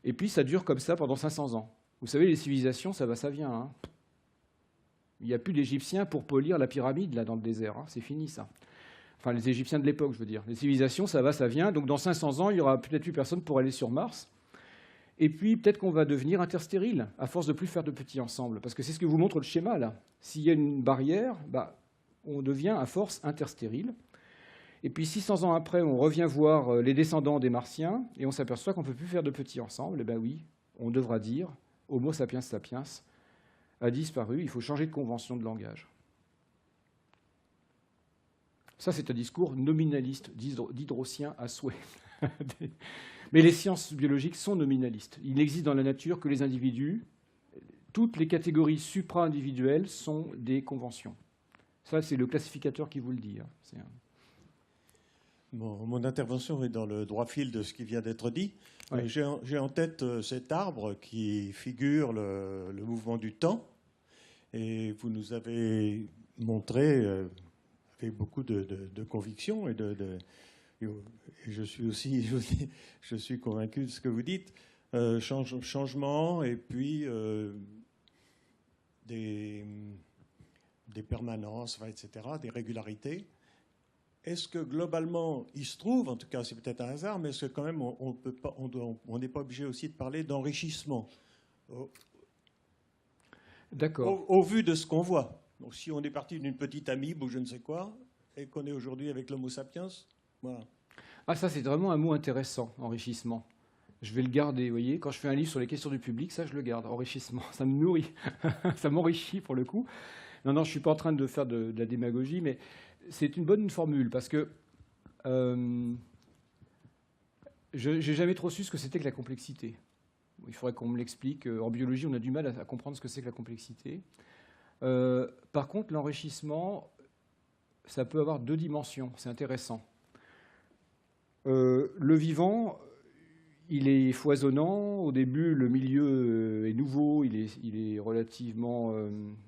[SPEAKER 1] Et puis, ça dure comme ça pendant 500 ans. Vous savez, les civilisations, ça va, ça vient, hein. Il n'y a plus d'Égyptiens pour polir la pyramide, là, dans le désert. Hein. C'est fini, ça. Enfin, les Égyptiens de l'époque, je veux dire. Les civilisations, ça va, ça vient. Donc, dans 500 ans, il n'y aura peut-être plus personne pour aller sur Mars. Et puis, peut-être qu'on va devenir interstérile, à force de ne plus faire de petits ensembles. Parce que c'est ce que vous montre le schéma, là. S'il y a une barrière, on devient, à force, interstérile. Et puis, 600 ans après, on revient voir les descendants des Martiens, et on s'aperçoit qu'on ne peut plus faire de petits ensembles. Eh bien oui, on devra dire « Homo sapiens sapiens » a disparu, il faut changer de convention de langage. Ça, c'est un discours nominaliste, d'hydrocien à souhait. Mais les sciences biologiques sont nominalistes. Il n'existe dans la nature que les individus. Toutes les catégories supra-individuelles sont des conventions. Ça, c'est le classificateur qui vous le dit. Hein.
[SPEAKER 9] Mon intervention est dans le droit fil de ce qui vient d'être dit.
[SPEAKER 1] Ouais.
[SPEAKER 9] J'ai en tête cet arbre qui figure le mouvement du temps. Et vous nous avez montré, avec beaucoup de conviction, et je suis aussi je suis convaincu de ce que vous dites, changement et puis des permanences, etc., des régularités. Est-ce que globalement, il se trouve, en tout cas c'est peut-être un hasard, mais est-ce que quand même on n'est pas obligé aussi de parler d'enrichissement
[SPEAKER 1] D'accord.
[SPEAKER 9] au vu de ce qu'on voit? Donc si on est parti d'une petite amibe ou je ne sais quoi, et qu'on est aujourd'hui avec l'Homo sapiens, voilà.
[SPEAKER 1] Ah, ça, c'est vraiment un mot intéressant, enrichissement. Je vais le garder, vous voyez. Quand je fais un livre sur les questions du public, ça, je le garde, enrichissement. Ça me nourrit, ça m'enrichit pour le coup. Non, je ne suis pas en train de faire de la démagogie, mais c'est une bonne formule, parce que je n'ai jamais trop su ce que c'était que la complexité. Il faudrait qu'on me l'explique. En biologie, on a du mal à comprendre ce que c'est que la complexité. Par contre, l'enrichissement, ça peut avoir deux dimensions. C'est intéressant. Le vivant, il est foisonnant. Au début, le milieu est nouveau, il est relativement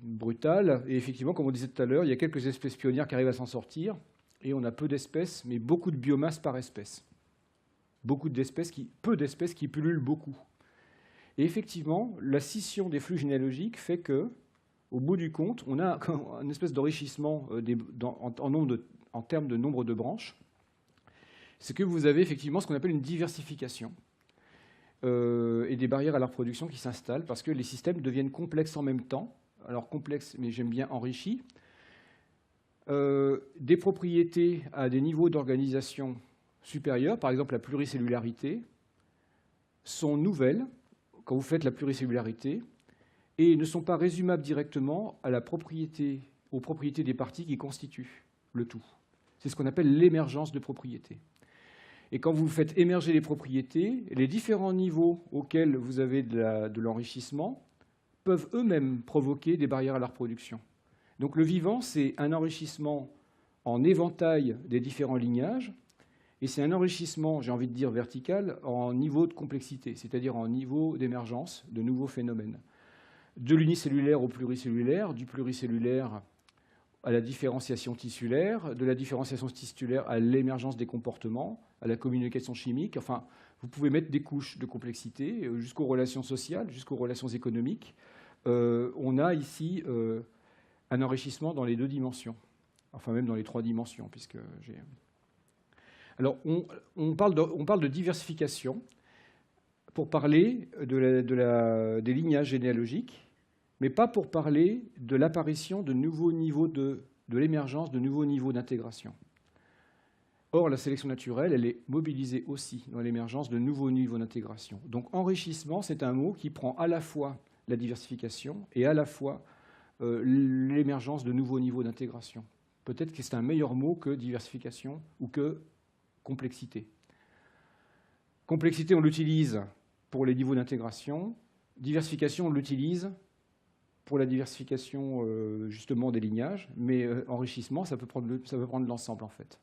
[SPEAKER 1] brutal. Et effectivement, comme on disait tout à l'heure, il y a quelques espèces pionnières qui arrivent à s'en sortir. Et on a peu d'espèces, mais beaucoup de biomasse par espèce. Peu d'espèces qui pullulent beaucoup. Et effectivement, la scission des flux généalogiques fait que, au bout du compte, on a une espèce d'enrichissement en termes de nombre de branches. C'est que vous avez effectivement ce qu'on appelle une diversification et des barrières à la reproduction qui s'installent parce que les systèmes deviennent complexes en même temps. Alors complexes, mais j'aime bien enrichis. Des propriétés à des niveaux d'organisation supérieurs, par exemple la pluricellularité, sont nouvelles quand vous faites la pluricellularité et ne sont pas résumables directement aux propriétés des parties qui constituent le tout. C'est ce qu'on appelle l'émergence de propriétés. Et quand vous faites émerger les propriétés, les différents niveaux auxquels vous avez de l'enrichissement peuvent eux-mêmes provoquer des barrières à la reproduction. Donc le vivant, c'est un enrichissement en éventail des différents lignages, et c'est un enrichissement, j'ai envie de dire, vertical, en niveau de complexité, c'est-à-dire en niveau d'émergence de nouveaux phénomènes. De l'unicellulaire au pluricellulaire, du pluricellulaire à la différenciation tissulaire, de la différenciation tissulaire à l'émergence des comportements, à la communication chimique. Enfin, vous pouvez mettre des couches de complexité jusqu'aux relations sociales, jusqu'aux relations économiques. On a ici un enrichissement dans les deux dimensions, enfin même dans les trois dimensions, puisque j'ai... Alors, on parle de diversification pour parler des lignages généalogiques, mais pas pour parler de l'apparition de nouveaux niveaux de l'émergence de nouveaux niveaux d'intégration. Or, la sélection naturelle, elle est mobilisée aussi dans l'émergence de nouveaux niveaux d'intégration. Donc, enrichissement, c'est un mot qui prend à la fois la diversification et à la fois l'émergence de nouveaux niveaux d'intégration. Peut-être que c'est un meilleur mot que diversification ou que complexité. Complexité, on l'utilise pour les niveaux d'intégration. Diversification, on l'utilise pour la diversification justement des lignages, mais enrichissement, ça peut prendre l'ensemble en fait.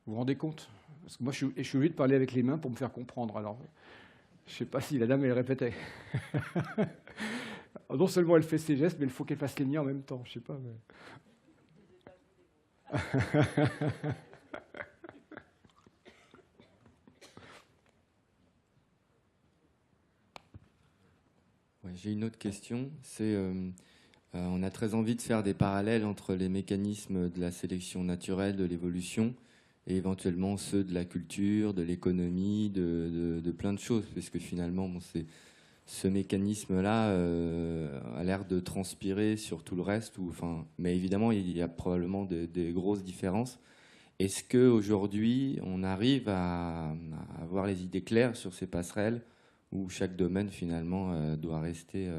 [SPEAKER 1] Vous vous rendez compte? Parce que moi, je suis obligé de parler avec les mains pour me faire comprendre. Alors, je ne sais pas si la dame, elle répétait. Non seulement elle fait ses gestes, mais il faut qu'elle fasse les miens en même temps. Je ne sais pas. Mais...
[SPEAKER 7] Ouais, j'ai une autre question. C'est, on a très envie de faire des parallèles entre les mécanismes de la sélection naturelle, de l'évolution, et éventuellement ceux de la culture, de l'économie, de plein de choses, parce que finalement, bon, ce mécanisme-là a l'air de transpirer sur tout le reste. Mais évidemment, il y a probablement des grosses différences. Est-ce qu'aujourd'hui, on arrive à avoir les idées claires sur ces passerelles où chaque domaine, finalement, doit rester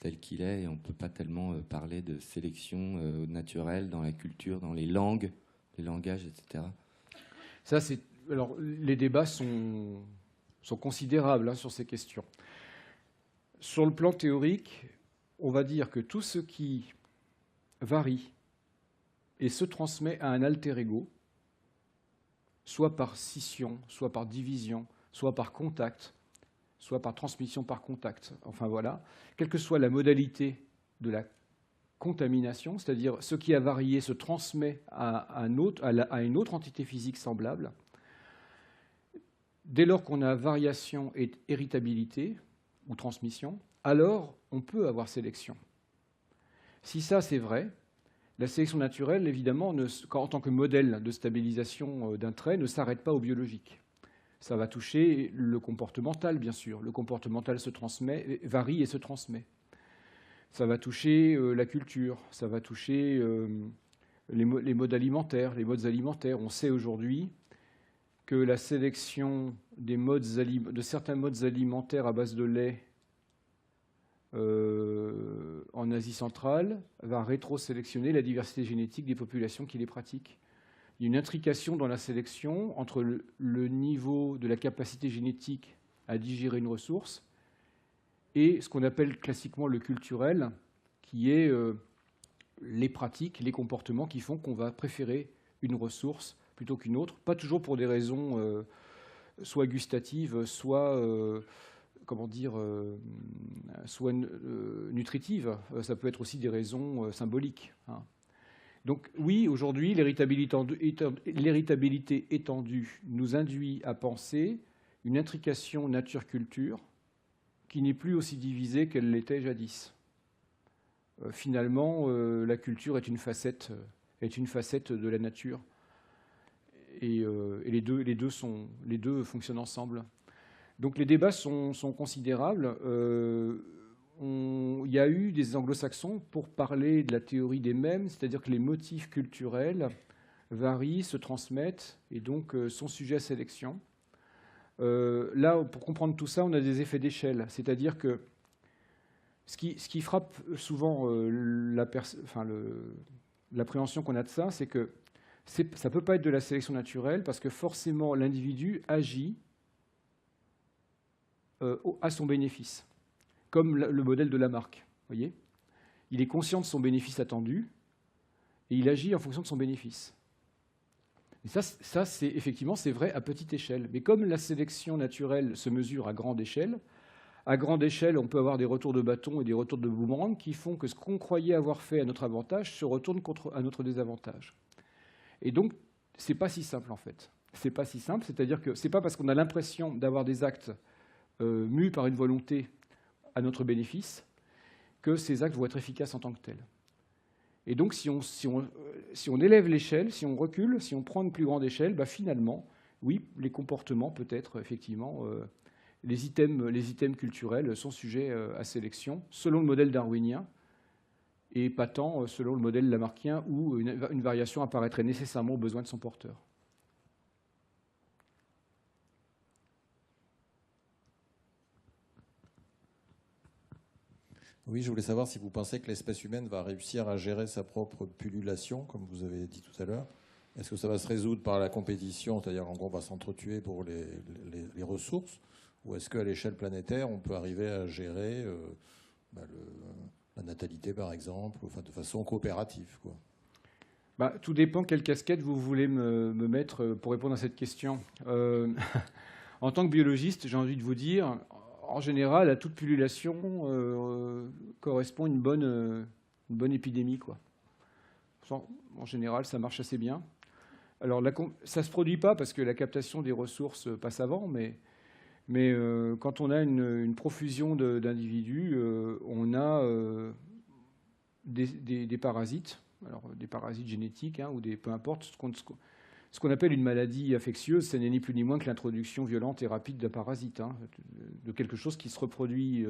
[SPEAKER 7] tel qu'il est et on ne peut pas tellement parler de sélection naturelle dans la culture, dans les langues, les langages, etc.
[SPEAKER 1] Ça, alors, les débats sont considérables hein, sur ces questions. Sur le plan théorique, on va dire que tout ce qui varie et se transmet à un alter ego, soit par scission, soit par division, soit par contact, soit par transmission par contact, enfin voilà, quelle que soit la modalité de la contamination, c'est-à-dire ce qui a varié se transmet à une autre entité physique semblable, dès lors qu'on a variation et héritabilité, ou transmission, alors on peut avoir sélection. Si ça c'est vrai, la sélection naturelle, évidemment, en tant que modèle de stabilisation d'un trait, ne s'arrête pas au biologique. Ça va toucher le comportemental, bien sûr. Le comportemental se transmet, varie et se transmet. Ça va toucher la culture, ça va toucher les modes alimentaires. On sait aujourd'hui que la sélection de certains modes alimentaires à base de lait en Asie centrale va rétro-sélectionner la diversité génétique des populations qui les pratiquent. Il y a une intrication dans la sélection entre le niveau de la capacité génétique à digérer une ressource et ce qu'on appelle classiquement le culturel, qui est les pratiques, les comportements qui font qu'on va préférer une ressource plutôt qu'une autre, pas toujours pour des raisons soit gustatives, soit, soit nutritives. Ça peut être aussi des raisons symboliques. Hein. Donc oui, aujourd'hui, l'héritabilité étendue nous induit à penser une intrication nature-culture qui n'est plus aussi divisée qu'elle l'était jadis. Finalement, la culture est une facette de la nature. Et les deux fonctionnent ensemble. Donc les débats sont considérables. Il y a eu des anglo-saxons pour parler de la théorie des mèmes, c'est-à-dire que les motifs culturels varient, se transmettent et donc sont sujets à sélection. Là, pour comprendre tout ça, on a des effets d'échelle, c'est-à-dire que ce qui frappe souvent l'appréhension qu'on a de ça, c'est que ça ne peut pas être de la sélection naturelle parce que forcément l'individu agit à son bénéfice, comme le modèle de Lamarck. Voyez, il est conscient de son bénéfice attendu et il agit en fonction de son bénéfice. Et ça c'est effectivement c'est vrai à petite échelle. Mais comme la sélection naturelle se mesure à grande échelle, on peut avoir des retours de bâton et des retours de boomerang qui font que ce qu'on croyait avoir fait à notre avantage se retourne à notre désavantage. Et donc, ce n'est pas si simple, en fait. Ce n'est pas si simple, c'est-à-dire que ce n'est pas parce qu'on a l'impression d'avoir des actes mus par une volonté à notre bénéfice que ces actes vont être efficaces en tant que tels. Et donc, si on élève l'échelle, si on recule, si on prend une plus grande échelle, finalement, oui, les comportements, peut-être, effectivement, les items culturels sont sujets à sélection, selon le modèle darwinien, et pas tant selon le modèle lamarckien où une variation apparaîtrait nécessairement au besoin de son porteur.
[SPEAKER 10] Oui, je voulais savoir si vous pensez que l'espèce humaine va réussir à gérer sa propre pullulation, comme vous avez dit tout à l'heure. Est-ce que ça va se résoudre par la compétition, c'est-à-dire en gros on va s'entretuer pour les ressources, Ou est-ce qu'à l'échelle planétaire, on peut arriver à gérer la natalité, par exemple, enfin, de façon coopérative, quoi?
[SPEAKER 1] Tout dépend quelle casquette vous voulez me mettre pour répondre à cette question. En tant que biologiste, j'ai envie de vous dire, en général, à toute pullulation correspond une bonne épidémie, quoi. En général, ça marche assez bien. Alors, ça ne se produit pas parce que la captation des ressources passe avant, mais quand on a une profusion d'individus, on a des parasites, alors des parasites génétiques, ou peu importe, ce qu'on appelle une maladie infectieuse, ce n'est ni plus ni moins que l'introduction violente et rapide d'un parasite, de quelque chose qui se reproduit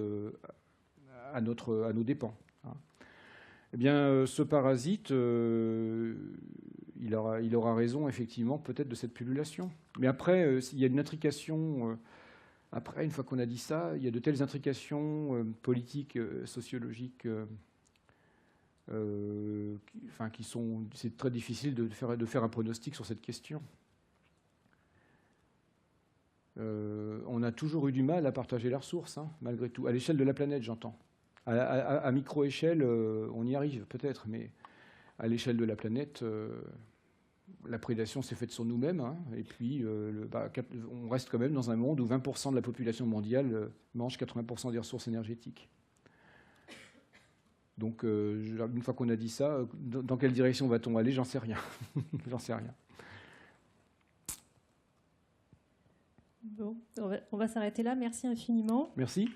[SPEAKER 1] à nos dépens. Eh bien, ce parasite, il aura raison, effectivement, peut-être de cette pullulation. Mais après, il y a une intrication. Après, une fois qu'on a dit ça, il y a de telles intrications politiques, sociologiques, c'est très difficile de faire un pronostic sur cette question. On a toujours eu du mal à partager la ressource, malgré tout, à l'échelle de la planète, j'entends. À micro-échelle, on y arrive peut-être, mais à l'échelle de la planète, la prédation s'est faite sur nous-mêmes, et puis on reste quand même dans un monde où 20% de la population mondiale mange 80% des ressources énergétiques. Donc, une fois qu'on a dit ça, dans quelle direction va-t-on aller? J'en sais rien. J'en sais rien.
[SPEAKER 2] Bon, on va s'arrêter là. Merci infiniment.
[SPEAKER 1] Merci.